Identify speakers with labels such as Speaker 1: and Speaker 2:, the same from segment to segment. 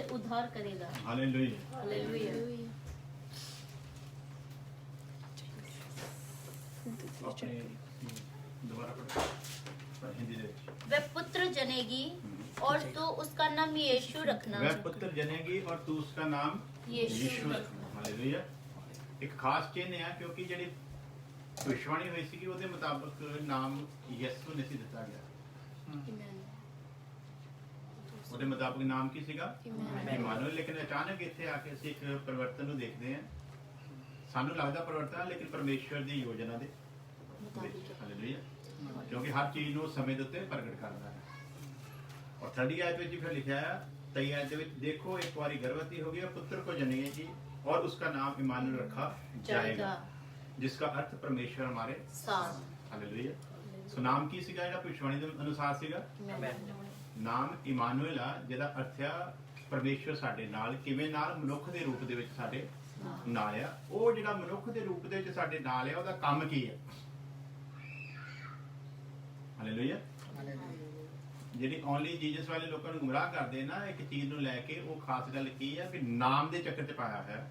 Speaker 1: उद्धार करेगा।
Speaker 2: Hallelujah.
Speaker 1: Hallelujah.
Speaker 2: अपने दोबारा पढ़ो हिंदी दे।
Speaker 1: वह पुत्र जनेगी और तो उसका नाम यीशु रखना।
Speaker 2: वह पुत्र जनेगी और तू उसका नाम यीशु रखना। हालेलुया। एक खास चिन्ह है क्योंकि ਜਿਹੜੀ ਭਵਿੱਖਬਾਣੀ ਹੋਈ ਸੀ ਕਿ ਉਹਦੇ ਮੁਤਾਬਕ ਨਾਮ ਯਿਸੂ ਨੇ ਸੀ ਦਿੱਤਾ ਗਿਆ। ਉਹਦੇ ਮੁਤਾਬਕ ਨਾਮ ਕੀ ਸੀਗਾ? ਇਮਾਨੁਅਲ। ਲੇਕਿਨ ਅਚਾਨਕ ਇੱਥੇ ਆ ਕੇ ਅਸੀਂ ਇੱਕ ਪਰਿਵਰਤਨ ਨੂੰ ਦੇਖਦੇ ਹਾਂ। ਸਾਨੂੰ ਲੱਗਦਾ ਪਰਿਵਰਤਨ ਹੈ ਲੇਕਿਨ ਪਰਮੇਸ਼ਵਰ ਦੀ ਯੋਜਨਾ ਦੇ ਹਾਲੇਲੂਇਆ। ਕਿਉਂਕਿ ਹਰ ਚੀਜ਼ ਨੂੰ ਸਮੇਂ ਦੇ ਉੱਤੇ ਪ੍ਰਗਟ ਕਰਦਾ ਹੈ। ਔਰ 3 ਆਇਤ ਵਿੱਚ ਫਿਰ ਲਿਖਿਆ ਹੈ 23 ਆਇਤ ਦੇ ਵਿੱਚ ਦੇਖੋ ਇੱਕ ਵਾਰੀ ਗਰਭਵਤੀ ਹੋ गई पुत्र को जनेगी और उसका नाम इमानुएल रखा जाएगा जिसका अर्थ परमेश्वर हमारे साथ। हालेलुया। सो नाम की ਸੀਗਾ ਜਿਹੜਾ ਭਵਿੱਖਬਾਣੀ ਦੇ ਅਨੁਸਾਰ ਸੀਗਾ? ਨਾਮ ਇਮਾਨੁਏਲ ਆ ਜਿਹਦਾ ਅਰਥ ਆ ਪਰਮੇਸ਼ਵਰ ਸਾਡੇ ਨਾਲ। ਕਿਵੇਂ ਨਾਲ? ਮਨੁੱਖ ਦੇ ਰੂਪ ਦੇ ਵਿੱਚ ਸਾਡੇ ਨਾਲ ਆ। ਉਹ ਜਿਹੜਾ ਮਨੁੱਖ ਦੇ ਰੂਪ ਦੇ ਵਿੱਚ ਸਾਡੇ ਨਾਲ ਆ ਉਹਦਾ ਕੰਮ ਕੀ ਹੈ? ਹਾਲੇਲੂਇਆ। ਜਿਹੜੀ ਓਨਲੀ ਜੀਸਸ ਵਾਲੇ ਲੋਕਾਂ ਨੂੰ ਗੁੰਮਰਾਹ ਕਰਦੇ ਨਾ ਇੱਕ ਚੀਜ਼ ਨੂੰ ਲੈ ਕੇ, ਉਹ ਖਾਸ ਗੱਲ ਕੀ ਹੈ ਕਿ ਨਾਮ ਦੇ ਚੱਕਰ 'ਚ ਪਾਇਆ ਹੋਇਆ।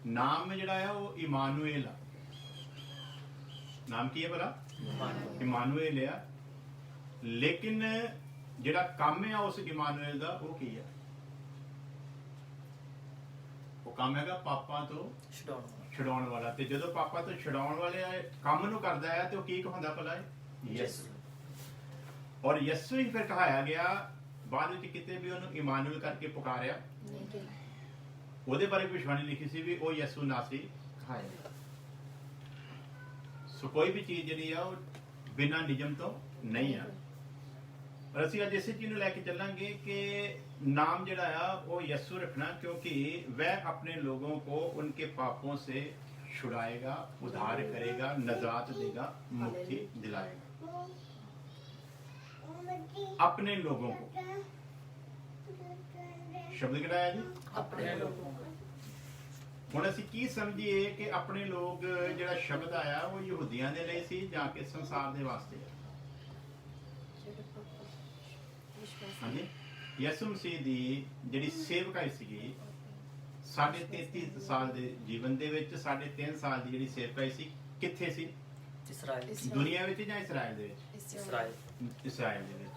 Speaker 2: ਨਾਮ ਜਿਹੜਾ ਆ ਉਹ ਇਮਾਨੁਏਲ ਆ। ਨਾਮ ਕੀ ਹੈ ਭਲਾ? ਇਮਾਨੁਏਲ ਆ। ਲੇਕਿਨ ਜਿਹੜਾ ਕੰਮ ਆ ਉਸ ਇਮਾਨੁਏਲ ਦਾ ਉਹ ਕੀ ਹੈ? ਉਹ ਕੰਮ ਹੈਗਾ ਪਾਪਾਂ ਤੋਂ ਛੁਡਾਉਣ ਵਾਲਾ। ਤੇ ਜਦੋਂ ਪਾਪਾਂ ਤੋਂ ਛੁਡਾਉਣ ਵਾਲੇ ਕੰਮ ਨੂੰ ਕਰਦਾ ਹੈ ਤੇ ਉਹ ਕੀ ਕਹਾਉਂਦਾ ਭਲਾ? ਯਿਸੂ। ਔਰ ਯਿਸੂ ਹੀ ਫਿਰ ਕਹਾਇਆ ਗਿਆ। ਬਾਅਦ ਵਿੱਚ ਕਿਤੇ ਵੀ ਉਹਨੂੰ ਇਮਾਨੁਏਲ ਕਰਕੇ ਪੁਕਾਰਿਆ। ਉਹਦੇ ਬਾਰੇ ਭਵਿੱਖਬਾਣੀ ਲਿਖੀ ਸੀ ਵੀ ਉਹ ਯਿਸੂ ਨਾਸੀ ਕਹਾਇਆ। ਸੋ ਕੋਈ ਵੀ ਚੀਜ਼ ਜਿਹੜੀ ਆ ਉਹ ਬਿਨਾਂ ਨਿਯਮ ਤੋਂ ਨਹੀਂ ਆ। और ਅਸੀਂ ਅੱਜ ਇਸੇ ਚੀਜ਼ ਨੂੰ ਲੈ ਕੇ ਚੱਲਾਂਗੇ कि नाम ਜਿਹੜਾ ਆ वो यीशु रखना क्योंकि वह अपने लोगों को उनके पापों से छुड़ाएगा, उद्धार करेगा, नजात देगा, मुक्ति दिलाएगा अपने लोगों को। शब्द किहड़ा है जी? अपने लोगों। ਹੁਣ ਅਸੀਂ ਕੀ ਸਮਝੀਏ ਕਿ ਆਪਣੇ ਲੋਕ ਜਿਹੜਾ ਸ਼ਬਦ ਆਇਆ ਉਹ ਯਹੂਦੀਆਂ ਦੇ ਲਈ ਸੀ ਜਾਂ ਕਿ ਸੰਸਾਰ ਦੇ ਵਾਸਤੇ? ਹਾਂਜੀ। ਯਿਸੂ ਮਸੀਹ ਦੀ ਜਿਹੜੀ ਸੇਵਕਾਈ ਸੀਗੀ 33.5 ਸਾਲ ਦੇ ਜੀਵਨ ਦੇ ਵਿੱਚ 3.5 ਸਾਲ ਦੀ ਜਿਹੜੀ ਸੇਵਕਾਈ ਸੀ ਕਿੱਥੇ ਸੀ? ਇਸਰਾਇਲ। ਦੁਨੀਆ ਵਿੱਚ ਜਾਂ ਇਸਰਾਇਲ ਦੇ ਵਿੱਚ? ਇਸਰਾਇਲ। ਇਸਰਾਇਲ ਦੇ ਵਿੱਚ।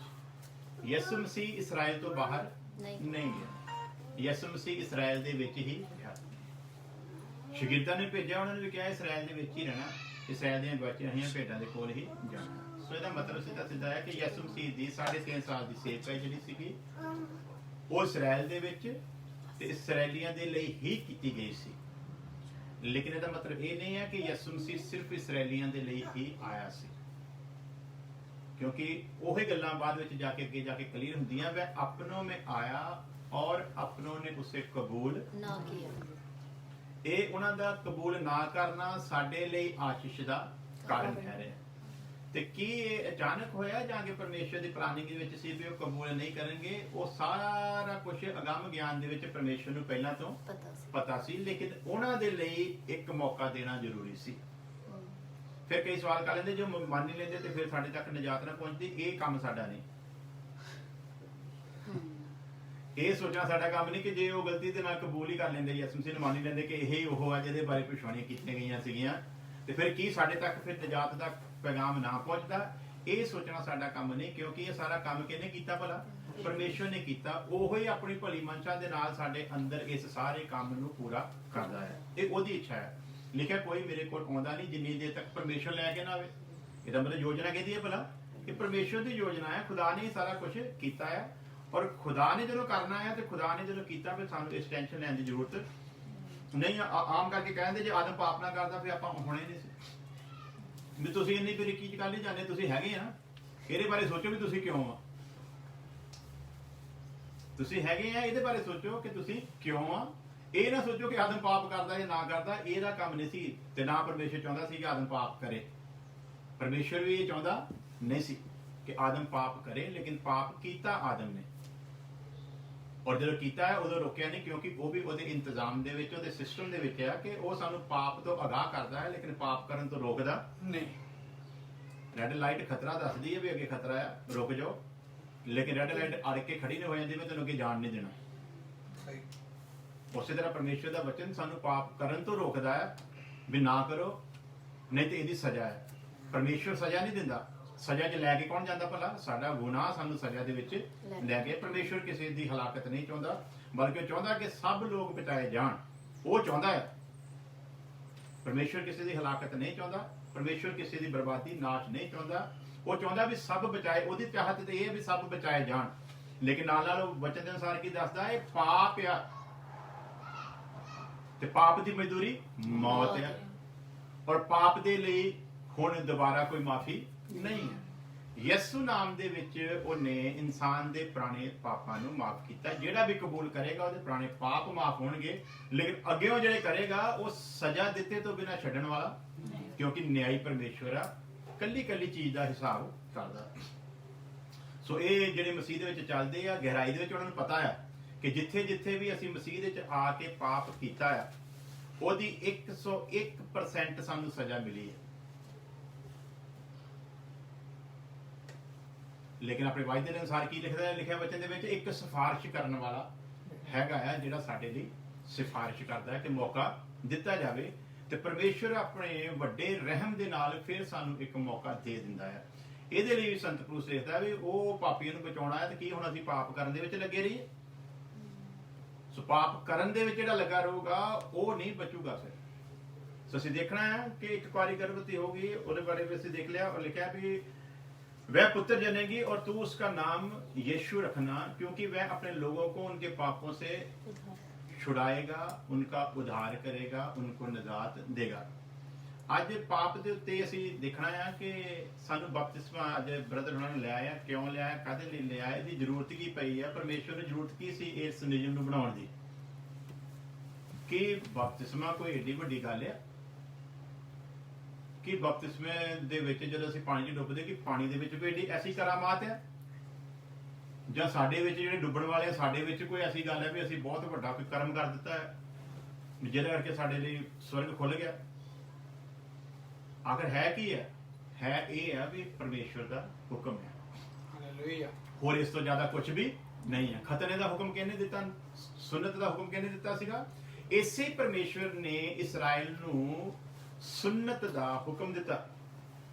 Speaker 2: ਯਿਸੂ ਮਸੀਹ ਇਸਰਾਇਲ ਤੋਂ ਬਾਹਰ ਨਹੀਂ ਗਿਆ। ਯਿਸੂ ਮਸੀਹ ਇਸਰਾਇਲ ਦੇ ਵਿੱਚ ਹੀ ਰਿਹਾ। ਸ਼ਾਗਿਰਦਾਂ ਨੇ ਭੇਜਿਆ, ਉਹਨਾਂ ਨੇ ਵੀ ਕਿਹਾ ਇਸਰਾਇਲ ਦੇ ਵਿੱਚ ਹੀ ਰਹਿਣਾ, ਇਸਰਾਇਲ ਦੀਆਂ ਗਵਾਚੀਆਂ ਹੋਈਆਂ ਭੇਡਾਂ ਦੇ ਕੋਲ ਹੀ ਜਾਣਾ। ਸੋ ਇਹਦਾ ਮਤਲਬ ਸਿੱਧਾ ਹੈ ਕਿ ਯਿਸੂ ਮਸੀਹ ਦੀ 3.5 ਸਾਲ ਦੀ ਸੇਵਕਾਈ ਜਿਹੜੀ ਸੀਗੀ ਉਹ ਇਸਰਾਇਲ ਦੇ ਵਿੱਚ ਤੇ ਇਸਰਾਇਲੀਆਂ ਦੇ ਲਈ ਹੀ ਕੀਤੀ ਗਈ ਸੀ। ਲੇਕਿਨ ਇਹਦਾ ਮਤਲਬ ਇਹ ਨਹੀਂ ਹੈ ਕਿ ਯਿਸੂ ਮਸੀਹ ਸਿਰਫ ਇਸਰਾਇਲੀਆਂ ਦੇ ਲਈ ਹੀ ਆਇਆ ਸੀ, ਕਿਉਂਕਿ ਉਹੀ ਗੱਲਾਂ ਬਾਅਦ ਵਿੱਚ ਜਾ ਕੇ ਅੱਗੇ ਜਾ ਕੇ ਕਲੀਅਰ ਹੁੰਦੀਆਂ। ਵੈ ਆਪਨੋਂ में आया और अपनों ने उसे कबूल ना किया। ਇਹ ਉਹਨਾਂ ਦਾ ਕਬੂਲ ਨਾ ਕਰਨਾ ਸਾਡੇ ਲਈ ਆਸ਼ੀਸ਼ ਦਾ ਕਾਰਨ ਠਹਿਰਿਆ। ਤੇ ਕੀ ਇਹ ਅਚਾਨਕ ਹੋਇਆ ਜਾਂ ਕਿ ਪਰਮੇਸ਼ਰ ਦੀ ਪਲਾਨਿੰਗ ਦੇ ਵਿੱਚ ਸੀ ਵੀ ਉਹ ਕਬੂਲ ਨਹੀਂ ਕਰਨਗੇ? ਉਹ ਸਾਰਾ ਕੁਝ ਅਗੰਮ ਗਿਆਨ ਦੇ ਵਿੱਚ ਪਰਮੇਸ਼ਰ ਨੂੰ ਪਹਿਲਾਂ ਤੋਂ ਪਤਾ ਸੀ, ਲੇਕਿਨ ਉਹਨਾਂ ਦੇ ਲਈ ਇੱਕ ਮੌਕਾ ਦੇਣਾ ਜ਼ਰੂਰੀ ਸੀ। ਫਿਰ ਕਈ ਸਵਾਲ ਕਰ ਲੈਂਦੇ ਜੋ ਮੰਨ ਨਹੀਂ ਲੈਂਦੇ ਤੇ ਫਿਰ ਸਾਡੇ ਤੱਕ ਨਜਾਤ ਨਾ ਪਹੁੰਚਦੀ। ਇਹ ਕੰਮ ਸਾਡਾ ਨਹੀਂ। ਇਹ ਸੋਚਣਾ ਸਾਡਾ ਕੰਮ ਨਹੀਂ ਕਿ ਜੇ ਉਹ ਗਲਤੀ ਦੇ ਨਾਲ ਕਬੂਲ ਹੀ ਕਰ ਲੈਂਦੇ ਯਿਸੂ ਮਸੀਹ ਨੂੰ ਮੰਨ ਹੀ ਲੈਂਦੇ ਕਿ ਇਹ ਉਹ ਆ ਜਿਹਦੇ ਬਾਰੇ ਭਵਿੱਖਬਾਣੀਆਂ ਕੀਤੀਆਂ ਗਈਆਂ ਸੀਗੀਆਂ ਤੇ ਫਿਰ ਕੀ ਸਾਡੇ ਤੱਕ ਫਿਰ ਨਜਾਤ ਦਾ ਪੈਗਾਮ ਨਾ ਪਹੁੰਚਦਾ? ਇਹ ਸੋਚਣਾ ਸਾਡਾ ਕੰਮ ਨਹੀਂ, ਕਿਉਂਕਿ ਇਹ ਸਾਰਾ ਕੰਮ ਕਿਹਨੇ ਕੀਤਾ ਭਲਾ? ਪਰਮੇਸ਼ਵਰ ਨੇ ਕੀਤਾ। ਉਹ ਹੀ ਆਪਣੀ ਭਲੀ ਮਨਸ਼ਾ ਦੇ ਨਾਲ ਸਾਡੇ ਅੰਦਰ ਇਸ ਸਾਰੇ ਕੰਮ ਨੂੰ ਪੂਰਾ ਕਰਦਾ ਹੈ। ਇਹ ਉਹਦੀ ਇੱਛਾ ਹੈ। ਲਿਖਿਆ ਕੋਈ ਮੇਰੇ ਕੋਲ ਆਉਂਦਾ ਨਹੀਂ ਜਿੰਨੀ ਦੇਰ ਤੱਕ ਪਰਮੇਸ਼ਵਰ ਲੈ ਕੇ ਨਾ ਆਵੇ। ਇਹਦਾ ਮਤਲਬ ਯੋਜਨਾ ਕਿਹਦੀ ਹੈ ਭਲਾ? ਇਹ ਪਰਮੇਸ਼ਵਰ ਦੀ ਯੋਜਨਾ ਹੈ। ਖੁਦਾ ਨੇ ਸਾਰਾ ਕੁਝ ਕੀਤਾ ਹੈ ਔਰ ਖੁਦਾ ਨੇ ਜਦੋਂ ਕਰਨਾ ਹੈ ਤੇ ਖੁਦਾ ਨੇ ਜਦੋਂ ਕੀਤਾ ਫਿਰ ਸਾਨੂੰ ਇਸ ਟੈਨਸ਼ਨ ਲੈਣ ਦੀ ਜ਼ਰੂਰਤ ਨਹੀਂ। ਆਮ ਕਰਕੇ ਕਹਿੰਦੇ ਜੇ ਆਦਮ ਪਾਪ ਨਾ ਕਰਦਾ ਫਿਰ ਆਪਾਂ ਹੋਣੇ ਨਹੀਂ ਸੀ। ਵੀ ਤੁਸੀਂ ਇੰਨੀ ਬਰੀਕੀ ਚ ਕਰ ਨਹੀਂ ਜਾਂਦੇ, ਤੁਸੀਂ ਹੈਗੇ ਆ। ਇਹਦੇ ਬਾਰੇ ਸੋਚੋ ਵੀ ਤੁਸੀਂ ਕਿਉਂ ਆ। ਤੁਸੀਂ ਹੈਗੇ ਆ, ਇਹਦੇ ਬਾਰੇ ਸੋਚੋ ਕਿ ਤੁਸੀਂ ਕਿਉਂ ਆ। ਇਹ ਨਾ ਸੋਚੋ ਕਿ ਆਦਮ ਪਾਪ ਕਰਦਾ ਜਾਂ ਨਾ ਕਰਦਾ। ਇਹਦਾ ਕੰਮ ਨਹੀਂ ਸੀ ਤੇ ਨਾ ਪਰਮੇਸ਼ਰ ਚਾਹੁੰਦਾ ਸੀ ਕਿ ਆਦਮ ਪਾਪ ਕਰੇ। ਪਰਮੇਸ਼ਰ ਵੀ ਇਹ ਚਾਹੁੰਦਾ ਨਹੀਂ ਸੀ ਕਿ ਆਦਮ ਪਾਪ ਕਰੇ, ਲੇਕਿਨ ਪਾਪ ਕੀਤਾ ਆਦਮ ਨੇ। ਔਰ ਜਦੋਂ ਕੀਤਾ ਹੈ ਉਦੋਂ ਰੋਕਿਆ ਨਹੀਂ, ਕਿਉਂਕਿ ਉਹ ਵੀ ਉਹਦੇ ਇੰਤਜ਼ਾਮ ਦੇ ਵਿੱਚ, ਉਹਦੇ ਸਿਸਟਮ ਦੇ ਵਿੱਚ ਹੈ ਕਿ ਉਹ ਸਾਨੂੰ ਪਾਪ ਤੋਂ ਅਗਾਹ ਕਰਦਾ ਹੈ ਲੇਕਿਨ ਪਾਪ ਕਰਨ ਤੋਂ ਰੋਕਦਾ ਨਹੀਂ। ਰੈੱਡ ਲਾਈਟ ਖਤਰਾ ਦੱਸਦੀ ਹੈ ਵੀ ਅੱਗੇ ਖਤਰਾ ਹੈ, ਰੁਕ ਜਾਓ। ਲੇਕਿਨ ਰੈੱਡ ਲਾਈਟ ਅੜ ਕੇ ਖੜੀ ਨਹੀਂ ਹੋ ਜਾਂਦੀ, ਮੈਂ ਤੈਨੂੰ ਅੱਗੇ ਜਾਣ ਨਹੀਂ ਦੇਣਾ।
Speaker 3: ਸਹੀ।
Speaker 2: ਉਸੇ ਤਰ੍ਹਾਂ ਪਰਮੇਸ਼ਰ ਦਾ ਵਚਨ ਸਾਨੂੰ ਪਾਪ ਕਰਨ ਤੋਂ ਰੋਕਦਾ ਹੈ ਵੀ ਨਾ ਕਰੋ, ਨਹੀਂ ਤੇ ਇਹਦੀ ਸਜ਼ਾ ਹੈ। ਪਰਮੇਸ਼ਰ ਸਜ਼ਾ ਨਹੀਂ ਦਿੰਦਾ। ਸਜ਼ਾ 'ਚ ਲੈ ਕੇ ਕੌਣ ਜਾਂਦਾ ਭਲਾ? ਸਾਡਾ ਗੁਨਾਹ ਸਾਨੂੰ ਸਜ਼ਾ ਦੇ ਵਿੱਚ ਲੈ ਕੇ। ਪਰਮੇਸ਼ਰ ਕਿਸੇ ਦੀ ਹਲਾਕਤ ਨਹੀਂ ਚਾਹੁੰਦਾ, ਬਲਕਿ ਉਹ ਚਾਹੁੰਦਾ ਕਿ ਸਭ ਲੋਕ ਬਚਾਏ ਜਾਣ। ਉਹ ਚਾਹੁੰਦਾ ਹੈ। ਪਰਮੇਸ਼ਰ ਕਿਸੇ ਦੀ ਹਲਾਕਤ ਨਹੀਂ ਚਾਹੁੰਦਾ। ਪਰਮੇਸ਼ਰ ਕਿਸੇ ਦੀ ਬਰਬਾਦੀ, ਨਾਸ਼ ਨਹੀਂ ਚਾਹੁੰਦਾ। ਉਹ ਚਾਹੁੰਦਾ ਵੀ ਸਭ ਬਚਾਏ। ਉਹਦੀ ਚਾਹਤ ਤੇ ਇਹ ਵੀ ਸਭ ਬਚਾਏ ਜਾਣ। ਲੇਕਿਨ ਨਾਲ ਨਾਲ ਉਹ ਵਚਨ ਦੇ ਅਨੁਸਾਰ ਕੀ ਦੱਸਦਾ? ਇਹ ਪਾਪ ਆ ਤੇ ਪਾਪ ਦੀ ਮਜ਼ਦੂਰੀ ਮੌਤ ਹੈ, ਔਰ ਪਾਪ ਦੇ ਲਈ ਹੁਣ ਦੁਬਾਰਾ ਕੋਈ ਮਾਫੀ ਨਹੀਂ ਹੈ। ਯਿਸੂ ਨਾਮ ਦੇ ਵਿੱਚ ਉਹਨੇ ਇਨਸਾਨ ਦੇ ਪੁਰਾਣੇ ਪਾਪਾਂ ਨੂੰ ਮਾਫ ਕੀਤਾ। ਜਿਹੜਾ ਵੀ ਕਬੂਲ ਕਰੇਗਾ ਉਹਦੇ ਪੁਰਾਣੇ ਪਾਪ ਮਾਫ ਹੋਣਗੇ, ਲੇਕਿਨ ਅੱਗੇੋਂ ਜਿਹੜੇ ਕਰੇਗਾ ਉਹ ਸਜ਼ਾ ਦਿੱਤੇ ਤੋਂ ਬਿਨਾਂ ਛੱਡਣ ਵਾਲਾ, ਕਿਉਂਕਿ ਨਿਆਈ ਪਰਮੇਸ਼ਵਰ ਆ, ਕੱਲੀ ਕੱਲੀ ਚੀਜ਼ ਦਾ ਹਿਸਾਬ ਕਰਦਾ। ਸੋ ਇਹ ਜਿਹੜੇ ਮਸੀਹ ਦੇ ਵਿੱਚ ਚੱਲਦੇ ਆ, ਗਹਿਰਾਈ ਦੇ ਵਿੱਚ ਉਹਨਾਂ ਨੂੰ ਪਤਾ ਆ ਕਿ ਜਿੱਥੇ ਜਿੱਥੇ ਵੀ ਅਸੀਂ ਮਸੀਹ ਦੇ ਵਿੱਚ ਆ ਕੇ ਪਾਪ ਕੀਤਾ ਆ, ਉਹਦੀ 101% ਸਾਨੂੰ ਸਜ਼ਾ ਮਿਲੀ ਹੈ। ਲੇਕਿਨ ਆਪਣੇ ਵਾਅਦੇ ਦੇ ਅਨੁਸਾਰ ਕੀ ਲਿਖਿਆ ਵਚਨ ਦੇ ਵਿੱਚ? ਇੱਕ ਸਿਫਾਰਿਸ਼ ਕਰਨ ਵਾਲਾ ਹੈਗਾ ਆ ਜਿਹੜਾ ਸਾਡੇ ਲਈ ਸਿਫਾਰਿਸ਼ ਕਰਦਾ ਹੈ ਕਿ ਮੌਕਾ ਦਿੱਤਾ ਜਾਵੇ। ਤੇ ਪਰਮੇਸ਼ਰ ਆਪਣੇ ਵੱਡੇ ਰਹਿਮ ਦੇ ਨਾਲ ਫਿਰ ਸਾਨੂੰ ਇੱਕ ਮੌਕਾ ਦੇ ਦਿੰਦਾ ਹੈ। ਇਹਦੇ ਲਈ ਸੰਤ ਪੌਲੁਸ ਲਿਖਦਾ ਵੀ ਉਹ ਪਾਪੀਆਂ ਨੂੰ ਬਚਾਉਣਾ ਹੈ, ਤੇ ਕੀ ਹੁਣ ਅਸੀਂ ਪਾਪ ਕਰਨ ਦੇ ਵਿੱਚ ਲੱਗੇ ਰਹੀਏ? ਸੋ ਪਾਪ ਕਰਨ ਦੇ ਵਿੱਚ ਜਿਹੜਾ ਲੱਗਾ ਰਹੂਗਾ ਉਹ ਨਹੀਂ ਬਚੂਗਾ ਫਿਰ। ਸੋ ਅਸੀਂ ਦੇਖਣਾ ਹੈ ਕਿ ਇੱਕ ਕੁਆਰੀ ਗਰਭਵਤੀ ਹੋ ਗਈ, ਉਹਦੇ ਬਾਰੇ ਵੀ ਅਸੀਂ ਦੇਖ ਲਿਆ, और लिखा भी वह पुत्र जनेगी और तू उसका नाम यीशु रखना, क्योंकि वह अपने लोगों को उनके पापों से छुड़ाएगा, उनका उद्धार करेगा, उनको निजात देगा। ਅੱਜ ਪਾਪ ਦੇ ਉੱਤੇ ਅਸੀਂ ਦੇਖਣਾ ਹੈ ਕਿ ਸਾਨੂੰ ਬਪਤਿਸਮਾ ਅੱਜ ਬ੍ਰਦਰ ਉਹਨਾਂ ਨੇ ਲਿਆ ਹੈ। ਕਿਉਂ ਲਿਆ ਹੈ, ਕਾਹਦੇ ਲਈ ਲਿਆ ਹੈ, ਇਹਦੀ ਜ਼ਰੂਰਤ ਕੀ ਪਈ ਹੈ? ਪਰਮੇਸ਼ਵਰ ਨੂੰ ਜ਼ਰੂਰਤ ਕੀ ਸੀ ਇਸ ਨਿਯਮ ਨੂੰ ਬਣਾਉਣ ਦੀ? ਕਿ ਬਪਤਿਸਮਾ ਕੋਈ ਏਡੀ ਵੱਡੀ ਗੱਲ ਹੈ ਕਿ ਬਪਤਿਸਮੇ ਦੇ ਵਿੱਚ ਜਦੋਂ ਅਸੀਂ ਪਾਣੀ 'ਚ ਡੁੱਬਦੇ, ਕਿ ਪਾਣੀ ਦੇ ਵਿੱਚ ਕੋਈ ਏਡੀ ਐਸੀ ਕਰਾਮਾਤ ਹੈ? ਜਾਂ ਸਾਡੇ ਵਿੱਚ ਜਿਹੜੇ ਡੁੱਬਣ ਵਾਲੇ, ਸਾਡੇ ਵਿੱਚ ਕੋਈ ਐਸੀ ਗੱਲ ਹੈ ਵੀ ਅਸੀਂ ਬਹੁਤ ਵੱਡਾ ਕੋਈ ਕਰਮ ਕਰ ਦਿੱਤਾ ਹੈ ਜਿਹਦੇ ਕਰਕੇ ਸਾਡੇ ਲਈ ਸਵਰਗ ਖੁੱਲ ਗਿਆ? ਆਖਰ ਹੈ ਕੀ ਹੈ? ਹੈ ਇਹ ਹੈ ਵੀ ਪਰਮੇਸ਼ਵਰ ਦਾ ਹੁਕਮ ਹੈ।
Speaker 3: ਹਾਲੇਲੂਇਆ।
Speaker 2: ਹੋਰ ਇਸ ਤੋਂ ਜ਼ਿਆਦਾ ਕੁਝ ਵੀ ਨਹੀਂ ਹੈ। ਖਤਨੇ ਦਾ ਹੁਕਮ ਕਿਹਨੇ ਦਿੱਤਾ? ਸੁਨਨਤ ਦਾ ਹੁਕਮ ਕਿਹਨੇ ਦਿੱਤਾ ਸੀਗਾ? ਇਸੇ ਪਰਮੇਸ਼ਵਰ ਨੇ ਇਸਰਾਇਲ ਨੂੰ ਸੁਨਨਤ ਦਾ ਹੁਕਮ ਦਿੱਤਾ।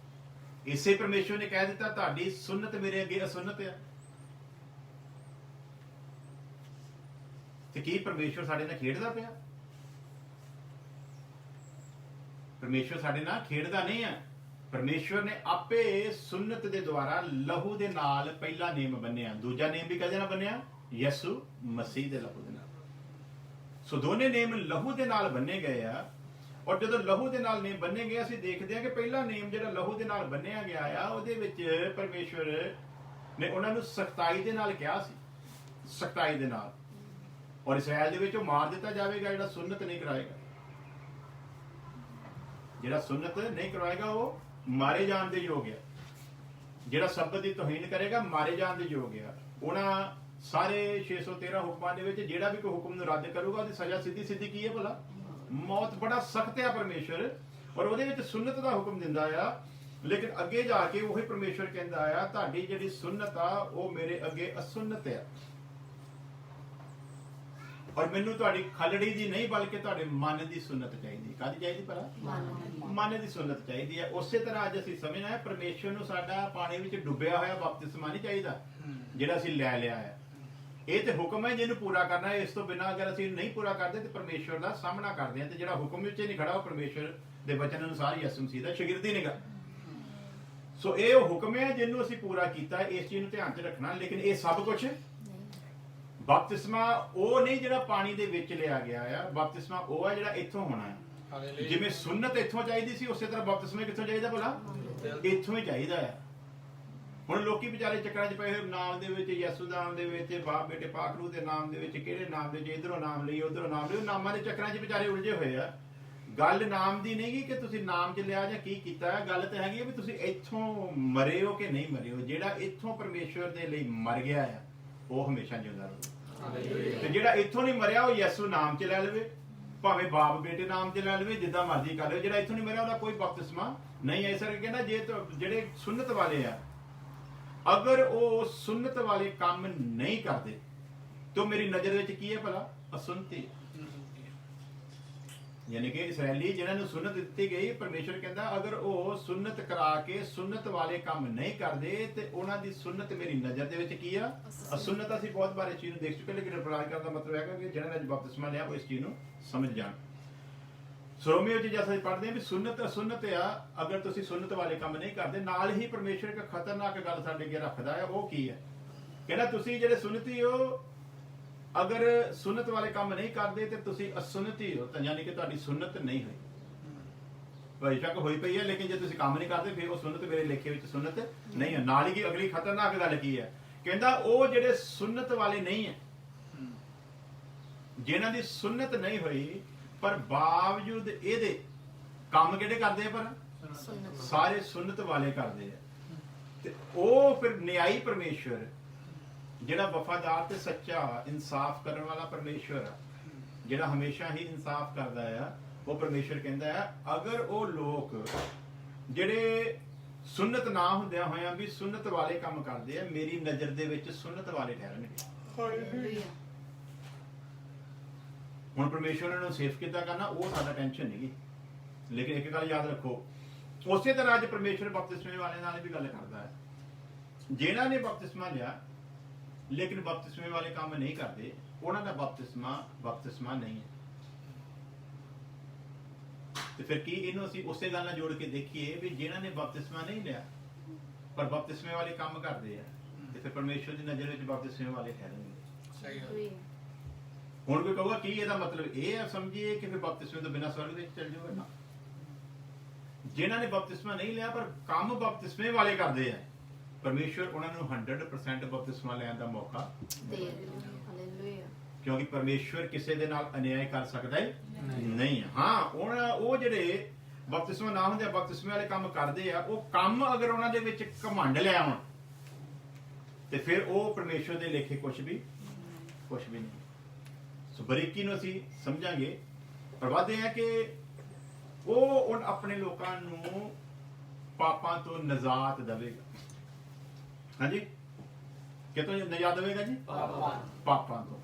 Speaker 2: ਇਸੇ ਪਰਮੇਸ਼ਵਰ ਨੇ ਕਹਿ ਦਿੱਤਾ ਤੁਹਾਡੀ ਸੁਨਨਤ ਮੇਰੇ ਅੱਗੇ ਅਸੁਨਨਤ ਹੈ। ਤੇ ਕੀ ਪਰਮੇਸ਼ਵਰ ਸਾਡੇ ਨਾਲ ਖੇਡਦਾ ਪਿਆ? ਪਰਮੇਸ਼ਵਰ ਸਾਡੇ ਨਾਲ ਖੇਡਦਾ ਨਹੀਂ ਹੈ। ਪਰਮੇਸ਼ਵਰ ਨੇ ਆਪੇ ਸੁਨਨਤ ਦੇ ਦੁਆਰਾ ਲਹੂ ਦੇ ਨਾਲ ਪਹਿਲਾ ਨੇਮ ਬੰਨਿਆ, ਦੂਜਾ ਨੇਮ ਵੀ ਕਦੇ ਨਾਲ ਬੰਨਿਆ? ਯਿਸੂ ਮਸੀਹ ਦੇ ਲਹੂ ਦੇ ਨਾਲ। ਸੋ ਦੋਨੇ ਨੇਮ ਲਹੂ ਦੇ ਨਾਲ ਬੰਨੇ ਗਏ ਆ। ਔਰ ਜਦੋਂ ਲਹੂ ਦੇ ਨਾਲ ਨੇਮ ਬੰਨੇ ਗਏ, ਅਸੀਂ ਦੇਖਦੇ ਹਾਂ ਕਿ ਪਹਿਲਾ ਨੇਮ ਜਿਹੜਾ ਲਹੂ ਦੇ ਨਾਲ ਬੰਨਿਆ ਗਿਆ ਆ, ਉਹਦੇ ਵਿੱਚ ਪਰਮੇਸ਼ਵਰ ਨੇ ਉਹਨਾਂ ਨੂੰ ਸਖਤਾਈ ਦੇ ਨਾਲ ਕਿਹਾ ਸੀ, ਸਖਤਾਈ ਦੇ ਨਾਲ। ਔਰ ਇਸਰਾਇਲ ਦੇ ਵਿੱਚ ਉਹ ਮਾਰ ਦਿੱਤਾ ਜਾਵੇਗਾ ਜਿਹੜਾ ਸੁਨਨਤ ਨਹੀਂ ਕਰਾਏਗਾ। ਜਿਹੜਾ ਸੁਨਨਤ ਨਹੀਂ ਕਰਵਾਏਗਾ ਉਹ ਮਾਰੇ ਜਾਣ ਦੇ ਯੋਗ ਹੈ। ਜਿਹੜਾ ਸ਼ਬਦ ਦੀ ਤੋਹੀਨ ਕਰੇਗਾ ਮਾਰੇ ਜਾਣ ਦੇ ਯੋਗ ਹੈ। ਉਹਨਾਂ ਸਾਰੇ 613 ਹੁਕਮਾਂ ਦੇ ਵਿੱਚ ਜਿਹੜਾ ਵੀ ਕੋਈ ਹੁਕਮ ਨੂੰ ਰੱਦ ਕਰੂਗਾ ਉਹਦੀ ਸਜ਼ਾ ਸਿੱਧੀ ਸਿੱਧੀ ਕੀ ਹੈ ਭਲਾ? ਮੌਤ। ਬੜਾ ਸਖਤ ਹੈ ਪਰਮੇਸ਼ਵਰ, ਔਰ ਉਹਦੇ ਵਿੱਚ ਸੁਨਨਤ ਦਾ ਹੁਕਮ ਦਿੰਦਾ ਆ। ਲੇਕਿਨ ਅੱਗੇ ਜਾ ਕੇ ਉਹੀ ਪਰਮੇਸ਼ਵਰ ਕਹਿੰਦਾ ਆ ਤੁਹਾਡੀ ਜਿਹੜੀ ਸੁਨਨਤ ਆ ਉਹ ਮੇਰੇ ਅੱਗੇ ਅਸੁਨਨਤ ਆ। ਔਰ ਮੈਨੂੰ ਤੁਹਾਡੀ ਖਲੜੀ ਦੀ ਨਹੀਂ ਬਲਕਿ ਤੁਹਾਡੇ ਮਨ ਦੀ ਸੁਨਨਤ ਚਾਹੀਦੀ। ਕਾਹਦੀ ਚਾਹੀਦੀ ਭਲਾ? ਮਨ ਦੀ ਸੁਨਨਤ ਚਾਹੀਦੀ ਹੈ। ਉਸੇ ਤਰ੍ਹਾਂ ਅੱਜ ਅਸੀਂ ਸਮਝਣਾ ਹੈ ਪਰਮੇਸ਼ਵਰ ਨੂੰ ਸਾਡਾ ਪਾਣੀ ਵਿੱਚ ਡੁੱਬਿਆ ਹੋਇਆ ਬਪਤਿਸਮਾ ਨਹੀਂ ਚਾਹੀਦਾ ਜਿਹੜਾ ਅਸੀਂ ਲੈ ਲਿਆ ਹੈ। ਇਹ ਤੇ ਹੁਕਮ ਹੈ ਜਿਹਨੂੰ ਪੂਰਾ ਕਰਨਾ ਹੈ। ਇਸ ਤੋਂ ਬਿਨਾਂ ਅਗਰ ਅਸੀਂ ਨਹੀਂ ਪੂਰਾ ਕਰਦੇ ਤੇ ਪਰਮੇਸ਼ਵਰ ਦਾ ਸਾਹਮਣਾ ਕਰਦੇ ਹਾਂ, ਤੇ ਜਿਹੜਾ ਹੁਕਮ ਵਿੱਚ ਨਹੀਂ ਖੜਾ ਉਹ ਪਰਮੇਸ਼ਵਰ ਦੇ ਵਚਨ ਅਨੁਸਾਰ ਯਿਸੂ ਮਸੀਹ ਦਾ ਸ਼ਾਗਿਰਦ ਹੀ ਨਹੀਂਗਾ। ਸੋ ਇਹ ਉਹ ਹੁਕਮ ਹੈ ਜਿਹਨੂੰ ਅਸੀਂ ਪੂਰਾ ਕੀਤਾ। ਇਸ ਚੀਜ਼ ਨੂੰ ਧਿਆਨ 'ਚ ਰੱਖਣਾ। ਲੇਕਿਨ ਇਹ ਸਭ ਕੁਝ ਬਪਤਿਸਮਾ ਉਹ ਨਹੀਂ ਜਿਹੜਾ ਪਾਣੀ ਦੇ ਵਿੱਚ ਲਿਆ ਗਿਆ ਆ। ਬਪਤਿਸਮਾ ਉਹ ਹੈ ਜਿਹੜਾ ਇੱਥੋਂ ਹੋਣਾ ਹੈ। ਜਿਵੇਂ ਸੁਨਨਤ ਇੱਥੋਂ ਚਾਹੀਦੀ ਸੀ, ਉਸੇ ਤਰ੍ਹਾਂ ਬਪਤਿਸਮਾ ਕਿੱਥੋਂ ਚਾਹੀਦਾ ਭਲਾ? ਇੱਥੋਂ ਹੀ ਚਾਹੀਦਾ ਆ। ਹੁਣ ਲੋਕੀ ਵਿਚਾਰੇ ਚੱਕਰਾਂ 'ਚ ਪਏ ਹੋਏ, ਨਾਮ ਦੇ ਵਿੱਚ ਯਿਸੂ ਦਾ ਨਾਮ ਦੇ ਵਿੱਚ, ਬਾਪ ਬੇਟੇ ਪਾਕ ਰੂਹ ਦੇ ਨਾਮ ਦੇ ਵਿੱਚ, ਕਿਹੜੇ ਨਾਮ ਦੇ, ਜੇ ਇਧਰੋਂ ਨਾਮ ਲਈਏ ਉਧਰੋਂ ਨਾਮ ਲਈਏ, ਨਾਮਾਂ ਦੇ ਚੱਕਰਾਂ 'ਚ ਵਿਚਾਰੇ ਉਲਝੇ ਹੋਏ ਆ। ਗੱਲ ਨਾਮ ਦੀ ਨਹੀਂ ਕਿ ਤੁਸੀਂ ਨਾਮ 'ਚ ਲਿਆ ਜਾਂ ਕੀ ਕੀਤਾ ਹੈ। ਗੱਲ ਤਾਂ ਹੈਗੀ ਵੀ ਤੁਸੀਂ ਇੱਥੋਂ ਮਰੇ ਹੋ ਕਿ ਨਹੀਂ ਮਰੇ ਹੋ। ਜਿਹੜਾ ਇੱਥੋਂ ਪਰਮੇਸ਼ਵਰ ਦੇ ਲਈ ਮਰ ਗਿਆ ਆ ਉਹ ਹਮੇਸ਼ਾ ਜਿਉਂਦਾ ਰਹੂ। ਤੇ ਜਿਹੜਾ ਇੱਥੋਂ ਨਹੀਂ ਮਰਿਆ ਉਹ ਯਿਸੂ ਨਾਮ 'ਚ ਲੈ ਲਵੇ, ਭਾਵੇਂ ਬਾਪ ਬੇਟੇ ਨਾਮ 'ਚ ਲੈ ਲਵੇ, ਜਿੱਦਾਂ ਮਰਜ਼ੀ ਕਰ ਲਵੇ। ਜਿਹੜਾ ਇੱਥੋਂ ਨਹੀਂ ਮਰਿਆ ਉਹਦਾ ਕੋਈ ਬਪਤਿਸਮਾ ਨਹੀਂ ਹੈ। ਇਸ ਕਰਕੇ ਕਹਿੰਦਾ ਜੇ ਜਿਹੜੇ ਸੁਨਨਤ ਵਾਲੇ ਆ ਅਗਰ ਉਹ ਸੁਨਨਤ ਵਾਲੇ ਕੰਮ ਨਹੀਂ ਕਰਦੇ ਤਾਂ ਮੇਰੀ ਨਜ਼ਰ ਵਿੱਚ ਕੀ ਹੈ ਭਲਾ? ਅਸੁੰਨਤੀ। ਯਾਨੀ ਕਿ ਇਸਰਾਇਲੀ ਜਿਨ੍ਹਾਂ ਨੂੰ ਸੁਨਨਤ ਦਿੱਤੀ ਗਈ, ਪਰਮੇਸ਼ਰ ਕਹਿੰਦਾ ਅਗਰ ਉਹ ਸੁਨਨਤ ਕਰਾ ਕੇ ਸੁਨਨਤ ਵਾਲੇ ਕੰਮ ਨਹੀਂ ਕਰਦੇ ਤੇ ਉਹਨਾਂ ਦੀ ਸੁਨਨਤ ਮੇਰੀ ਨਜ਼ਰ ਦੇ ਵਿੱਚ ਕੀ ਆ? ਅਸੁੰਨਤ। ਅਸੀਂ ਬਹੁਤ ਵਾਰ ਇਸ ਚੀਜ਼ ਨੂੰ ਦੇਖ ਚੁੱਕੇ, ਲੇਕਿਨ ਪ੍ਰਚਾਰ ਕਰਨ ਦਾ ਮਤਲਬ ਹੈਗਾ ਕਿ ਜਿਹਨਾਂ ਨੇ ਬਪਤਿਸਮਾ ਲਿਆ ਉਹ ਇਸ ਚੀਜ਼ ਨੂੰ ਸਮਝ ਜਾਣ। ਰੋਮੀਓ ਚ ਜੈਸਾ ਪੜ੍ਹਦੇ ਹਾਂ ਵੀ ਸੁਨਨਤ ਅਸੁੰਨਤ ਆ ਅਗਰ ਤੁਸੀਂ ਸੁਨਨਤ ਵਾਲੇ ਕੰਮ ਨਹੀਂ ਕਰਦੇ। ਨਾਲ ਹੀ ਪਰਮੇਸ਼ਰ ਇੱਕ ਖਤਰਨਾਕ ਗੱਲ ਸਾਡੇ ਅੱਗੇ ਰੱਖਦਾ ਹੈ, ਉਹ ਕੀ ਹੈ? ਕਹਿੰਦਾ ਤੁਸੀਂ ਜਿਹੜੇ ਸੁਨਨਤੀ ਹੋ ਅਗਰ ਸੁਨਨਤ ਵਾਲੇ ਕੰਮ ਨਹੀਂ ਕਰਦੇ ਤੇ ਤੁਸੀਂ ਅਸੁੰਨਤੀ ਹੋ, ਤਾਂ ਯਾਨੀ ਕਿ ਤੁਹਾਡੀ ਸੁਨਨਤ ਨਹੀਂ ਹੋਈ। ਬੇਸ਼ੱਕ ਹੋਈ ਪਈ ਹੈ, ਲੇਕਿਨ ਜੇ ਤੁਸੀਂ ਕੰਮ ਨਹੀਂ ਕਰਦੇ ਫਿਰ ਉਹ ਸੁਨਨਤ ਮੇਰੇ ਲੇਖੇ ਵਿੱਚ ਸੁਨਨਤ ਨਹੀਂ ਹੈ। ਨਾਲ ਹੀ ਅਗਲੀ ਖਤਰਨਾਕ ਗੱਲ ਕੀ ਹੈ? ਕਹਿੰਦਾ ਉਹ ਜਿਹੜੇ ਸੁਨਨਤ ਵਾਲੇ ਨਹੀਂ ਹੈ, ਜਿਨ੍ਹਾਂ ਦੀ ਸੁਨਨਤ ਨਹੀਂ ਹੋਈ ਪਰ ਬਾਵਜੂਦ ਇਹਦੇ ਕੰਮ ਕਿਹੜੇ ਕਰਦੇ ਆ? ਪਰ ਸਾਰੇ ਸੁਨਨਤ ਵਾਲੇ ਕਰਦੇ ਆ। ਤੇ ਉਹ ਫਿਰ ਨਿਆਈ ਪਰਮੇਸ਼ਵਰ ਜਿਹੜਾ ਵਫਾਦਾਰ ਤੇ ਸੱਚਾ ਇਨਸਾਫ ਕਰਨ ਵਾਲਾ ਪਰਮੇਸ਼ਵਰ ਆ, ਜਿਹੜਾ ਹਮੇਸ਼ਾ ਹੀ ਇਨਸਾਫ ਕਰਦਾ ਆ, ਉਹ ਪਰਮੇਸ਼ਵਰ ਕਹਿੰਦਾ ਆ ਅਗਰ ਉਹ ਲੋਕ ਜਿਹੜੇ ਸੁਨਨਤ ਨਾ ਹੁੰਦਿਆਂ ਹੋਇਆਂ ਵੀ ਸੁਨਨਤ ਵਾਲੇ ਕੰਮ ਕਰਦੇ ਆ, ਮੇਰੀ ਨਜ਼ਰ ਦੇ ਵਿੱਚ ਸੁਨਨਤ ਵਾਲੇ ਠਹਿਰਨਗੇ। ਹੁਣ ਪਰਮੇਸ਼ਵਰ ਨੂੰ ਸੇਫ ਕਿੱਦਾਂ ਕਰਨਾ ਉਹ ਸਾਡਾ ਟੈਨਸ਼ਨ ਨਹੀਂਗੀ, ਲੇਕਿਨ ਇੱਕ ਗੱਲ ਯਾਦ ਰੱਖੋ, ਉਸੇ ਤਰ੍ਹਾਂ ਅੱਜ ਪਰਮੇਸ਼ਵਰ ਬਪਤਿਸਮੇ ਵਾਲੇ ਨਾਲ ਵੀ ਗੱਲ ਕਰਦਾ ਹੈ। ਜਿਨ੍ਹਾਂ ਨੇ ਬਪਤਿਸਮਾ ਲਿਆ ਲੇਕਿਨ ਬਪਤਿਸਮੇ ਵਾਲੇ ਕੰਮ ਨਹੀਂ ਕਰਦੇ, ਉਹਨਾਂ ਦਾ ਬਪਤਿਸਮਾ ਨਹੀਂ ਹੈ। ਤੇ ਫਿਰ ਕੀ ਇਹਨੂੰ ਅਸੀਂ ਉਸੇ ਗੱਲ ਨਾਲ ਜੋੜ ਕੇ ਦੇਖੀਏ ਵੀ ਜਿਨ੍ਹਾਂ ਨੇ ਬਪਤਿਸਮਾ ਨਹੀਂ ਲਿਆ ਪਰ ਬਪਤਿਸਮੇ ਵਾਲੇ ਕੰਮ ਕਰਦੇ ਆ, ਤੇ ਫਿਰ ਪਰਮੇਸ਼ਵਰ ਦੀ ਨਜ਼ਰ ਵਿੱਚ ਬਪਤਿਸਮੇ ਵਾਲੇ ਠਹਿਰਨਗੇ।
Speaker 3: ਸਹੀ ਗੱਲ।
Speaker 2: ਹੁਣ ਕੋਈ ਕਹੂਗਾ ਕੀ ਇਹਦਾ ਮਤਲਬ ਇਹ ਹੈ ਸਮਝੀਏ ਕਿ ਫਿਰ ਬਪਤਿਸਮੇ ਤੋਂ ਬਿਨਾਂ ਸਵਰਗ ਵਿੱਚ ਚੱਲ ਜਾਊਗਾ? ਨਾ, ਜਿਨ੍ਹਾਂ ਨੇ ਬਪਤਿਸਮਾ ਨਹੀਂ ਲਿਆ ਪਰ ਕੰਮ ਬਪਤਿਸਮੇ ਵਾਲੇ ਕਰਦੇ ਆ, ਪਰਮੇਸ਼ਵਰ ਉਹਨਾਂ ਨੂੰ 100% ਬਪਤਿਸਮਾ ਲੈਣ ਦਾ ਮੌਕਾ ਦੇ, ਕਿਉਂਕਿ ਪਰਮੇਸ਼ਵਰ ਕਿਸੇ ਦੇ ਨਾਲ ਅਨਿਆਏ ਕਰ ਸਕਦਾ ਹੀ ਨਹੀਂ ਹੈ। ਹਾਂ, ਉਹ ਜਿਹੜੇ ਬਪਤਿਸਮਾ ਨਾ ਹੁੰਦੇ ਬਪਤਿਸਮੇ ਵਾਲੇ ਕੰਮ ਕਰਦੇ ਆ, ਉਹ ਕੰਮ ਅਗਰ ਉਹਨਾਂ ਦੇ ਵਿੱਚ ਘਮੰਡ ਲੈ ਆਉਣ ਤੇ ਫਿਰ ਉਹ ਪਰਮੇਸ਼ਵਰ ਦੇ ਲੇਖੇ ਕੁਝ ਵੀ ਨਹੀਂ। ਸੋ ਬਰੀਕੀ ਨੂੰ ਅਸੀਂ ਸਮਝਾਂਗੇ। ਪ੍ਰਵਾਦੇ ਹੈ ਕਿ ਉਹ ਆਪਣੇ ਲੋਕਾਂ ਨੂੰ ਪਾਪਾਂ ਤੋਂ ਨਜਾਤ ਦੇਵੇਗਾ। ਹਾਂਜੀ, ਕਿਤੋਂ ਨਜਾਤ ਦੇਵੇਗਾ ਜੀ? ਪਾਪਾਂ ਤੋਂ।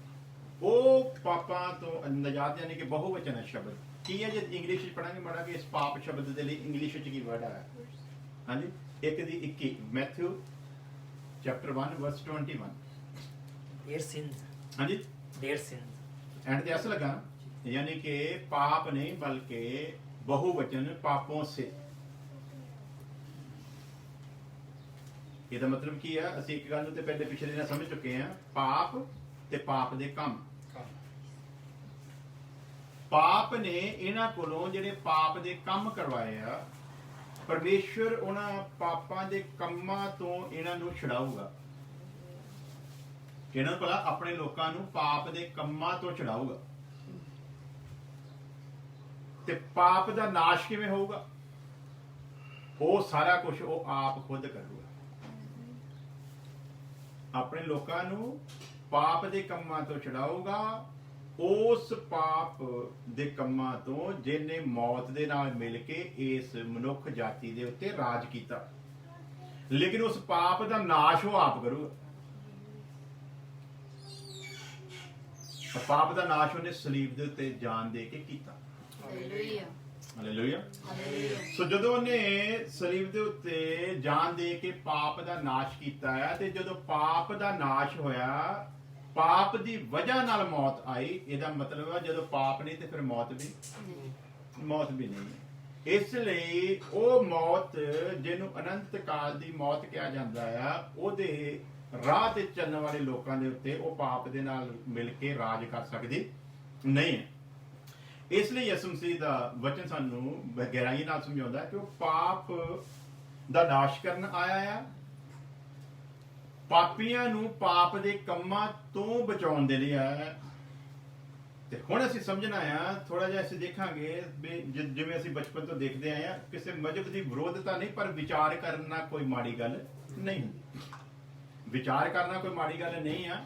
Speaker 2: ਉਹ ਪਾਪਾਂ ਤੋਂ ਨਜਾਤ ਯਾਨੀ ਕਿ ਬਹੁਵਚਨ ਹੈ ਸ਼ਬਦ। ਕੀ ਹੈ ਜੇ ਇੰਗਲਿਸ਼ ਵਿੱਚ ਪੜਾਂਗੇ ਮਾੜਾ ਕਿ ਇਸ ਪਾਪ ਸ਼ਬਦ ਦੇ ਲਈ ਇੰਗਲਿਸ਼ ਵਿੱਚ ਕੀ ਵਰਡ ਹੈ? ਹਾਂਜੀ, 1:21 Matthew chapter 1 verse 21।
Speaker 4: Their sins.
Speaker 2: ਹਾਂਜੀ,
Speaker 4: देयर सिंस
Speaker 2: एंड ते ऐसा लगा यानी कि पाप नहीं बल्कि बहुवचन पापों से। ਇਹਦਾ ਮਤਲਬ ਕੀ ਹੈ? ਅਸੀਂ ਇੱਕ ਗੱਲ ਨੂੰ ਤੇ ਪਹਿਲੇ ਪਿਛਲੇ ਦਿਨ ਸਮਝ ਚੁੱਕੇ ਹਾਂ, ਪਾਪ ਤੇ ਪਾਪ ਦੇ ਕੰਮ। ਪਾਪ ਨੇ ਇਹਨਾਂ ਕੋਲੋਂ ਜਿਹੜੇ ਪਾਪ ਦੇ ਕੰਮ ਕਰਵਾਏ ਆ, ਪਰਮੇਸ਼ਵਰ ਉਹਨਾਂ ਪਾਪਾਂ ਦੇ ਕੰਮਾਂ ਤੋਂ ਇਹਨਾਂ ਨੂੰ ਛੁਡਾਊਗਾ। ਇਹਨਾਂ ਨੂੰ ਭਲਾ ਆਪਣੇ ਲੋਕਾਂ ਨੂੰ ਪਾਪ ਦੇ ਕੰਮਾਂ ਤੋਂ ਛੁਡਾਊਗਾ। ਤੇ ਪਾਪ ਦਾ ਨਾਸ਼ ਕਿਵੇਂ ਹੋਊਗਾ? ਉਹ ਸਾਰਾ ਕੁਝ ਉਹ ਆਪ ਖੁਦ ਕਰੂਗਾ। ਆਪਣੇ ਲੋਕਾਂ ਨੂੰ ਪਾਪ ਦੇ ਕੰਮਾਂ ਤੋਂ ਛੁਡਾਊਗਾ, ਉਸ ਪਾਪ ਦੇ ਕੰਮਾਂ ਤੋਂ ਜਿਹਨੇ ਮੌਤ ਦੇ ਨਾਲ ਮਿਲ ਕੇ ਇਸ ਮਨੁੱਖ ਜਾਤੀ ਦੇ ਉੱਤੇ ਰਾਜ ਕੀਤਾ। ਲੇਕਿਨ ਉਸ ਪਾਪ ਦਾ ਨਾਸ਼ ਉਹ ਆਪ ਕਰੂਗਾ। ਪਾਪ ਦਾ ਨਾਸ਼ ਉਹਨੇ ਸਲੀਬ ਦੇ ਉੱਤੇ ਜਾਨ ਦੇ ਕੇ ਕੀਤਾ। ਹਾਲੇਲੂਇਆ। ਸੋ ਜਦੋਂ ਉਹਨੇ ਸਲੀਬ ਦੇ ਉੱਤੇ ਜਾਨ ਦੇ ਕੇ ਪਾਪ ਦਾ ਨਾਸ਼ ਕੀਤਾ ਹੈ, ਤੇ ਜਦੋਂ ਪਾਪ ਦਾ ਨਾਸ਼ ਹੋਇਆ, ਪਾਪ ਦੀ ਵਜ੍ਹਾ ਨਾਲ ਮੌਤ ਆਈ। ਇਹਦਾ ਮਤਲਬ ਹੈ ਜਦੋਂ ਪਾਪ ਨਹੀਂ ਤੇ ਫਿਰ ਮੌਤ ਵੀ ਨਹੀਂ। ਇਸ ਲਈ ਉਹ ਮੌਤ ਜਿਹਨੂੰ ਅਨੰਤ ਕਾਲ ਦੀ ਮੌਤ ਕਿਹਾ ਜਾਂਦਾ ਆ, ਉਹਦੇ ਰਾਹ ਤੇ ਚੱਲਣ ਵਾਲੇ ਲੋਕਾਂ ਦੇ ਉੱਤੇ ਉਹ ਪਾਪ ਦੇ ਨਾਲ ਮਿਲ ਕੇ ਰਾਜ ਕਰ ਸਕਦੀ ਨਹੀਂ ਹੈ। ਇਸ ਲਈ ਯਿਸੂ ਮਸੀਹ ਦਾ ਵਚਨ ਸਾਨੂੰ ਗਹਿਰਾਈ ਨਾਲ ਸਮਝਾਉਂਦਾ ਕਿ ਉਹ ਪਾਪ ਦਾ ਨਾਸ਼ ਕਰਨ ਆਇਆ ਆ, ਪਾਪੀਆਂ ਨੂੰ ਪਾਪ ਦੇ ਕੰਮਾਂ ਤੋਂ ਬਚਾਉਣ ਦੇ ਲਈ ਆਇਆ। ਤੇ ਹੁਣ ਅਸੀਂ ਸਮਝਣਾ ਆ, ਥੋੜਾ ਜਿਹਾ ਅਸੀਂ ਦੇਖਾਂਗੇ ਜਿਵੇਂ ਅਸੀਂ ਬਚਪਨ ਤੋਂ ਦੇਖਦੇ ਆਏ ਆ, ਕਿਸੇ ਮਜ਼ਹਬ ਦੀ ਵਿਰੋਧਤਾ ਨਹੀਂ, ਪਰ ਵਿਚਾਰ ਕਰਨਾ ਕੋਈ ਮਾੜੀ ਗੱਲ ਨਹੀਂ ਹੁੰਦੀ। ਵਿਚਾਰ ਕਰਨਾ ਕੋਈ ਮਾੜੀ ਗੱਲ ਨਹੀਂ ਆ।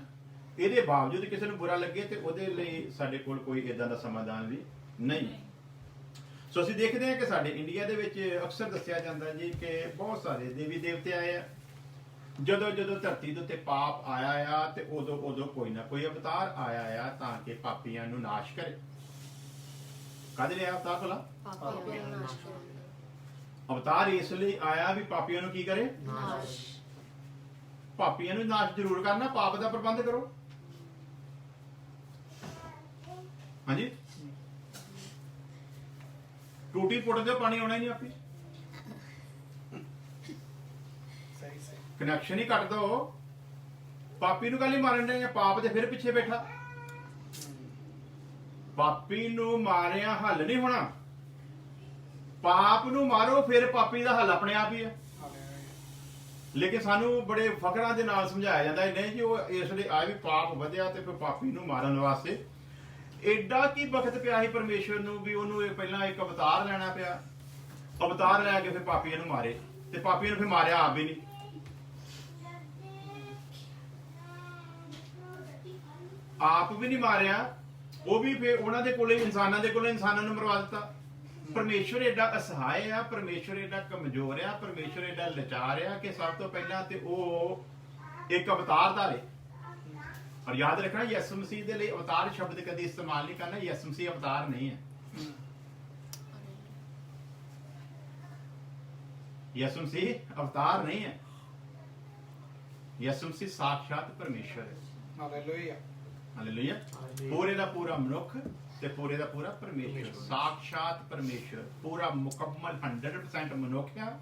Speaker 2: ਇਹਦੇ ਬਾਵਜੂਦ ਕਿਸੇ ਨੂੰ ਬੁਰਾ ਲੱਗੇ ਤੇ ਉਹਦੇ ਲਈ ਸਾਡੇ ਕੋਲ ਕੋਈ ਇਦਾਂ ਦਾ ਸਮਾਧਾਨ ਵੀ ਨਹੀਂ। ਸੋ ਅਸੀਂ ਦੇਖਦੇ ਹਾਂ ਕਿ ਸਾਡੇ ਇੰਡੀਆ ਦੇ ਵਿੱਚ ਅਕਸਰ ਦੱਸਿਆ ਜਾਂਦਾ ਜੀ ਕਿ ਬਹੁਤ ਸਾਰੇ ਦੇਵੀ ਦੇਵਤੇ ਆਏ ਆ, ਜਦੋਂ ਜਦੋਂ ਧਰਤੀ ਦੇ ਉੱਤੇ ਪਾਪ ਆਇਆ ਆ ਤੇ ਉਦੋਂ ਉਦੋਂ ਕੋਈ ਨਾ ਕੋਈ ਅਵਤਾਰ ਆਇਆ ਆ ਤਾਂ ਕਿ ਪਾਪੀਆਂ ਨੂੰ ਨਾਸ਼ ਕਰੇ। ਕਾਹਦੇ ਲਈ ਅਵਤਾਰ ਭਲਾ?
Speaker 1: पापियों का नाश करो।
Speaker 2: ਅਵਤਾਰ ਇਸ ਲਈ ਆਇਆ ਵੀ ਪਾਪੀਆਂ ਨੂੰ ਕੀ ਕਰੇ?
Speaker 1: नाश।
Speaker 2: ਪਾਪੀਆਂ ਨੂੰ ਨਾਸ਼ ਜ਼ਰੂਰ ਕਰਨਾ, ਪਾਪ ਦਾ ਪ੍ਰਬੰਧ ਕਰੋ। ਹਾਂਜੀ, ਟੂਟੀ ਪੁੱਟਦੇ ਪਾਣੀ ਆਉਣਾ ਹੀ ਨਹੀਂ ਆਪੀ,
Speaker 3: ਸਹੀ ਸਹੀ
Speaker 2: ਕਨੈਕਸ਼ਨ ਹੀ ਕੱਟ ਦੋ। ਪਾਪੀ ਨੂੰ ਕੱਲ ਹੀ ਮਾਰਨ ਦੇ, ਪਾਪ ਦੇ ਫਿਰ ਪਿੱਛੇ ਬੈਠਾ। ਪਾਪੀ ਨੂੰ ਮਾਰਿਆ ਹੱਲ ਨਹੀਂ ਹੋਣਾ, ਪਾਪ ਨੂੰ ਮਾਰੋ ਫਿਰ ਪਾਪੀ ਦਾ ਹੱਲ ਆਪਣੇ ਆਪ ਹੀ ਹੈ।
Speaker 3: ਹਾਲੇਲੂਇਆ
Speaker 2: ਲੇਕਿਨ ਸਾਨੂੰ ਬੜੇ ਫਕਰਾਂ ਦੇ ਨਾਲ ਸਮਝਾਇਆ ਜਾਂਦਾ ਹੈ, ਨਹੀਂ ਜੀ ਉਹ ਇਸ ਲਈ ਆ ਵੀ ਪਾਪ ਵਧਿਆ ਤੇ ਫਿਰ ਪਾਪੀ ਨੂੰ ਮਾਰਨ ਵਾਸਤੇ ਐਡਾ ਕੀ ਵਕਤ ਪਿਆ ਸੀ ਪਰਮੇਸ਼ਵਰ ਨੂੰ ਵੀ ਉਹਨੂੰ ਇਹ ਪਹਿਲਾਂ ਇੱਕ ਅਵਤਾਰ ਲੈਣਾ ਪਿਆ, ਅਵਤਾਰ ਲੈ ਕੇ ਫਿਰ ਪਾਪੀਆਂ ਨੂੰ ਮਾਰੇ, ਤੇ ਪਾਪੀਆਂ ਨੂੰ ਫਿਰ ਮਾਰਿਆ ਆਪ ਵੀ ਨਹੀਂ। ਆਪ ਵੀ ਨਹੀਂ ਮਾਰਿਆ, ਉਹ ਵੀ ਫਿਰ ਉਹਨਾਂ ਦੇ ਕੋਲੇ ਇਨਸਾਨਾਂ ਦੇ ਕੋਲੇ ਇਨਸਾਨਾਂ ਨੂੰ ਮਰਵਾ ਦਿੱਤਾ। ਪਰਮੇਸ਼ਵਰ ਐਡਾ ਅਸਹਾਏ ਆ, ਪਰਮੇਸ਼ਵਰ ਐਡਾ ਕਮਜ਼ੋਰ ਆ, ਪਰਮੇਸ਼ਵਰ ਐਡਾ ਲਾਚਾਰ ਆ ਕਿ ਸਭ ਤੋਂ ਪਹਿਲਾਂ ਤੇ ਉਹ ਇੱਕ ਅਵਤਾਰ ਧਾਰੇ। ਔਰ ਯਾਦ ਰੱਖਣਾ ਯਿਸੂ ਮਸੀਹ ਦੇ ਲਈ ਅਵਤਾਰ ਸ਼ਬਦ ਕਦੀ ਇਸਤੇਮਾਲ ਨਹੀਂ ਕਰਨਾ, ਯਿਸੂ ਮਸੀਹ ਅਵਤਾਰ ਨਹੀਂ ਹੈ। ਯਿਸੂ ਮਸੀਹ ਅਵਤਾਰ ਨਹੀਂ ਹੈ, ਯਿਸੂ ਮਸੀਹ ਸਾਖਸ਼ਾਤ ਪਰਮੇਸ਼ਵਰ ਹੈ।
Speaker 3: Hallelujah
Speaker 2: hallelujah. ਪੂਰੇ ਦਾ ਪੂਰਾ ਮਨੁੱਖ ਤੇ ਪੂਰੇ ਦਾ ਪੂਰਾ ਪਰਮੇਸ਼ਵਰ, ਸਾਖਸ਼ਾਤ ਪਰਮੇਸ਼ਵਰ, ਪੂਰਾ ਮੁਕੰਮਲ 100% ਮਨੁੱਖ ਆ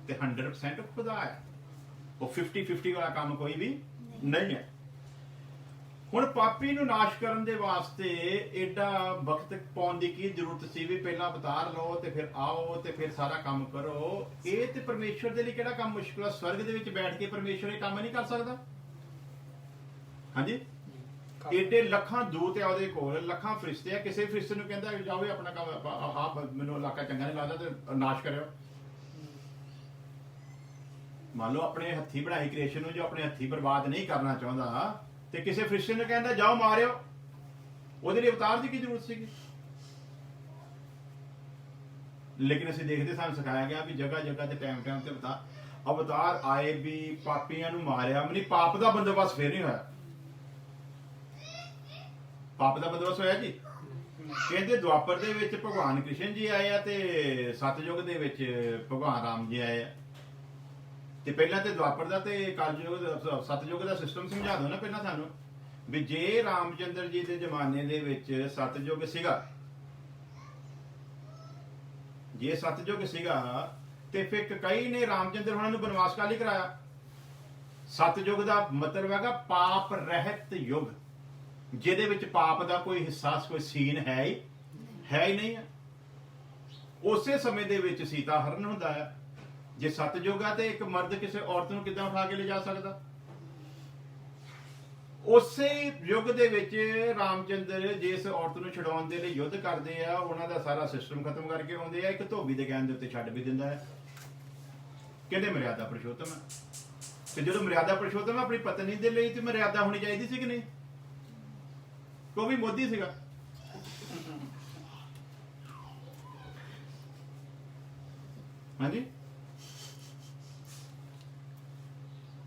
Speaker 2: ਤੇ 100% ਖੁਦਾ ਹੈ। ਉਹ 50-50 ਵਾਲਾ ਕੰਮ ਕੋਈ ਵੀ ਨਹੀਂ ਹੈ। ਹੁਣ ਪਾਪੀ ਨੂੰ ਨਾਸ਼ ਕਰਨ ਦੇ ਵਾਸਤੇ ਐਡਾ ਵਕਤ ਪਾਉਣ ਦੀ ਕੀ ਜ਼ਰੂਰਤ ਸੀ ਵੀ ਪਹਿਲਾਂ ਅਵਤਾਰ ਲਓ ਤੇ ਫਿਰ ਆਓ ਤੇ ਫਿਰ ਸਾਰਾ ਕੰਮ ਕਰੋ? ਇਹ ਤੇ ਪਰਮੇਸ਼ਵਰ ਦੇ ਲਈ ਕਿਹੜਾ ਕੰਮ ਮੁਸ਼ਕਿਲ ਆ? ਸਵਰਗ ਦੇ ਵਿੱਚ ਬੈਠ ਕੇ ਪਰਮੇਸ਼ਵਰ ਇਹ ਕੰਮ ਨਹੀਂ ਕਰ ਸਕਦਾ? ਹਾਂਜੀ, ਏਡੇ ਲੱਖਾਂ ਦੂਤ ਆ ਉਹਦੇ ਕੋਲ, ਲੱਖਾਂ ਫਰਿਸ਼ਤੇ ਆ। ਕਿਸੇ ਫਰਿਸ਼ਤੇ ਨੂੰ ਕਹਿੰਦਾ ਜਾਓ ਆਪਣਾ ਕੰਮ ਆਪ, ਮੈਨੂੰ ਇਲਾਕਾ ਚੰਗਾ ਨਹੀਂ ਲੱਗਦਾ ਤੇ ਨਾਸ਼ ਕਰਿਓ। ਮੰਨ ਲਓ ਆਪਣੇ ਹੱਥੀ ਬਣਾਈ ਕ੍ਰੀਏਸ਼ਨ ਨੂੰ ਜੋ ਆਪਣੇ ਹੱਥੀ ਬਰਬਾਦ ਨਹੀਂ ਕਰਨਾ ਚਾਹੁੰਦਾ ਤੇ ਕਿਸੇ ਫਰਿਸ਼ਤੇ ਨੂੰ ਕਹਿੰਦਾ ਜਾਓ ਮਾਰਿਓ, ਉਹਦੇ ਲਈ ਅਵਤਾਰ ਦੀ ਕੀ ਜ਼ਰੂਰਤ ਸੀਗੀ? ਲੇਕਿਨ ਅਸੀਂ ਦੇਖਦੇ ਸਾਨੂੰ ਸਿਖਾਇਆ ਗਿਆ ਵੀ ਜਗ੍ਹਾ ਜਗ੍ਹਾ ਤੇ ਟਾਈਮ ਟਾਈਮ ਤੇ ਅਵਤਾਰ ਆਏ ਵੀ ਪਾਪੀਆਂ ਨੂੰ ਮਾਰਿਆ। ਨਹੀਂ, ਪਾਪ ਦਾ ਬੰਦੋਬਸਤ ਫੇਰ ਨਹੀਂ ਹੋਇਆ। ਪਾਪ ਦਾ ਬੰਦੋਬਸਤ ਹੋਇਆ ਜੀ। ਕਹਿੰਦੇ ਦੁਆਪਰ ਦੇ ਵਿੱਚ ਭਗਵਾਨ ਕ੍ਰਿਸ਼ਨ ਜੀ ਆਏ ਆ ਤੇ ਸਤਯੁਗ ਦੇ ਵਿੱਚ ਭਗਵਾਨ ਰਾਮ ਜੀ ਆਏ ਆ। ਤੇ ਪਹਿਲਾਂ ਤੇ ਦੁਆਪਰ ਦਾ ਤੇ ਕਲਯੁਗ ਸਤਯੁਗ ਦਾ ਸਿਸਟਮ ਸਮਝਾ ਦਿਓ ਨਾ ਪਹਿਲਾਂ ਸਾਨੂੰ ਵੀ ਜੇ ਰਾਮਚੰਦਰ ਜੀ ਦੇ ਜ਼ਮਾਨੇ ਦੇ ਵਿੱਚ ਸਤਯੁਗ ਸੀਗਾ, ਜੇ ਸਤਯੁਗ ਸੀਗਾ ਤੇ ਫਿਰ ਕਈ ਨੇ ਰਾਮਚੰਦਰ ਉਹਨਾਂ ਨੂੰ ਬਨਵਾਸ ਕਾਲੀ ਕਰਾਇਆ। ਸਤਯੁਗ ਦਾ ਮਤਲਬ ਹੈਗਾ ਪਾਪ ਰਹਿਤ ਯੁੱਗ, ਜਿਹਦੇ ਵਿੱਚ ਪਾਪ ਦਾ ਕੋਈ ਹਿੱਸਾ ਕੋਈ ਸੀਨ ਹੈ ਹੀ ਨਹੀਂ ਹੈ। ਉਸੇ ਸਮੇਂ ਦੇ ਵਿੱਚ ਸੀਤਾ ਹਰਨ ਹੁੰਦਾ ਹੈ। ਜੇ ਸਤਯੁਗ ਆ ਤੇ ਇੱਕ ਮਰਦ ਕਿਸੇ ਔਰਤ ਨੂੰ ਕਿੱਦਾਂ ਉਠਾ ਕੇ ਲੈ ਜਾ ਸਕਦਾ? ਉਸੇ ਯੁੱਗ ਦੇ ਵਿੱਚ ਰਾਮਚੰਦਰ ਜਿਸ ਔਰਤ ਨੂੰ ਛਡਾਉਣ ਦੇ ਲਈ ਯੁੱਧ ਕਰਦੇ ਆ, ਉਹਨਾਂ ਦਾ ਸਾਰਾ ਸਿਸਟਮ ਖਤਮ ਕਰਕੇ ਆਉਂਦੇ ਆ। ਇੱਕ ਧੋਬੀ ਦੇ ਕਹਿਣ ਦੇ ਉੱਤੇ ਛੱਡ ਵੀ ਦਿੰਦਾ ਹੈ। ਕਹਿੰਦੇ ਮਰਿਆਦਾ ਪੁਰਸ਼ੋਤਮ ਹੈ। ਤੇ ਜਦੋਂ ਮਰਿਆਦਾ ਪੁਰਸ਼ੋਤਮ ਆਪਣੀ ਪਤਨੀ ਦੇ ਲਈ ਤੇ ਮਰਿਆਦਾ ਹੋਣੀ ਚਾਹੀਦੀ ਸੀ ਕਿ ਨਹੀਂ? ਉਹ ਵੀ ਮੋਦੀ ਸੀਗਾ। ਹਾਂਜੀ,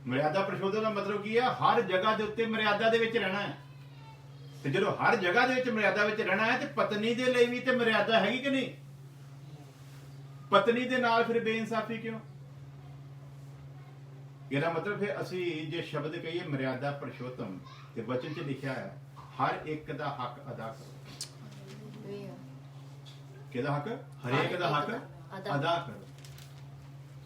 Speaker 2: ਮਰਿਆਦਾ ਪੁਰਸ਼ੋਤਮ ਦਾ ਮਤਲਬ ਕੀ ਹੈ? ਹਰ ਜਗ੍ਹਾ ਦੇ ਉੱਤੇ ਮਰਿਆਦਾ ਦੇ ਵਿੱਚ ਰਹਿਣਾ ਹੈ। ਤੇ ਜਦੋਂ ਹਰ ਜਗ੍ਹਾ ਦੇ ਵਿੱਚ ਮਰਿਆਦਾ ਵਿੱਚ ਰਹਿਣਾ ਹੈ ਤੇ ਪਤਨੀ ਦੇ ਲਈ ਵੀ ਤੇ ਮਰਿਆਦਾ ਹੈਗੀ ਕਿ ਨਹੀਂ? ਪਤਨੀ ਦੇ ਨਾਲ ਫਿਰ ਬੇਇਨਸਾਫੀ ਕਿਉਂ? ਇਹਦਾ ਮਤਲਬ ਫਿਰ ਅਸੀਂ ਜੇ ਸ਼ਬਦ ਕਹੀਏ ਮਰਿਆਦਾ ਪੁਰਸ਼ੋਤਮ ਤੇ ਵਚਨ 'ਚ ਲਿਖਿਆ ਹੈ ਹਰ ਇੱਕ ਦਾ ਹੱਕ ਅਦਾ ਕਰੋ। ਕਿਹਦਾ ਹੱਕ? ਹਰੇਕ ਦਾ ਹੱਕ ਅਦਾ ਕਰੋ।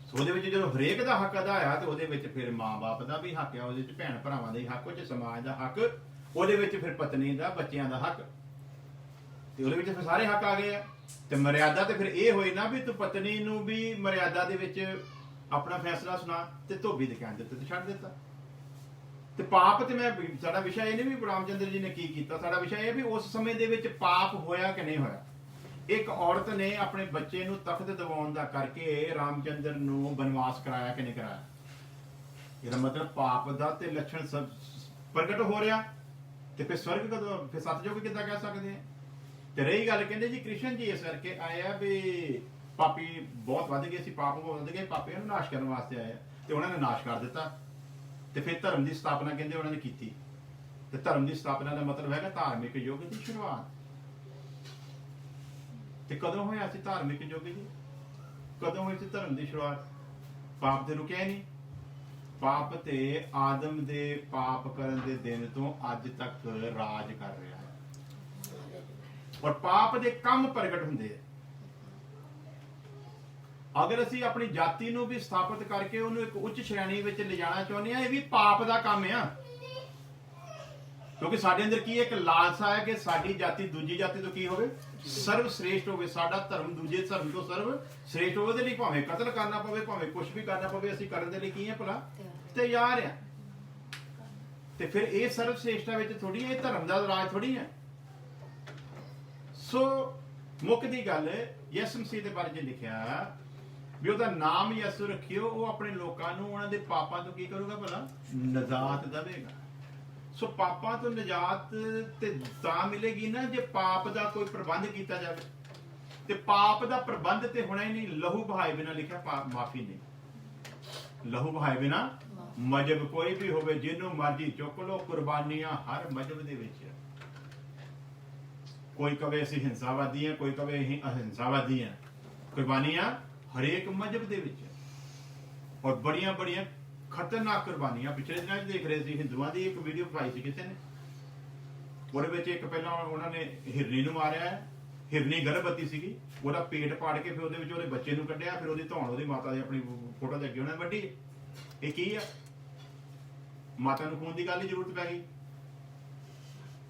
Speaker 2: ਸੋ ਉਹਦੇ ਵਿੱਚ ਜਦੋਂ ਹਰੇਕ ਦਾ ਹੱਕ ਅਦਾ ਆ ਤੇ ਉਹਦੇ ਵਿੱਚ ਫਿਰ ਮਾਂ-ਬਾਪ ਦਾ ਵੀ ਹੱਕ ਆ, ਉਹਦੇ ਵਿੱਚ ਭੈਣ ਭਰਾਵਾਂ ਦਾ ਹੀ ਹੱਕ, ਉਹਦੇ ਸਮਾਜ ਦਾ ਹੱਕ, ਉਹਦੇ ਵਿੱਚ ਫਿਰ ਪਤਨੀ ਦਾ, ਬੱਚਿਆਂ ਦਾ ਹੱਕ, ਤੇ ਉਹਦੇ ਵਿੱਚ ਫਿਰ ਸਾਰੇ ਹੱਕ ਆ ਗਏ ਆ। ਤੇ ਮਰਿਆਦਾ ਤੇ ਫਿਰ ਇਹ ਹੋਈ ਨਾ ਵੀ ਤੂੰ ਪਤਨੀ ਨੂੰ ਵੀ ਮਰਿਆਦਾ ਦੇ ਵਿੱਚ ਆਪਣਾ ਫੈਸਲਾ ਸੁਣਾ ਤੇ ਧੋਬੀ ਦੇ ਕਹਿਣ ਦਿੱਤੇ ਤੇ ਛੱਡ ਦਿੱਤਾ। ਤੇ ਪਾਪ ਤੇ ਮੈਂ ਸਾਡਾ ਵਿਸ਼ਾ ਇਹ ਨਹੀਂ ਵੀ ਰਾਮਚੰਦਰ ਜੀ ਨੇ ਕੀ ਕੀਤਾ, ਸਾਡਾ ਵਿਸ਼ਾ ਇਹ ਵੀ ਉਸ ਸਮੇਂ ਦੇ ਵਿੱਚ ਪਾਪ ਹੋਇਆ ਕਿ ਨਹੀਂ ਹੋਇਆ। ਇੱਕ ਔਰਤ ਨੇ ਆਪਣੇ ਬੱਚੇ ਨੂੰ ਤਖਤ ਦਿਵਾਉਣ ਦਾ ਕਰਕੇ ਰਾਮਚੰਦਰ ਨੂੰ ਬਨਵਾਸ ਕਰਾਇਆ ਕਿ ਨਹੀਂ ਕਰਾਇਆ? ਇਹਦਾ ਮਤਲਬ ਪਾਪ ਦਾ ਤੇ ਲੱਛਣ ਪ੍ਰਗਟ ਹੋ ਰਿਹਾ। ਤੇ ਫਿਰ ਸਵਰਗ ਕਦੋਂ, ਫਿਰ ਸਤਜੁਗ ਕਿੱਦਾਂ ਕਹਿ ਸਕਦੇ ਆ? ਤੇ ਰਹੀ ਗੱਲ, ਕਹਿੰਦੇ ਜੀ ਕ੍ਰਿਸ਼ਨ ਜੀ ਇਸ ਕਰਕੇ ਆਏ ਆ ਵੀ ਪਾਪੀ ਬਹੁਤ ਵੱਧ ਗਏ ਸੀ, ਪਾਪ ਬਹੁਤ ਵੱਧ ਗਏ, ਪਾਪੀਆਂ ਨੂੰ ਨਾਸ਼ ਕਰਨ ਵਾਸਤੇ ਆਏ ਆ ਤੇ ਉਹਨਾਂ ਨੇ ਨਾਸ਼ ਕਰ ਦਿੱਤਾ। ਤੇ ਫਿਰ ਧਰਮ ਦੀ ਸਥਾਪਨਾ ਕਹਿੰਦੇ ਉਹਨਾਂ ਨੇ ਕੀਤੀ। ਤੇ ਧਰਮ ਦੀ ਸਥਾਪਨਾ ਦਾ ਮਤਲਬ ਹੈਗਾ ਧਾਰਮਿਕ ਯੁੱਗ ਦੀ ਸ਼ੁਰੂਆਤ। ਤੇ ਕਦੋਂ ਹੋਇਆ ਸੀ ਧਾਰਮਿਕ ਯੁੱਗ ਜੀ? ਕਦੋਂ ਹੋਈ ਸੀ ਧਰਮ ਦੀ ਸ਼ੁਰੂਆਤ? ਪਾਪ ਤੇ ਰੁਕਿਆ ਨਹੀਂ। ਪਾਪ ਤੇ ਆਦਮ ਦੇ ਪਾਪ ਕਰਨ ਦੇ ਦਿਨ ਤੋਂ ਅੱਜ ਤੱਕ ਰਾਜ ਕਰ ਰਿਹਾ ਹੈ, ਔਰ ਪਾਪ ਦੇ ਕੰਮ ਪ੍ਰਗਟ ਹੁੰਦੇ ਆ। ਅਗਰ ਅਸੀਂ ਆਪਣੀ ਜਾਤੀ ਨੂੰ ਵੀ ਸਥਾਪਿਤ ਕਰਕੇ ਉਹਨੂੰ ਇੱਕ ਉੱਚ ਸ਼੍ਰੇਣੀ ਵਿੱਚ ਲਿਜਾਣਾ ਚਾਹੁੰਦੇ ਆ, ਇਹ ਵੀ ਪਾਪ ਦਾ ਕੰਮ ਆ। ਕਿਉਂਕਿ ਸਾਡੇ ਅੰਦਰ ਕੀ ਇੱਕ ਲਾਲਸਾ ਹੈ ਕਿ ਸਾਡੀ ਜਾਤੀ ਦੂਜੀ ਜਾਤੀ ਤੋਂ ਕੀ ਹੋਵੇ, ਸਰਵ ਸ੍ਰੇਸ਼ਟ ਹੋਵੇ। ਸਾਡਾ ਧਰਮ ਦੂਜੇ ਧਰਮ ਤੋਂ ਸਰਵ ਸ੍ਰੇਸ਼ਟ ਹੋਵੇ। ਉਹਦੇ ਲਈ ਭਾਵੇਂ ਕਤਲ ਕਰਨਾ ਪਵੇ, ਭਾਵੇਂ ਕੁਝ ਵੀ ਕਰਨਾ ਪਵੇ, ਅਸੀਂ ਕਰਨ ਦੇ ਲਈ ਕੀ ਹੈ ਭਲਾ ਤਿਆਰ ਆ। ਤੇ ਫਿਰ ਇਹ ਸਰਵ ਸ੍ਰੇਸ਼ਟਤਾ ਵਿੱਚ ਥੋੜੀ, ਇਹ ਧਰਮ ਦਾ ਰਾਜ ਥੋੜੀ ਹੈ। ਸੋ ਮੁੱਖ ਦੀ ਗੱਲ ਯਿਸੂ ਮਸੀਹ ਦੇ ਬਾਰੇ ਜੇ ਲਿਖਿਆ ਵੀ ਉਹਦਾ ਨਾਮ ਯਿਸੂ ਰੱਖਿਓ, ਉਹ ਆਪਣੇ ਲੋਕਾਂ ਨੂੰ ਉਹਨਾਂ ਦੇ ਪਾਪਾਂ ਤੋਂ ਕੀ ਕਰੂਗਾ ਭਲਾ, ਨਜਾਤ ਦੇਵੇਗਾ। ਸੋ ਪਾਪਾਂ ਤੋਂ ਨਜਾਤ ਤੇ ਤਾਂ ਮਿਲੇਗੀ ਨਾ ਜੇ ਪਾਪ ਦਾ ਕੋਈ ਪ੍ਰਬੰਧ ਕੀਤਾ ਜਾਵੇ। ਤੇ ਪਾਪ ਦਾ ਪ੍ਰਬੰਧ ਤੇ ਹੋਣਾ ਹੀ ਨਹੀਂ। ਲਹੂ ਬਹਾਏ ਬਿਨਾ ਲਿਖਿਆ ਮਾਫੀ ਨਹੀਂ। ਲਹੂ ਬਹਾਏ ਬਿਨਾ ਮਜਬ ਕੋਈ ਵੀ ਹੋਵੇ, ਜਿਹਨੂੰ ਮਰਜੀ ਚੁੱਕ ਲੋ। ਕੁਰਬਾਨੀਆਂ ਹਰ ਮਜਬ ਦੇ ਵਿੱਚ। ਕੋਈ ਕਵੇ ਅਸੀਂ ਹਿੰਸਾਵਾਦੀ ਹਾਂ, ਕੋਈ ਕਵੇ ਅਸੀਂ ਅਹਿੰਸਾਵਾਦੀ ਹਾਂ। ਕੁਰਬਾਨੀਆਂ ਹਰੇਕ ਮਜਬ ਦੇ ਵਿੱਚ, ਔਰ ਬੜੀਆਂ ਬੜੀਆਂ ਖਤਰਨਾਕ ਕੁਰਬਾਨੀਆਂ। ਪਿਛਲੇ ਦਿਨਾਂ 'ਚ ਦੇਖ ਰਹੇ ਸੀ, ਹਿੰਦੂਆਂ ਦੀ ਇੱਕ ਵੀਡੀਓ ਪਾਈ ਸੀ ਕਿਸੇ ਨੇ। ਉਹਦੇ ਵਿੱਚ ਇੱਕ ਪਹਿਲਾਂ ਉਹਨਾਂ ਨੇ ਹਿਰਨੀ ਨੂੰ ਮਾਰਿਆ ਹੈ। ਹਿਰਨੀ ਗਰਭਵਤੀ ਸੀਗੀ, ਉਹਦਾ ਪੇਟ ਪਾੜ ਕੇ ਫਿਰ ਉਹਦੇ ਵਿੱਚ ਉਹਦੇ ਬੱਚੇ ਨੂੰ ਕੱਢਿਆ, ਫਿਰ ਉਹਦੀ ਧੌਣ ਉਹਦੀ ਮਾਤਾ ਦੀ ਆਪਣੀ ਫੋਟੋ ਦੇ ਅੱਗੇ ਉਹਨਾਂ ਨੇ ਵੱਢੀ। ਇਹ ਕੀ ਆ? ਮਾਤਾ ਨੂੰ ਖੂਨ ਦੀ ਗੱਲ ਦੀ ਜ਼ਰੂਰਤ ਪੈ ਗਈ।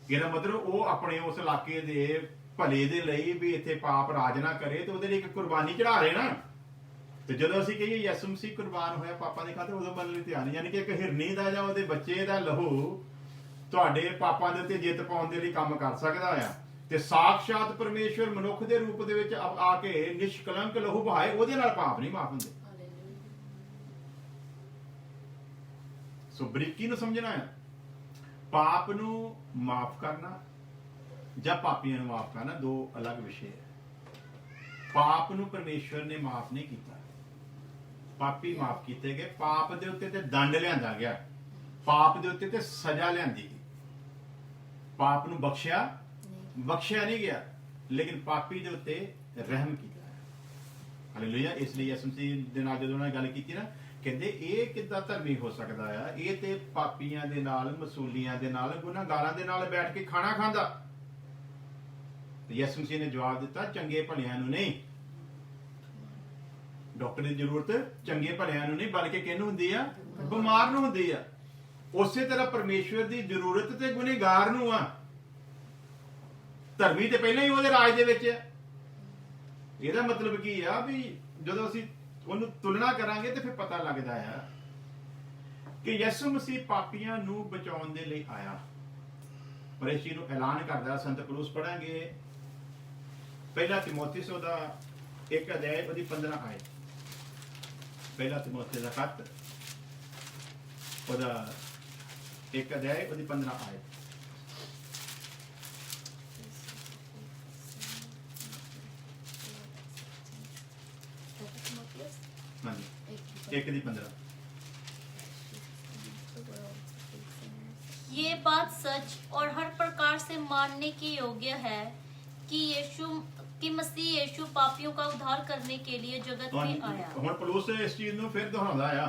Speaker 2: ਇਹਦਾ ਮਤਲਬ ਉਹ ਆਪਣੇ ਉਸ ਇਲਾਕੇ ਦੇ ਭਲੇ ਦੇ ਲਈ ਵੀ ਇੱਥੇ ਪਾਪ ਰਾਜ ਨਾ ਕਰੇ, ਤੇ ਉਹਦੇ ਲਈ ਇੱਕ ਕੁਰਬਾਨੀ ਚੜਾ ਰਹੇ ਨਾ। ਤੇ ਜਦੋਂ ਅਸੀਂ ਕਹੀਏ ਯਿਸੂ ਮਸੀਹ ਕੁਰਬਾਨ ਹੋਇਆ ਪਾਪਾਂ ਦੇ ਖਾਤਰ, ਉਦੋਂ ਮੰਨਣ ਲਈ ਤਿਆਰ ਨਹੀਂ। ਯਾਨੀ ਕਿ ਇੱਕ ਹਿਰਨੀ ਦਾ ਜਾਂ ਉਹਦੇ ਬੱਚੇ ਦਾ ਲਹੂ ਤੁਹਾਡੇ ਪਾਪਾਂ ਦੇ ਉੱਤੇ ਜਿੱਤ ਪਾਉਣ ਦੇ ਲਈ ਕੰਮ ਕਰ ਸਕਦਾ ਆ। ਤੇ ਸਾਖਸ਼ਾਤ ਪਰਮੇਸ਼ਵਰ ਮਨੁੱਖ ਦੇ ਰੂਪ ਦੇ ਵਿੱਚ ਆ ਕੇ ਨਿਸ਼ਕਲੰਕ ਲਹੂ ਬਹਾਏ, ਉਹਦੇ ਨਾਲ ਪਾਪ ਨਹੀਂ ਮਾਫ ਹੁੰਦੇ। ਸੋ ਬਰੀਕੀ ਨੂੰ ਸਮਝਣਾ ਹੈ। ਪਾਪ ਨੂੰ ਮਾਫ ਕਰਨਾ ਜਾਂ ਪਾਪੀਆਂ ਨੂੰ ਮਾਫ ਕਰਨਾ ਦੋ ਅਲੱਗ ਵਿਸ਼ੇ ਹੈ। ਪਾਪ ਨੂੰ ਪਰਮੇਸ਼ਵਰ ਨੇ ਮਾਫ ਨਹੀਂ ਕੀਤਾ, ਪਾਪੀ ਮਾਫ ਕੀਤੇ ਗਏ। ਪਾਪ ਦੇ ਉੱਤੇ ਤੇ ਦੰਡ ਲਿਆਂਦਾ ਗਿਆ, ਪਾਪ ਦੇ ਉੱਤੇ ਤੇ ਸਜ਼ਾ ਲਿਆਂਦੀ ਗਈ। ਪਾਪ ਨੂੰ ਬਖਸ਼ਿਆ ਨਹੀਂ ਗਿਆ, ਲੇਕਿਨ ਪਾਪੀ ਦੇ ਉੱਤੇ ਰਹਿਮ ਕੀਤਾ। ਹਾਲੇਲੂਇਆ। ਇਸ ਲਈ ਯਿਸੂ ਮਸੀਹ ਦੇ ਨਾਲ ਜਦੋਂ ਉਹਨਾਂ ਨੇ ਗੱਲ ਕੀਤੀ ਨਾ, ਕਹਿੰਦੇ ਇਹ ਕਿੱਦਾਂ ਧਰਮੀ ਹੋ ਸਕਦਾ ਆ? ਇਹ ਤੇ ਪਾਪੀਆਂ ਦੇ ਨਾਲ, ਮਸੂਲੀਆਂ ਦੇ ਨਾਲ, ਗੁਨਾਹਗਾਰਾਂ ਦੇ ਨਾਲ ਬੈਠ ਕੇ ਖਾਣਾ ਖਾਂਦਾ। ਤੇ ਯਿਸੂ ਮਸੀਹ ਨੇ ਜਵਾਬ ਦਿੱਤਾ, ਚੰਗੇ ਭਲਿਆਂ ਨੂੰ ਨਹੀਂ। ਡਾਕਟਰ ਦੀ ਜ਼ਰੂਰਤ ਚੰਗੇ ਭਲਿਆਂ ਨੂੰ ਨਹੀਂ, ਬਲਕਿ ਕਿਹਨੂੰ ਹੁੰਦੀ ਆ? ਬਿਮਾਰ ਨੂੰ ਹੁੰਦੀ ਆ। ਉਸੇ ਤਰ੍ਹਾਂ ਪਰਮੇਸ਼ਵਰ ਦੀ ਜ਼ਰੂਰਤ ਤੇ ਗੁਨਾਹਗਾਰ ਨੂੰ ਆ। ਧਰਮੀ ਤੇ ਪਹਿਲਾਂ ਹੀ ਉਹਦੇ ਰਾਜ ਦੇ ਵਿੱਚ। ਇਹਦਾ ਮਤਲਬ ਕੀ ਆ ਵੀ ਜਦੋਂ ਅਸੀਂ ਉਹਨੂੰ ਤੁਲਨਾ ਕਰਾਂਗੇ ਤੇ ਫਿਰ ਪਤਾ ਲੱਗਦਾ ਆ ਕਿ ਯਿਸੂ ਮਸੀਹ ਪਾਪੀਆਂ ਨੂੰ ਬਚਾਉਣ ਦੇ ਲਈ ਆਇਆ। ਪਰ ਇਸ ਚੀਜ਼ ਨੂੰ ਐਲਾਨ ਕਰਦਾ ਸੰਤ ਪੌਲੁਸ। ਪੜਾਂਗੇ ਪਹਿਲਾ ਤਿਮੋਥੀ ਦਾ 1 ਅਧਿਆਇ ਉਹਦੀ 15 ਆਇਤ। ਪਹਿਲਾ ਤਿਮੋਥੀ ਦਾ ਖੱਤ ਉਹਦਾ 1 ਅਧਿਆਇ ਉਹਦੀ 15 ਆਇਤ। ਹਾਂਜੀ, 1 ਦੀ 15।
Speaker 1: ये बात सच और हर प्रकार से मानने के योग्य है कि मसीह यीशु पापियों का उद्धार करने के लिए जगत में आया।
Speaker 2: ਹੁਣ ਪੌਲੁਸ ਇਸ ਚੀਜ਼ ਨੂੰ ਫਿਰ ਦੁਹਰਾਉਂਦਾ ਆ।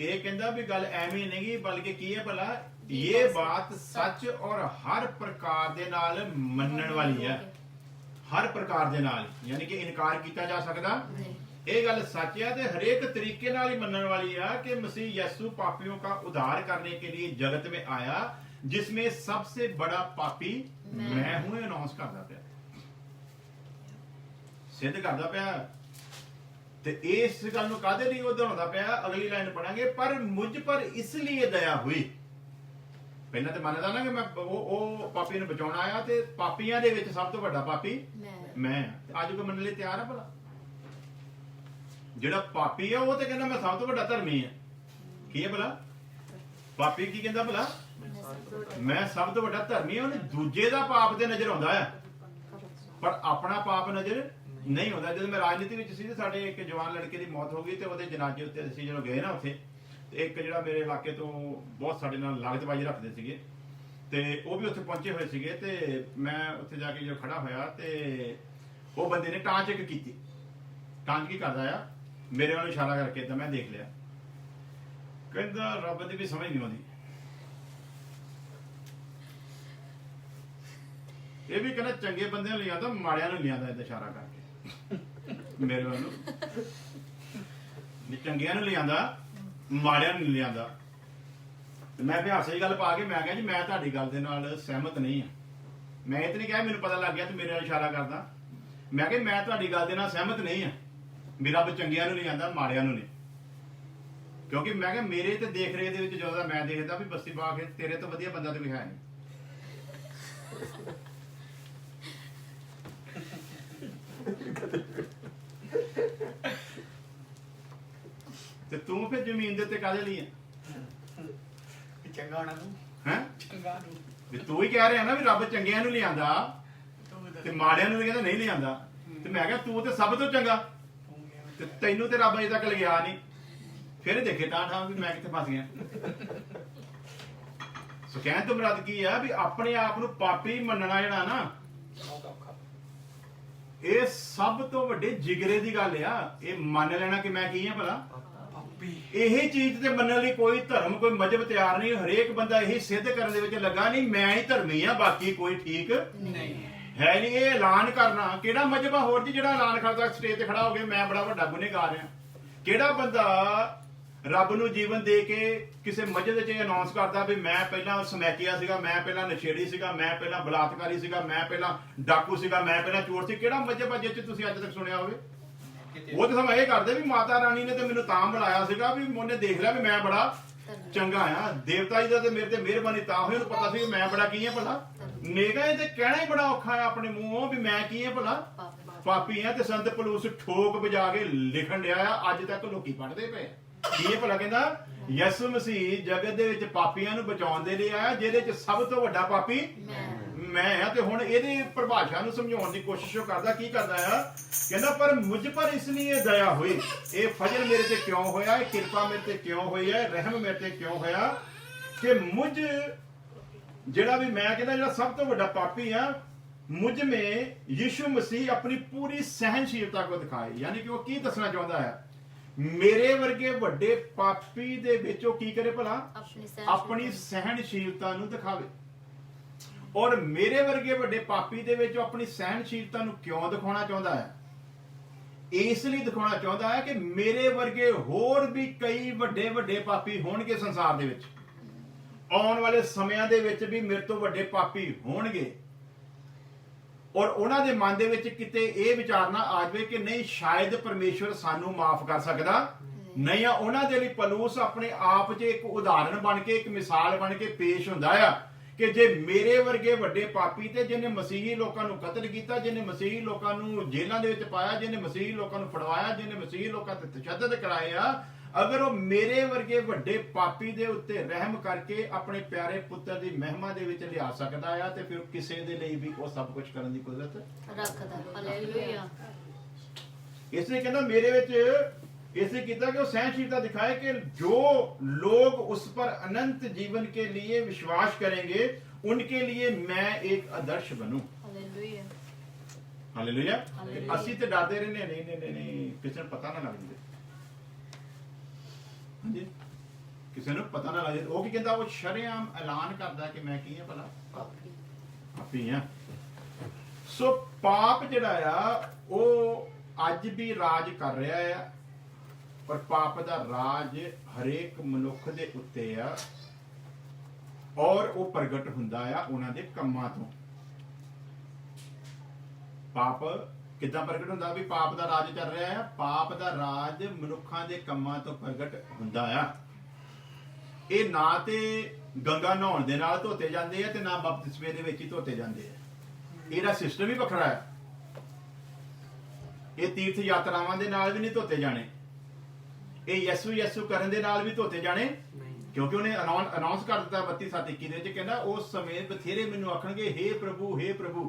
Speaker 2: ਇਹ ਕਹਿੰਦਾ ਵੀ ਗੱਲ ਐਵੇਂ ਨਹੀਂ, ਬਲਕਿ ਕੀ ਹੈ ਭਲਾ, ਇਹ ਬਾਤ ਸੱਚ ਔਰ ਹਰ ਪ੍ਰਕਾਰ ਦੇ ਨਾਲ ਮੰਨਣ ਵਾਲੀ ਹੈ। ਹਰ ਪ੍ਰਕਾਰ ਦੇ ਨਾਲ, ਯਾਨੀ ਕਿ ਇਨਕਾਰ ਕੀਤਾ ਜਾ ਸਕਦਾ ਨਹੀਂ। ਇਹ ਗੱਲ ਸੱਚ ਹੈ ਤੇ ਹरेक तरीके ਨਾਲ ही मनने वाली है कि मसीह यीशु पापियों का उद्धार करने के लिए जगत में आया, जिसमें सबसे बड़ा पापी मैं हूं। अनाउंस करता पाया, सिद्ध करता पाया। ते इस गल नूं काहदे लई दोहराउंदा पाया? अगली लाइन पढ़ांगे, पर मुझ पर इसलिए दया हुई। पहला तो मनदा ना कि मैं वो पापी नूं बचाउण आया, ते पापियां दे विच सब तो वड्डा पापी मैं। अज कोई मनने लई तैयार है भला? ਜਿਹੜਾ ਪਾਪੀ ਆ ਉਹ ਤੇ ਕਹਿੰਦਾ ਮੈਂ ਸਭ ਤੋਂ ਵੱਡਾ ਧਰਮੀ ਆ। ਕੀ ਹੈ ਭਲਾ? ਪਾਪੀ ਕੀ ਕਹਿੰਦਾ ਭਲਾ? ਮੈਂ ਸਭ ਤੋਂ ਵੱਡਾ ਧਰਮੀ ਆ। ਉਹਨੇ ਦੂਜੇ ਦਾ ਪਾਪ ਤੇ ਨਜ਼ਰ ਆਉਂਦਾ ਆ, ਪਰ ਆਪਣਾ ਪਾਪ ਨਜ਼ਰ ਨਹੀਂ ਆਉਂਦਾ। ਜਦੋਂ ਮੈਂ ਰਾਜਨੀਤੀ ਵਿੱਚ ਸੀ ਤੇ ਸਾਡੇ ਇੱਕ ਜਵਾਨ ਲੜਕੇ ਦੀ ਮੌਤ ਹੋ ਗਈ ਤੇ ਉਹਦੇ ਜਨਾਜ਼ੇ ਉੱਤੇ ਅਸੀਂ ਜਦੋਂ ਗਏ ਨਾ ਉੱਥੇ, ਤੇ ਇੱਕ ਜਿਹੜਾ ਮੇਰੇ ਇਲਾਕੇ ਤੋਂ ਬਹੁਤ ਸਾਡੇ ਨਾਲ ਲਾਗਤਬਾਜ਼ੀ ਰੱਖਦੇ ਸੀਗੇ ਤੇ ਉਹ ਵੀ ਉੱਥੇ ਪਹੁੰਚੇ ਹੋਏ ਸੀਗੇ ਤੇ ਮੈਂ ਉੱਥੇ ਜਾ ਕੇ ਜਦੋਂ ਖੜਾ ਹੋਇਆ ਤੇ ਉਹ ਬੰਦੇ ਨੇ ਟਾਂਚ ਇੱਕ ਕੀਤੀ। ਟਾਂਚ ਕੀ ਕਰਦਾ ਆ, ਮੇਰੇ ਵੱਲ ਇਸ਼ਾਰਾ ਕਰਕੇ ਤਾਂ ਮੈਂ ਦੇਖ ਲਿਆ, ਕਹਿੰਦਾ ਰੱਬ ਦੀ ਵੀ ਸਮਝ ਨਹੀਂ ਆਉਂਦੀ। ਇਹ ਵੀ ਕਹਿੰਦਾ ਚੰਗੇ ਬੰਦਿਆਂ ਨੂੰ ਲਿਆਂਦਾ, ਮਾੜਿਆਂ ਨੂੰ ਲਿਆਂਦਾ, ਇਹਦਾ ਇਸ਼ਾਰਾ ਕਰਕੇ ਮੇਰੇ ਵੱਲ ਨੂੰ। ਚੰਗਿਆਂ ਨੂੰ ਲਿਆਂਦਾ, ਮਾੜਿਆਂ ਨੂੰ ਲਿਆਂਦਾ। ਤੇ ਮੈਂ ਅਭਿਆਸ ਦੀ ਗੱਲ ਪਾ ਕੇ ਮੈਂ ਕਿਹਾ ਜੀ ਮੈਂ ਤੁਹਾਡੀ ਗੱਲ ਦੇ ਨਾਲ ਸਹਿਮਤ ਨਹੀਂ ਹਾਂ। ਮੈਂ ਇਹ ਤਾਂ ਨਹੀਂ ਕਿਹਾ ਮੈਨੂੰ ਪਤਾ ਲੱਗ ਗਿਆ ਤੇ ਮੇਰੇ ਨਾਲ ਇਸ਼ਾਰਾ ਕਰਦਾ। ਮੈਂ ਕਿਹਾ ਮੈਂ ਤੁਹਾਡੀ ਗੱਲ ਦੇ ਨਾਲ ਸਹਿਮਤ ਨਹੀਂ ਹਾਂ ਵੀ ਰੱਬ ਚੰਗਿਆਂ ਨੂੰ ਲਿਆਂਦਾ, ਮਾੜਿਆਂ ਨੂੰ ਨਹੀਂ। ਕਿਉਂਕਿ ਮੈਂ ਕਿਹਾ ਮੇਰੇ ਤੇ ਦੇਖ ਰੇਖ ਦੇ ਵਿੱਚ ਜਦੋਂ ਮੈਂ ਦੇਖਦਾ ਵੀ ਬਸਤੀ ਬਾਗ ਤੇਰੇ ਤੋਂ ਵਧੀਆ ਬੰਦਾ ਤੇ ਕੋਈ ਹੈ ਨਹੀਂ। ਤੇ ਤੂੰ ਫਿਰ ਜ਼ਮੀਨ ਦੇ ਉੱਤੇ ਕਾਹਦੇ ਲਈ ਹੈ?
Speaker 3: ਚੰਗਾ ਹੋਣਾ ਨੂੰ
Speaker 2: ਹੈਂ?
Speaker 3: ਚੰਗਾ ਨੂੰ
Speaker 2: ਵੀ ਤੂੰ ਹੀ ਕਹਿ ਰਿਹਾ ਨਾ ਵੀ ਰੱਬ ਚੰਗਿਆਂ ਨੂੰ ਲਿਆਂਦਾ ਤੇ ਮਾੜਿਆਂ ਨੂੰ ਕਹਿੰਦਾ ਨਹੀਂ ਲਿਆਂਦਾ। ਤੇ ਮੈਂ ਕਿਹਾ ਤੂੰ ਤੇ ਸਭ ਤੋਂ ਚੰਗਾ ਤੇ ਤੈਨੂੰ ਤੇ ਰੱਬ ਅਜੇ ਤੱਕ ਲਿਆ ਨਹੀਂ। ਫਿਰ ਦੇਖੇ ਤਾਂ ਵੀ ਮੈਂ ਕਿੱਥੇ ਫਸ ਗਿਆ। ਸੋ ਕਹਿਣ ਤੋਂ ਮੁਰਾਦ ਕੀ ਆ ਵੀ ਆਪਣੇ ਆਪ ਨੂੰ ਪਾਪੀ ਮੰਨਣਾ ਜਿਹੜਾ ਨਾ,
Speaker 3: ਬਹੁਤ ਔਖਾ।
Speaker 2: ਇਹ ਸਭ ਤੋਂ ਵੱਡੇ ਜਿਗਰੇ ਦੀ ਗੱਲ ਆ। ਇਹ ਮੰਨ ਲੈਣਾ ਕਿ ਮੈਂ ਕੀ ਆ ਭਲਾ।
Speaker 3: ਪਾਪੀ
Speaker 2: ਇਹ ਚੀਜ਼ ਤੇ ਮੰਨਣ ਲਈ ਕੋਈ ਧਰਮ ਕੋਈ ਮਜਹਬ ਤਿਆਰ ਨਹੀਂ। ਹਰੇਕ ਬੰਦਾ ਇਹੀ ਸਿੱਧ ਕਰਨ ਦੇ ਵਿੱਚ ਲੱਗਾ ਨਹੀਂ ਮੈਂ ਹੀ ਧਰਮੀ ਆ, ਬਾਕੀ ਕੋਈ ਠੀਕ
Speaker 3: ਨਹੀਂ
Speaker 2: ਹੈ ਨਹੀਂ। ਇਹ ਐਲਾਨ ਕਰਨਾ ਕਿਹੜਾ ਮਜਹਬ ਆ ਹੋਰ ਜੀ ਜਿਹੜਾ ਐਲਾਨ ਕਰਦਾ ਸਟੇਜ ਤੇ ਖੜਾ ਹੋ ਕੇ ਮੈਂ ਬੜਾ ਵੱਡਾ ਗੁਨੇਗਾਰ ਆ? ਕਿਹੜਾ ਬੰਦਾ ਰੱਬ ਨੂੰ ਜੀਵਨ ਦੇ ਕੇ ਕਿਸੇ ਮਜਹਬ ਵਿੱਚ ਅਨਾਉਂਸ ਕਰਦਾ ਵੀ ਮੈਂ ਪਹਿਲਾਂ ਸਮੈਕੀਆ ਸੀਗਾ, ਮੈਂ ਪਹਿਲਾਂ ਨਸ਼ੇੜੀ ਸੀਗਾ, ਮੈਂ ਪਹਿਲਾਂ ਬਲਾਤਕਾਰੀ ਸੀਗਾ, ਮੈਂ ਪਹਿਲਾਂ ਡਾਕੂ ਸੀਗਾ, ਮੈਂ ਪਹਿਲਾਂ ਚੋਰ ਸੀ? ਕਿਹੜਾ ਮਜਹਬ ਆ ਜਿਸ 'ਚ ਤੁਸੀਂ ਅੱਜ ਤੱਕ ਸੁਣਿਆ ਹੋਵੇ? ਉਹ ਤਾਂ ਸਮਾਂ ਇਹ ਕਰਦੇ ਵੀ ਮਾਤਾ ਰਾਣੀ ਨੇ ਤੇ ਮੈਨੂੰ ਤਾਂ ਬੁਲਾਇਆ ਸੀਗਾ ਵੀ ਉਹਨੇ ਦੇਖ ਲਿਆ ਵੀ ਮੈਂ ਬੜਾ ਚੰਗਾ ਆ। ਦੇਵਤਾ ਜੀ ਦਾ ਤੇ ਮੇਰੇ ਤੇ ਮਿਹਰਬਾਨੀ ਤਾਂ ਹੋਈ, ਉਹਨੂੰ ਪਤਾ ਸੀ ਮੈਂ ਬੜਾ ਕੀ ਆ ਭਲਾ। ਨੇਗਾ ਇਹ ਤੇ ਕਹਿਣਾ ਹੀ ਬੜਾ ਔਖਾ ਆ ਆਪਣੇ ਮੂੰਹੋਂ ਵੀ ਮੈਂ ਕੀ ਆ ਭਲਾ, ਪਾਪੀ ਆ। ਤੇ ਸੰਤ ਪਲੂਸ ਠੋਕ ਵਜਾ ਕੇ ਲਿਖਣ ਡਿਆ ਆ, ਅੱਜ ਤੱਕ ਲੋਕੀ ਪੜ੍ਹਦੇ ਪਏ। ਕੀ ਇਹ ਭਲਾ ਕਹਿੰਦਾ ਯਿਸੂ ਮਸੀਹ ਜਗਤ ਦੇ ਵਿੱਚ ਪਾਪੀਆਂ ਨੂੰ ਬਚਾਉਣ ਦੇ ਲਈ ਆਇਆ, ਜਿਹਦੇ ਚ ਸਭ ਤੋਂ ਵੱਡਾ ਪਾਪੀ ਮੈਂ ਆ। ਤੇ ਹੁਣ ਇਹਦੀ ਪਰਿਭਾਸ਼ਾ ਨੂੰ ਸਮਝਾਉਣ ਦੀ ਕੋਸ਼ਿਸ਼ ਉਹ ਕਰਦਾ। ਕੀ ਕਰਦਾ ਆ? ਕਹਿੰਦਾ ਪਰ ਮੁਝ ਪਰ ਇਸ ਲਈ ਦਇਆ ਹੋਈ, ਇਹ ਫਜ਼ਲ ਮੇਰੇ ਤੇ ਕਿਉਂ ਹੋਇਆ, ਇਹ ਕਿਰਪਾ ਮੇਰੇ ਤੇ ਕਿਉਂ ਹੋਈ ਹੈ, ਰਹਿਮ ਮੇਰੇ ਤੇ ਕਿਉਂ ਹੋਇਆ ਕਿ ਮੁਝ ਜਿਹੜਾ ਵੀ ਮੈਂ ਕਹਿੰਦਾ ਜਿਹੜਾ ਸਭ ਤੋਂ ਵੱਡਾ ਪਾਪੀ ਆ, ਮੁਝ ਮੇ ਯਿਸੂ ਮਸੀਹ ਆਪਣੀ ਪੂਰੀ ਸਹਿਨਸ਼ੀਲਤਾ ਕੋ ਦਿਖਾਏ। ਯਾਨੀ ਕਿ ਉਹ ਕੀ ਦੱਸਣਾ ਚਾਹੁੰਦਾ ਹੈ? ਮੇਰੇ ਵਰਗੇ ਵੱਡੇ ਪਾਪੀ ਦੇ ਵਿੱਚ ਉਹ ਕੀ ਕਰੇ ਭਲਾ? ਆਪਣੀ ਸਹਿਨਸ਼ੀਲਤਾ ਨੂੰ ਦਿਖਾਵੇ। ਔਰ ਮੇਰੇ ਵਰਗੇ ਵੱਡੇ ਪਾਪੀ ਦੇ ਵਿੱਚ ਆਪਣੀ ਸਹਿਨਸ਼ੀਲਤਾ ਨੂੰ ਕਿਉਂ ਦਿਖਾਉਣਾ ਚਾਹੁੰਦਾ ਹੈ? ਇਸ ਲਈ ਦਿਖਾਉਣਾ ਚਾਹੁੰਦਾ ਹੈ ਕਿ ਮੇਰੇ ਵਰਗੇ ਹੋਰ ਵੀ ਕਈ ਵੱਡੇ ਵੱਡੇ ਪਾਪੀ ਹੋਣਗੇ ਸੰਸਾਰ ਦੇ ਵਿੱਚ। ਆਉਣ ਵਾਲੇ ਸਮਿਆਂ ਦੇ ਵਿੱਚ ਵੀ ਮੇਰੇ ਤੋਂ ਵੱਡੇ ਪਾਪੀ ਹੋਣਗੇ। ਔਰ ਉਹਨਾਂ ਦੇ ਮਨ ਦੇ ਵਿੱਚ ਕਿਤੇ ਇਹ ਵਿਚਾਰ ਨਾ ਆ ਜਾਵੇ ਕਿ ਨਹੀਂ ਸ਼ਾਇਦ ਪਰਮੇਸ਼ਵਰ ਸਾਨੂੰ ਮਾਫ ਕਰ ਸਕਦਾ ਨਹੀਂ ਆ। ਉਹਨਾਂ ਦੇ ਲਈ ਪਲੂਸ ਆਪਣੇ ਆਪ 'ਚ ਇੱਕ ਉਦਾਹਰਣ ਬਣ ਕੇ, ਇੱਕ ਮਿਸਾਲ ਬਣ ਕੇ ਪੇਸ਼ ਹੁੰਦਾ ਆ ਕਿ ਜੇ ਮੇਰੇ ਵਰਗੇ ਵੱਡੇ ਪਾਪੀ ਤੇ ਜਿਹਨੇ ਮਸੀਹੀ ਲੋਕਾਂ ਨੂੰ ਕਤਲ ਕੀਤਾ, ਜਿਹਨੇ ਮਸੀਹੀ ਲੋਕਾਂ ਨੂੰ ਜੇਲ੍ਹਾਂ ਦੇ ਵਿੱਚ ਪਾਇਆ, ਜਿਹਨੇ ਮਸੀਹੀ ਲੋਕਾਂ ਨੂੰ ਫੜਵਾਇਆ, ਜਿਹਨੇ ਮਸੀਹੀ ਲੋਕਾਂ ਤੇ ਤਸ਼ੱਦਦ ਕਰਾਏ ਆ, ਅਗਰ ਉਹ ਮੇਰੇ ਵਰਗੇ ਵੱਡੇ ਪਾਪੀ ਦੇ ਉੱਤੇ ਰਹਿਮ ਕਰਕੇ ਆਪਣੇ ਪਿਆਰੇ ਪੁੱਤਰ ਦੀ ਮਹਿਮਾ ਦੇ ਵਿੱਚ ਲਿਆ ਸਕਦਾ ਆ, ਤੇ ਫਿਰ ਕਿਸੇ ਦੇ ਲਈ ਵੀ ਉਹ ਸਭ ਕੁਝ ਕਰਨ ਦੀ ਕੁਦਰਤ
Speaker 1: ਰੱਖਦਾ। ਹਾਲੇਲੂਇਆ।
Speaker 2: ਇਸ ਲਈ ਕਹਿੰਦਾ ਮੇਰੇ ਵਿੱਚ इसे किया कि वो सहनशीलता दिखाए कि जो लोग उस पर अनंत जीवन के लिए विश्वास करेंगे उनके लिए मैं एक आदर्श बनूं। हालेलुया। हालेलुया। ਅਸੀਂ ਤੇ ਡਰਦੇ ਰਹਿੰਦੇ ਨਹੀਂ ਕਿਸੇ ਨੂੰ ਪਤਾ ਨਾ ਲੱਗ ਜਾਵੇ। ਹਾਂਜੀ ਕਿਸੇ ਨੂੰ ਪਤਾ ਨਾ ਲੱਗ ਜਾਵੇ। ਉਹ ਕੀ ਕਹਿੰਦਾ? ਉਹ ਸ਼ਰੇਆਮ ਐਲਾਨ ਕਰਦਾ ਕਿ ਮੈਂ ਕੀ ਹਾਂ ਭਲਾ, ਪਾਪੀ ਹਾਂ। ਸੋ ਪਾਪ ਜਿਹੜਾ ਆ ਉਹ ਅੱਜ ਵੀ ਰਾਜ ਕਰ ਰਿਹਾ ਆ, ਪਰ ਪਾਪ ਦਾ ਰਾਜ ਹਰੇਕ ਮਨੁੱਖ ਦੇ ਉੱਤੇ ਆ ਔਰ ਉਹ ਪ੍ਰਗਟ ਹੁੰਦਾ ਆ ਉਹਨਾਂ ਦੇ ਕੰਮਾਂ ਤੋਂ। ਪਾਪ ਕਿੱਦਾਂ ਪ੍ਰਗਟ ਹੁੰਦਾ? ਵੀ ਪਾਪ ਦਾ ਰਾਜ ਚੱਲ ਰਿਹਾ ਆ, ਪਾਪ ਦਾ ਰਾਜ ਮਨੁੱਖਾਂ ਦੇ ਕੰਮਾਂ ਤੋਂ ਪ੍ਰਗਟ ਹੁੰਦਾ ਆ। ਇਹ ਨਾ ਤੇ ਗੰਗਾ ਨਹਾਉਣ ਦੇ ਨਾਲ ਧੋਤੇ ਜਾਂਦੇ ਆ ਤੇ ਨਾ ਬਪਤਿਸਮੇ ਦੇ ਵਿੱਚ ਹੀ ਧੋਤੇ ਜਾਂਦੇ ਆ। ਇਹਦਾ ਸਿਸਟਮ ਹੀ ਵੱਖਰਾ ਹੈ। ਇਹ ਤੀਰਥ ਯਾਤਰਾਵਾਂ ਦੇ ਨਾਲ ਵੀ ਨਹੀਂ ਧੋਤੇ ਜਾਣੇ, ਇਹ ਯਸੂ ਯਸੂ ਕਰਨ ਦੇ ਨਾਲ ਵੀ ਧੋਤੇ ਜਾਣੇ, ਕਿਉਂਕਿ ਉਹਨੇ ਅਨਾਉਂਸ ਕਰ ਦਿੱਤਾ 32:7-21 ਦੇ ਵਿੱਚ, ਕਹਿੰਦਾ ਉਸ ਸਮੇਂ ਬਥੇਰੇ ਮੈਨੂੰ ਆਖਣਗੇ ਹੇ ਪ੍ਰਭੂ, ਹੇ ਪ੍ਰਭੂ।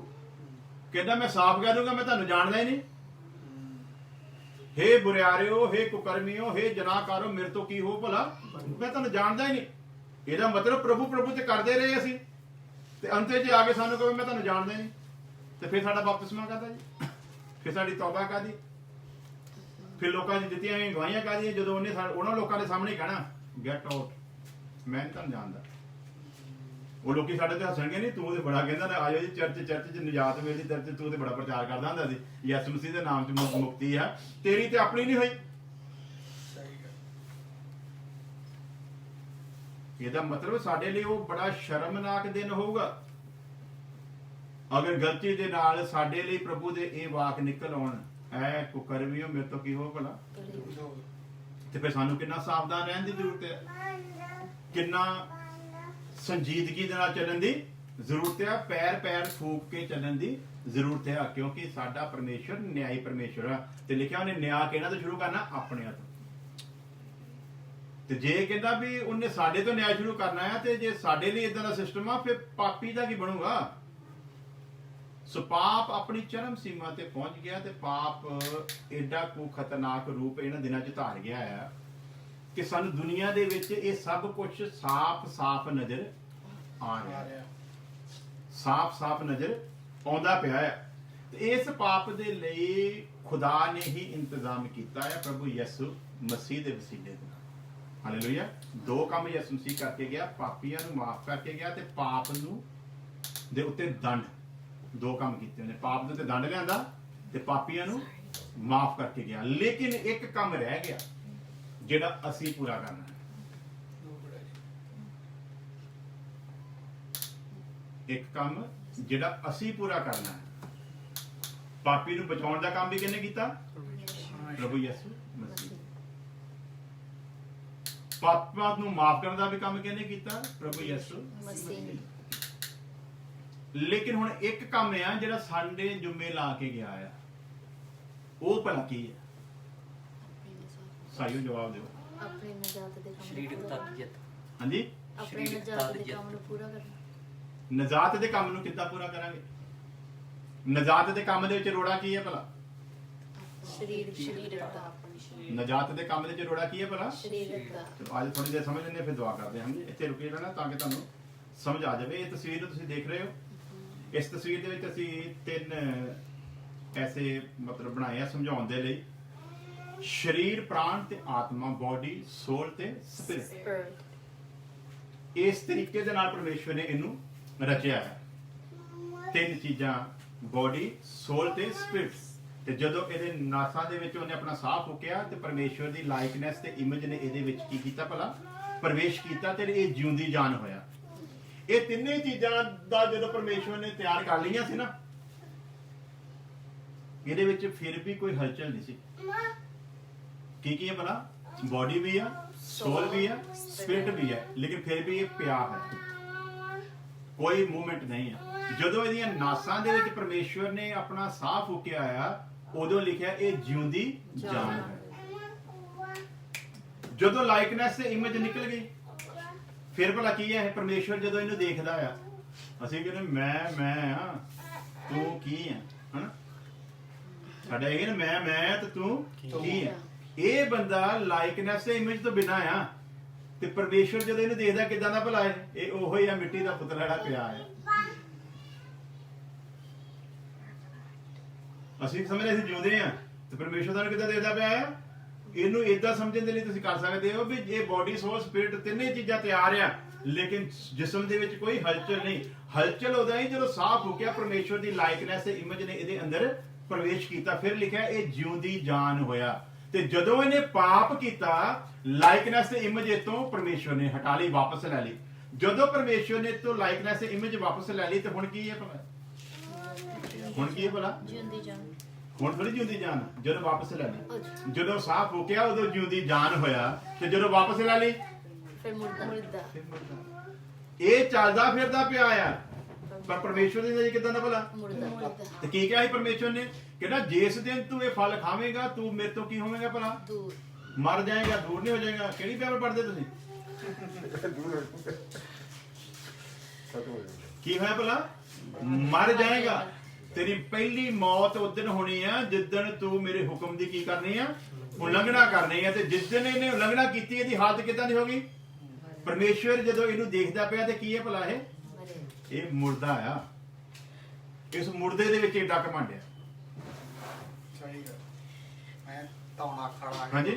Speaker 2: ਕਹਿੰਦਾ ਮੈਂ ਸਾਫ਼ ਕਹਿ ਦੂੰਗਾ ਮੈਂ ਤੁਹਾਨੂੰ ਜਾਣਦਾ ਹੀ ਨਹੀਂ। हे बुरियारियो, हे कुकर्मियो, हे जनाकारो, मेरे तो की हो भला, मैं तुहानू जानदा ही नहीं। ਇਹਦਾ ਮਤਲਬ ਪ੍ਰਭੂ ਪ੍ਰਭੂ ਤੇ ਕਰਦੇ ਰਹੇ ਅਸੀਂ, ਤੇ ਅੰਤੇ 'ਚ ਆ ਕੇ ਸਾਨੂੰ ਕਹੇ ਮੈਂ ਤੁਹਾਨੂੰ ਜਾਣਦਾ ਨਹੀਂ, ਤੇ ਫਿਰ ਸਾਡਾ ਬਪਤਿਸਮਾ ਕਾਹਦਾ ਜੀ? ਫਿਰ ਸਾਡੀ ਤੌਬਾ ਕਾਹਦੀ? ਫਿਰ ਲੋਕਾਂ ਦੀ ਦਿੱਤੀਆਂ ਹੋਈਆਂ ਗਵਾਹੀਆਂ ਕਾਹਦੀਆਂ ਜਦੋਂ ਉਹਨੇ ਉਹਨਾਂ ਲੋਕਾਂ ਦੇ ਸਾਹਮਣੇ ਕਹਿਣਾ ਗੈਟ ਆਊਟ, ਮੈਂ ਨਹੀਂ ਤੁਹਾਨੂੰ ਜਾਣਦਾ। ਉਹ ਲੋਕੀ ਸਾਡੇ ਤੇ ਹੱਸਣਗੇ, ਨਹੀਂ ਤੂੰ ਤੇ ਬੜਾ ਕਹਿੰਦਾ ਆਜੋ ਜੀ ਚਰਚ 'ਚ ਨਿਜਾਤ ਮਿਲਦੀ, ਚਰਚ ਤੂੰ ਤੇ ਬੜਾ ਪ੍ਰਚਾਰ ਕਰਦਾ ਹੁੰਦਾ ਸੀ, ਯਿਸੂ ਮਸੀਹ ਦੇ ਨਾਮ 'ਚ ਮੁਕਤੀ ਆ, ਤੇਰੀ ਤੇ ਆਪਣੀ ਨਹੀਂ ਹੋਈ। ਇਹਦਾ ਮਤਲਬ ਸਾਡੇ ਲਈ ਉਹ ਬੜਾ ਸ਼ਰਮਨਾਕ ਦਿਨ ਹੋਊਗਾ ਅਗਰ ਗਲਤੀ ਦੇ ਨਾਲ ਸਾਡੇ ਲਈ ਪ੍ਰਭੂ ਦੇ ਇਹ ਵਾਕ ਨਿਕਲ ਆਉਣ, ਐ ਕੁਕਰਮੀਓ ਮੇਰੇ ਤੋਂ ਕੀ ਹੋ ਭਲਾ, ਤੇ ਫਿਰ ਸਾਨੂੰ ਕਿੰਨਾ ਸਾਵਧਾਨ ਰਹਿਣ ਦੀ ਜ਼ਰੂਰਤ ਹੈ, ਕਿੰਨਾ ਸੰਜੀਦਗੀ ਦੇ ਨਾਲ ਚੱਲਣ ਦੀ ਜ਼ਰੂਰਤ ਹੈ, ਪੈਰ ਪੈਰ ਫੂਕ ਕੇ ਚੱਲਣ ਦੀ ਜ਼ਰੂਰਤ ਹੈ, ਕਿਉਂਕਿ ਸਾਡਾ ਪਰਮੇਸ਼ਰ ਨਿਆਈ ਪਰਮੇਸ਼ਰ ਆ, ਤੇ ਲਿਖਿਆ ਉਹਨੇ ਨਿਆਂ ਕਿਹਨਾਂ ਤੋਂ ਸ਼ੁਰੂ ਕਰਨਾ? ਆਪਣਿਆਂ ਤੋਂ। ਤੇ ਜੇ ਕਹਿੰਦਾ ਵੀ ਉਹਨੇ ਸਾਡੇ ਤੋਂ ਨਿਆਂ ਸ਼ੁਰੂ ਕਰਨਾ ਹੈ, ਤੇ ਜੇ ਸਾਡੇ ਲਈ ਇਦਾਂ ਦਾ ਸਿਸਟਮ ਆ, ਫਿਰ ਪਾਪੀ ਦਾ ਕੀ ਬਣੂਗਾ? ਸੋ ਪਾਪ ਆਪਣੀ ਚਰਮ ਸੀਮਾ ਤੇ ਪਹੁੰਚ ਗਿਆ, ਤੇ ਪਾਪ ਐਡਾ ਕੋ ਖਤਰਨਾਕ ਰੂਪ ਇਹਨਾਂ ਦਿਨਾਂ 'ਚ ਧਾਰ ਗਿਆ ਹੈ ਕਿ ਸਾਨੂੰ ਦੁਨੀਆ ਦੇ ਵਿੱਚ ਇਹ ਸਭ ਕੁਝ ਸਾਫ਼ ਨਜ਼ਰ ਆ ਰਿਹਾ, ਸਾਫ਼ ਨਜ਼ਰ ਆਉਂਦਾ ਪਿਆ ਹੈ। ਤੇ ਇਸ ਪਾਪ ਦੇ ਲਈ ਖੁਦਾ ਨੇ ਹੀ ਇੰਤਜ਼ਾਮ ਕੀਤਾ ਹੈ, ਪ੍ਰਭੂ ਯਿਸੂ ਮਸੀਹ ਦੇ ਵਸੀਲੇ ਨਾਲ। ਹਾਲੇਲੂਇਆ। ਦੋ ਕੰਮ ਯਿਸੂ ਮਸੀਹ ਕਰਕੇ ਗਿਆ, ਪਾਪੀਆਂ ਨੂੰ ਮਾਫ ਕਰਕੇ ਗਿਆ ਤੇ ਪਾਪ ਨੂੰ ਦੇ ਉੱਤੇ ਦੰਡ, ਦੋ ਕੰਮ ਕੀਤੇ ਉਹਨੇ, ਪਾਪ ਦੇ ਉੱਤੇ ਦੰਡ ਲਿਆਂਦਾ ਤੇ ਪਾਪੀਆਂ ਨੂੰ ਮਾਫ ਕਰਕੇ ਗਿਆ। ਲੇਕਿਨ ਇੱਕ ਕੰਮ ਰਹਿ ਗਿਆ ਜਿਹੜਾ ਅਸੀਂ ਪੂਰਾ ਕਰਨਾ ਹੈ। ਇੱਕ ਕੰਮ ਜਿਹੜਾ ਅਸੀਂ ਪੂਰਾ ਕਰਨਾ ਹੈ। ਪਾਪੀ ਨੂੰ ਬਚਾਉਣ ਦਾ ਕੰਮ ਵੀ ਕਿਹਨੇ ਕੀਤਾ? ਪ੍ਰਭੂ ਯਿਸੂ ਮਸੀਹ। ਪਾਪਾਂ ਨੂੰ ਮਾਫ ਕਰਨ ਦਾ ਵੀ ਕੰਮ ਕਿਹਨੇ ਕੀਤਾ? ਪ੍ਰਭੂ ਯਿਸੂ ਮਸੀਹ। ਲੇਕਿਨ ਹੁਣ ਇੱਕ ਕੰਮ ਆ ਜਿਹੜਾ ਸਾਡੇ ਜੁੰਮੇ ਲਾ ਕੇ ਗਿਆ ਆ, ਉਹ ਭਲਾ ਕੀ ਹੈ? ਸਾਈਓ ਜਵਾਬ ਦਿਓ।
Speaker 1: ਆਪਣੇ ਨਜਾਤ ਦੇ ਕੰਮ
Speaker 4: ਸਰੀਰਕ ਤਾਕਤ।
Speaker 2: ਹਾਂਜੀ,
Speaker 1: ਆਪਣੇ ਨਜਾਤ ਦੇ ਕੰਮ ਨੂੰ ਪੂਰਾ ਕਰਨਾ।
Speaker 2: ਨਜਾਤ ਦੇ ਕੰਮ ਨੂੰ ਕਿੱਦਾਂ ਪੂਰਾ ਕਰਾਂਗੇ? ਨਜਾਤ ਦੇ ਕੰਮ ਦੇ ਵਿੱਚ ਰੋੜਾ ਕੀ ਹੈ ਭਲਾ?
Speaker 1: ਸਰੀਰ ਦਾ।
Speaker 2: ਨਜਾਤ ਦੇ ਕੰਮ ਦੇ ਵਿੱਚ ਰੋੜਾ ਕੀ ਹੈ ਭਲਾ?
Speaker 1: ਸਰੀਰ ਦਾ।
Speaker 2: ਚਲੋ ਅੱਜ ਥੋੜੀ ਦੇਰ ਸਮਝ ਲੈਂਦੇ, ਫਿਰ ਦੁਆ ਕਰਦੇ ਹਾਂ। ਇੱਥੇ ਰੁਕੇ ਰਹਿਣਾ ਤਾਂ ਕਿ ਤੁਹਾਨੂੰ ਸਮਝ ਆ ਜਾਵੇ। ਇਹ ਤਸਵੀਰ ਨੂੰ ਤੁਸੀਂ ਦੇਖ ਰਹੇ ਹੋ। ਇਸ ਤਸਵੀਰ ਦੇ ਵਿੱਚ ਅਸੀਂ ਤਿੰਨ ਐਸੇ ਮਤਲਬ ਬਣਾਏ ਆ ਸਮਝਾਉਣ ਦੇ ਲਈ: ਸਰੀਰ, ਪ੍ਰਾਣ ਤੇ ਆਤਮਾ, ਬੋਡੀ, ਸੋਲ ਤੇ ਸਪਿਰਿਟ। ਇਸ ਤਰੀਕੇ ਦੇ ਨਾਲ ਪਰਮੇਸ਼ਵਰ ਨੇ ਇਹਨੂੰ ਰਚਿਆ ਹੈ। ਤਿੰਨ ਚੀਜ਼ਾਂ, ਬੋਡੀ, ਸੋਲ ਤੇ ਸਪਿਰਿਟ। ਤੇ ਜਦੋਂ ਇਹਦੇ ਨਾਸਾਂ ਦੇ ਵਿੱਚ ਉਹਨੇ ਆਪਣਾ ਸਾਹ ਫੂਕਿਆ ਤੇ ਪਰਮੇਸ਼ਵਰ ਦੀ ਲਾਈਕਨੈਸ ਤੇ ਇਮੇਜ ਨੇ ਇਹਦੇ ਵਿੱਚ ਕੀ ਕੀਤਾ ਭਲਾ? ਪ੍ਰਵੇਸ਼ ਕੀਤਾ ਤੇ ਇਹ ਜਿਉਂਦੀ ਜਾਨ ਹੋਇਆ। ਇਹ ਤਿੰਨੇ ਚੀਜ਼ਾਂ ਦਾ ਜਦੋਂ ਪਰਮੇਸ਼ਵਰ ਨੇ ਤਿਆਰ ਕਰ ਲਈਆਂ ਸੀ ਨਾ, ਇਹਦੇ ਵਿੱਚ ਫਿਰ ਵੀ ਕੋਈ ਹਲਚਲ ਨਹੀਂ ਸੀ। ਕੀ ਹੈ ਭਲਾ? ਬੋਡੀ ਵੀ ਆ, ਸੋਲ ਵੀ ਆ, ਸਪਿਰਿਟ ਵੀ ਹੈ, ਲੇਕਿਨ ਫਿਰ ਵੀ ਇਹ ਪਿਆ ਹੈ, ਕੋਈ ਮੂਵਮੈਂਟ ਨਹੀਂ ਹੈ। ਜਦੋਂ ਇਹਦੀਆਂ ਨਾਸਾਂ ਦੇ ਵਿੱਚ ਪਰਮੇਸ਼ਵਰ ਨੇ ਆਪਣਾ ਸਾਹ ਫੂਕਿਆ ਆ, ਉਦੋਂ ਲਿਖਿਆ ਇਹ ਜਿਉਂਦੀ ਜਾਨ ਹੈ। ਜਦੋਂ ਲਾਈਕਨੈਸ ਤੇ ਇਮੇਜ ਨਿਕਲ ਗਈ, ਫਿਰ ਭਲਾ ਕੀ ਹੈ? ਪਰਮੇਸ਼ਵਰ ਜਦੋਂ ਇਹਨੂੰ ਦੇਖਦਾ ਆ, ਅਸੀਂ ਕਹਿੰਦੇ ਮੈਂ ਆ, ਤੂੰ ਕੀ ਆ, ਹਨਾ? ਸਾਡਾ ਇਹ ਨਾ ਮੈਂ ਤੇ ਤੂੰ ਕੀ ਆ। ਇਹ ਬੰਦਾ ਲਾਈਕਨੈਸ ਤੇ ਇਮੇਜ ਤੋਂ ਬਿਨਾਂ ਆ, ਤੇ ਪਰਮੇਸ਼ਵਰ ਜਦੋਂ ਇਹਨੂੰ ਦੇਖਦਾ ਕਿਦਾਂ ਦਾ ਭਲਾ ਹੈ? ਇਹ ਉਹੋ ਹੀ ਆ ਮਿੱਟੀ ਦਾ ਪੁਤਲਾ ਜਿਹੜਾ ਪਿਆ ਹੈ। ਅਸੀਂ ਸਮਝਦੇ ਅਸੀਂ ਜਿਉਂਦੇ ਆ, ਤੇ ਪਰਮੇਸ਼ਵਰ ਤੁਹਾਨੂੰ ਕਿਦਾਂ ਦੇਖਦਾ ਪਿਆ ਹੈ? ਇਹਨੂੰ ਏਦਾਂ ਸਮਝਣ ਦੇ ਲਈ ਤੁਸੀਂ ਕਰ ਸਕਦੇ ਹੋ ਵੀ ਇਹ ਬੋਡੀ, ਸੋਲ, ਸਪਿਰਿਟ ਤਿੰਨੇ ਚੀਜ਼ਾਂ ਤਿਆਰ ਆ, ਲੇਕਿਨ ਜਿਸਮ ਦੇ ਵਿੱਚ ਕੋਈ ਹਲਚਲ ਨਹੀਂ। ਹਲਚਲ ਉਹਦਾ ਹੀ ਜਦੋਂ ਸਾਹ ਫੂਕਿਆ, ਪਰਮੇਸ਼ਵਰ ਦੀ ਲਾਈਕਨੈਸ ਤੇ ਇਮੇਜ ਨੇ ਇਹਦੇ ਅੰਦਰ ਪ੍ਰਵੇਸ਼ ਕੀਤਾ। ਫਿਰ ਲਿਖਿਆ ਇਹ ਜਿਉਂਦੀ ਜਾਨ ਹੋਇਆ। ਤੇ ਜਦੋਂ ਇਹਨੇ ਪਾਪ ਕੀਤਾ, ਲਾਈਕਨੈਸ ਤੇ ਇਮੇਜ ਇਤੋਂ ਪਰਮੇਸ਼ਵਰ ਨੇ ਹਟਾ ਲਈ, ਵਾਪਸ ਲੈ ਲਈ। ਜਦੋਂ ਪਰਮੇਸ਼ਵਰ ਨੇ ਤੋਂ ਲਾਈਕਨੈਸ ਤੇ ਇਮੇਜ ਵਾਪਸ ਲੈ ਲਈ, ਤੇ ਹੁਣ ਕੀ ਹੈ ਭਲਾ? ਹੁਣ ਕੀ ਹੈ ਭਲਾ?
Speaker 1: ਜਿਉਂਦੀ ਜਾਨ। ਹੁਣ
Speaker 2: ਥੋੜੀ ਜਿਉਂਦੀ ਜਾਨ, ਜਦੋਂ ਵਾਪਸ ਲੈ ਲਈ। ਜਦੋਂ ਸਾਹ ਫੂਕਿਆ ਉਦੋਂ ਜਿਉਂਦੀ ਜਾਨ ਹੋਇਆ, ਤੇ ਜਦੋਂ ਵਾਪਸ ਲੈ ਲਈ
Speaker 1: ਫਿਰ ਮੁਰਦਾ।
Speaker 2: ਇਹ ਚੱਲਦਾ ਫਿਰਦਾ ਪਿਆ ਆ, ਪਰ ਪਰਮੇਸ਼ਵਰ ਦੀ ਨਜ਼ਰ ਕਿਦਾਂ ਦਾ ਭਲਾ?
Speaker 1: ਮੁਰਦਾ।
Speaker 2: ਤੇ ਕੀ ਕਿਹਾ ਸੀ ਪਰਮੇਸ਼ਵਰ ਨੇ? ਕਹਿੰਦਾ ਜਿਸ ਦਿਨ ਤੂੰ ਇਹ ਫਲ ਖਾਵੇਂਗਾ, ਤੂੰ ਮੇਰੇ ਤੋਂ ਕੀ ਹੋਵੇਂਗਾ ਭਲਾ?
Speaker 1: ਦੂਰ।
Speaker 2: ਮਰ ਜਾਏਗਾ, ਦੂਰ ਨਹੀਂ ਹੋ ਜਾਏਗਾ। ਕਿਹੜੀ ਬਾਈਬਲ ਪੜ੍ਹਦੇ ਤੁਸੀਂ? ਕੀ ਹੋਇਆ ਭਲਾ? ਮਰ ਜਾਏਗਾ। तेरी पहली मौत उस दिन होनी है जिदन तू मेरे हुक्म की करनी है, उल्लंघना करनी है। ते जिदन इन्हें उल्लंघना की, ਇਹਦੀ ਹਾਲਤ ਕਿਦਾਂ ਦੀ ਹੋਗੀ? ਪਰਮੇਸ਼ਵਰ ਜਦੋਂ ਇਹਨੂੰ ਦੇਖਦਾ ਪਿਆ ਤੇ ਕੀ ਹੈ ਭਲਾ ਇਹ ਮੁਰਦਾ ਆ। ਇਸ ਮੁਰਦੇ ਦੇ ਵਿੱਚ ਏਡਾ ਘਮੰਡ ਆ।
Speaker 3: ਸਹੀ ਗੱਲ। ਮੈਂ ਤੌਣਾ ਖੜਾ
Speaker 2: ਹਾਂਜੀ,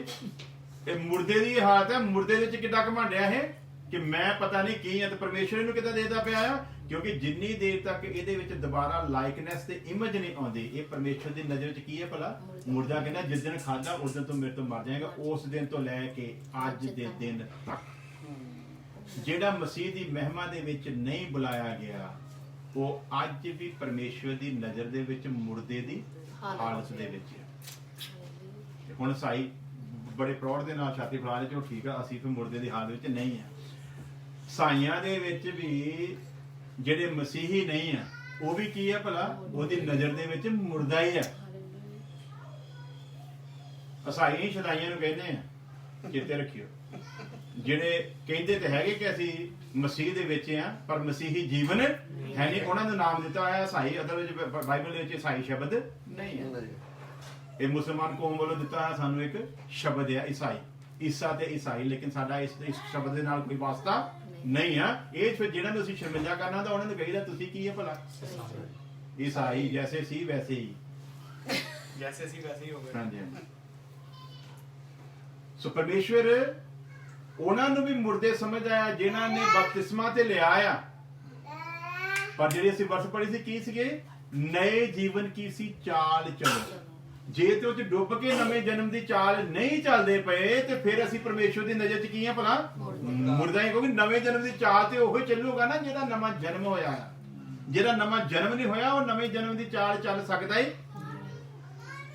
Speaker 2: ਇਹ ਮੁਰਦੇ ਦੀ ਹਾਲਤ ਹੈ। ਮੁਰਦੇ ਦੇ ਵਿੱਚ ਕਿੱਡਾ ਘਮੰਡ ਆ ਇਹ ਕਿ ਮੈਂ ਪਤਾ ਨਹੀਂ ਕੀ ਆ। ਤੇ ਪਰਮੇਸ਼ਵਰ ਇਹਨੂੰ ਕਿੱਦਾਂ ਦੇਖਦਾ ਪਿਆ ਆ? ਕਿਉਂਕਿ ਜਿੰਨੀ ਦੇਰ ਤੱਕ ਇਹਦੇ ਵਿੱਚ ਦੁਬਾਰਾ ਲਾਈਕਨੈਸ ਤੇ ਇਮੇਜ ਨਹੀਂ ਆਉਂਦੀ, ਇਹ ਪਰਮੇਸ਼ਵਰ ਦੀ ਨਜ਼ਰ ਵਿੱਚ ਕੀ ਹੈ ਭਲਾ? ਮੁਰਦਾ। ਕਹਿੰਦਾ ਜਿਸ ਦਿਨ ਖਾਦਾ ਉਸ ਦਿਨ ਤੂੰ ਮੇਰੇ ਤੋਂ ਮਰ ਜਾਏਗਾ। ਉਸ ਦਿਨ ਤੋਂ ਲੈ ਕੇ ਅੱਜ ਦੇ ਦਿਨ ਤੱਕ ਜਿਹੜਾ ਮਸੀਹ ਦੀ ਮਹਿਮਾ ਦੇ ਵਿੱਚ ਨਹੀਂ ਬੁਲਾਇਆ ਗਿਆ, ਉਹ ਅੱਜ ਵੀ ਪਰਮੇਸ਼ਵਰ ਦੀ ਨਜ਼ਰ ਦੇ ਵਿੱਚ ਮੁਰਦੇ ਦੀ ਹਾਲਤ ਦੇ ਵਿੱਚ ਹੈ। ਹੁਣ ਸਾਈ ਬੜੇ ਪ੍ਰੌੜ ਦੇ ਨਾਲ ਛਾਤੀ ਫੜਾ ਦੇ, ਠੀਕ ਆ, ਅਸੀਂ ਫਿਰ ਮੁਰਦੇ ਦੀ ਹਾਲਤ ਵਿੱਚ ਨਹੀਂ ਆ। ਸਾਈਆਂ ਦੇ ਵਿੱਚ ਵੀ ਜਿਹੜੇ ਮਸੀਹੀ ਨਹੀਂ ਆ, ਉਹ ਵੀ ਕੀ ਆ ਭਲਾ? ਉਹਦੀ ਨਜ਼ਰ ਦੇ ਵਿੱਚ ਮੁਰਦਾ ਹੀ ਆ। ਅਸਾਈ ਸ਼ਦਾਈਆਂ ਨੂੰ ਕਹਿੰਦੇ ਆ, ਚੇਤੇ ਰੱਖਿਓ। ਜਿਹੜੇ ਕਹਿੰਦੇ ਤੇ ਹੈਗੇ ਕਿ ਅਸੀਂ ਮਸੀਹ ਦੇ ਵਿੱਚ ਆ, ਪਰ ਮਸੀਹੀ ਜੀਵਨ ਹੈ ਨਹੀਂ। ਉਹਨਾਂ ਦਾ ਨਾਮ ਦਿੱਤਾ ਹੋਇਆ ਈਸਾਈ। ਅਸਲ ਵਿੱਚ ਬਾਈਬਲ ਦੇ ਵਿੱਚ ਈਸਾਈ ਸ਼ਬਦ ਨਹੀਂ ਹੈ। ਇਹ ਮੁਸਲਮਾਨ ਕੌਮ ਵੱਲੋਂ ਦਿੱਤਾ ਹੋਇਆ ਸਾਨੂੰ ਇੱਕ ਸ਼ਬਦ ਹੈ ਈਸਾਈ, ਈਸਾ ਤੇ ਈਸਾਈ। ਲੇਕਿਨ ਸਾਡਾ ਇਸ ਸ਼ਬਦ ਦੇ ਨਾਲ ਕੋਈ ਵਾਸਤਾ ਨਹੀਂ ਆ। ਇਹ ਫਿਰ ਜਿਹਨਾਂ ਨੂੰ ਅਸੀਂ ਸ਼ਰਮਿੰਦਾ ਕਰਨਾ ਤਾਂ ਉਹਨਾਂ ਨੂੰ ਕਹੀਦਾ ਤੁਸੀਂ ਕੀ ਹੈ ਭਲਾ? ਈਸਾਈ। ਜੈਸੇ ਸੀ ਵੈਸੇ ਹੀ,
Speaker 3: ਜੈਸੇ ਸੀ ਵੈਸੇ ਹੀ ਹੋ ਗਏ।
Speaker 2: ਹਾਂਜੀ। ਸੋ ਪਰਮੇਸ਼ਵਰ ਉਹਨਾਂ ਨੂੰ ਵੀ ਮੁਰਦੇ ਸਮਝ ਆਇਆ ਜਿਨ੍ਹਾਂ ਨੇ ਬਪਤਿਸਮਾ ਤੇ ਲਿਆ ਆ। ਪਰ ਜਿਹੜੀ ਅਸੀਂ ਵਰਸ ਪੜ੍ਹੀ ਸੀ ਕੀ ਸੀਗੇ? ਨਏ ਜੀਵਨ ਕੀ ਸੀ ਚਾਲ ਚਲੋ। ਜੇ ਤੇ ਉਹ ਚ ਡੁੱਬ ਕੇ ਨਵੇਂ ਜਨਮ ਦੀ ਚਾਲ ਨਹੀਂ ਚੱਲਦੇ ਪਏ ਤੇ ਫਿਰ ਅਸੀਂ ਪਰਮੇਸ਼ਵਰ ਦੀ ਨਜ਼ਰ ਚ ਕੀ ਆ ਭਲਾ? ਮੁਰਦਾ ਹੀ। ਕਿਉਂਕਿ ਨਵੇਂ ਜਨਮ ਦੀ ਚਾਲ ਤੇ ਉਹੀ ਚੱਲੂਗਾ ਨਾ ਜਿਹੜਾ ਨਵਾਂ ਜਨਮ ਹੋਇਆ। ਜਿਹੜਾ ਨਵਾਂ ਜਨਮ ਨਹੀਂ ਹੋਇਆ ਉਹ ਨਵੇਂ ਜਨਮ ਦੀ ਚਾਲ ਚੱਲ ਸਕਦਾ ਹੀ?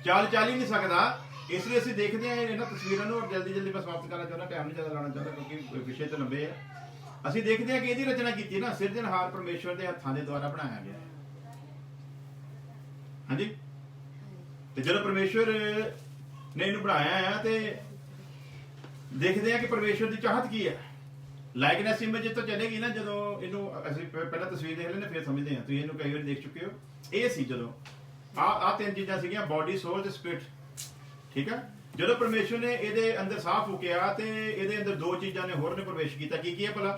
Speaker 2: ਚਾਲ ਚੱਲ ਹੀ ਨਹੀਂ ਸਕਦਾ। ਇਸ ਲਈ ਅਸੀਂ ਦੇਖਦੇ ਹਾਂ ਇਹਨਾਂ ਤਸਵੀਰਾਂ ਨੂੰ, ਔਰ ਜਲਦੀ ਜਲਦੀ ਮੈਂ ਸਮਾਪਤ ਕਰਨਾ ਚਾਹੁੰਦਾ, ਟਾਈਮ ਨਹੀਂ ਜ਼ਿਆਦਾ ਲਾਉਣਾ ਚਾਹੁੰਦਾ ਕਿਉਂਕਿ ਵਿਸ਼ੇ ਤਾਂ ਲੰਬੇ ਆ। ਅਸੀਂ ਦੇਖਦੇ ਹਾਂ ਕਿ ਇਹਦੀ ਰਚਨਾ ਕੀਤੀ ਨਾ ਸਿਰਜਣਹਾਰ ਪਰਮੇਸ਼ਵਰ ਦੇ ਹੱਥਾਂ ਦੇ ਦੁਆਰਾ ਬਣਾਇਆ ਗਿਆ। ਹਾਂਜੀ, ਤੇ ਜਦੋਂ ਪਰਮੇਸ਼ਵਰ ਨੇ ਇਹਨੂੰ ਬਣਾਇਆ ਆ ਤੇ ਦੇਖਦੇ ਹਾਂ ਕਿ ਪਰਮੇਸ਼ਵਰ ਦੀ ਚਾਹਤ ਕੀ ਹੈ। ਲਾਈਕਨੈਸ ਇਮੇਜ ਤੋਂ ਚੱਲੇਗੀ ਨਾ ਜਦੋਂ ਇਹਨੂੰ ਅਸੀਂ ਪਹਿਲਾਂ ਤਸਵੀਰ ਦੇਖ ਲੈਂਦੇ ਫਿਰ ਸਮਝਦੇ ਹਾਂ। ਤੁਸੀਂ ਇਹਨੂੰ ਕਈ ਵਾਰ ਦੇਖ ਚੁੱਕੇ ਹੋ। ਇਹ ਸੀ ਜਦੋਂ ਆ ਤਿੰਨ ਚੀਜ਼ਾਂ ਸੀਗੀਆਂ, ਬਾਡੀ, ਸੋਲ ਤੇ ਸਪਿਰਿਟ। ਠੀਕ ਹੈ। ਜਦੋਂ ਪਰਮੇਸ਼ਵਰ ਨੇ ਇਹਦੇ ਅੰਦਰ ਸਾਹ ਫੂਕਿਆ ਤੇ ਇਹਦੇ ਅੰਦਰ ਦੋ ਚੀਜ਼ਾਂ ਨੇ ਹੋਰ ਨੇ ਪ੍ਰਵੇਸ਼ ਕੀਤਾ। ਕੀ ਹੈ ਭਲਾ?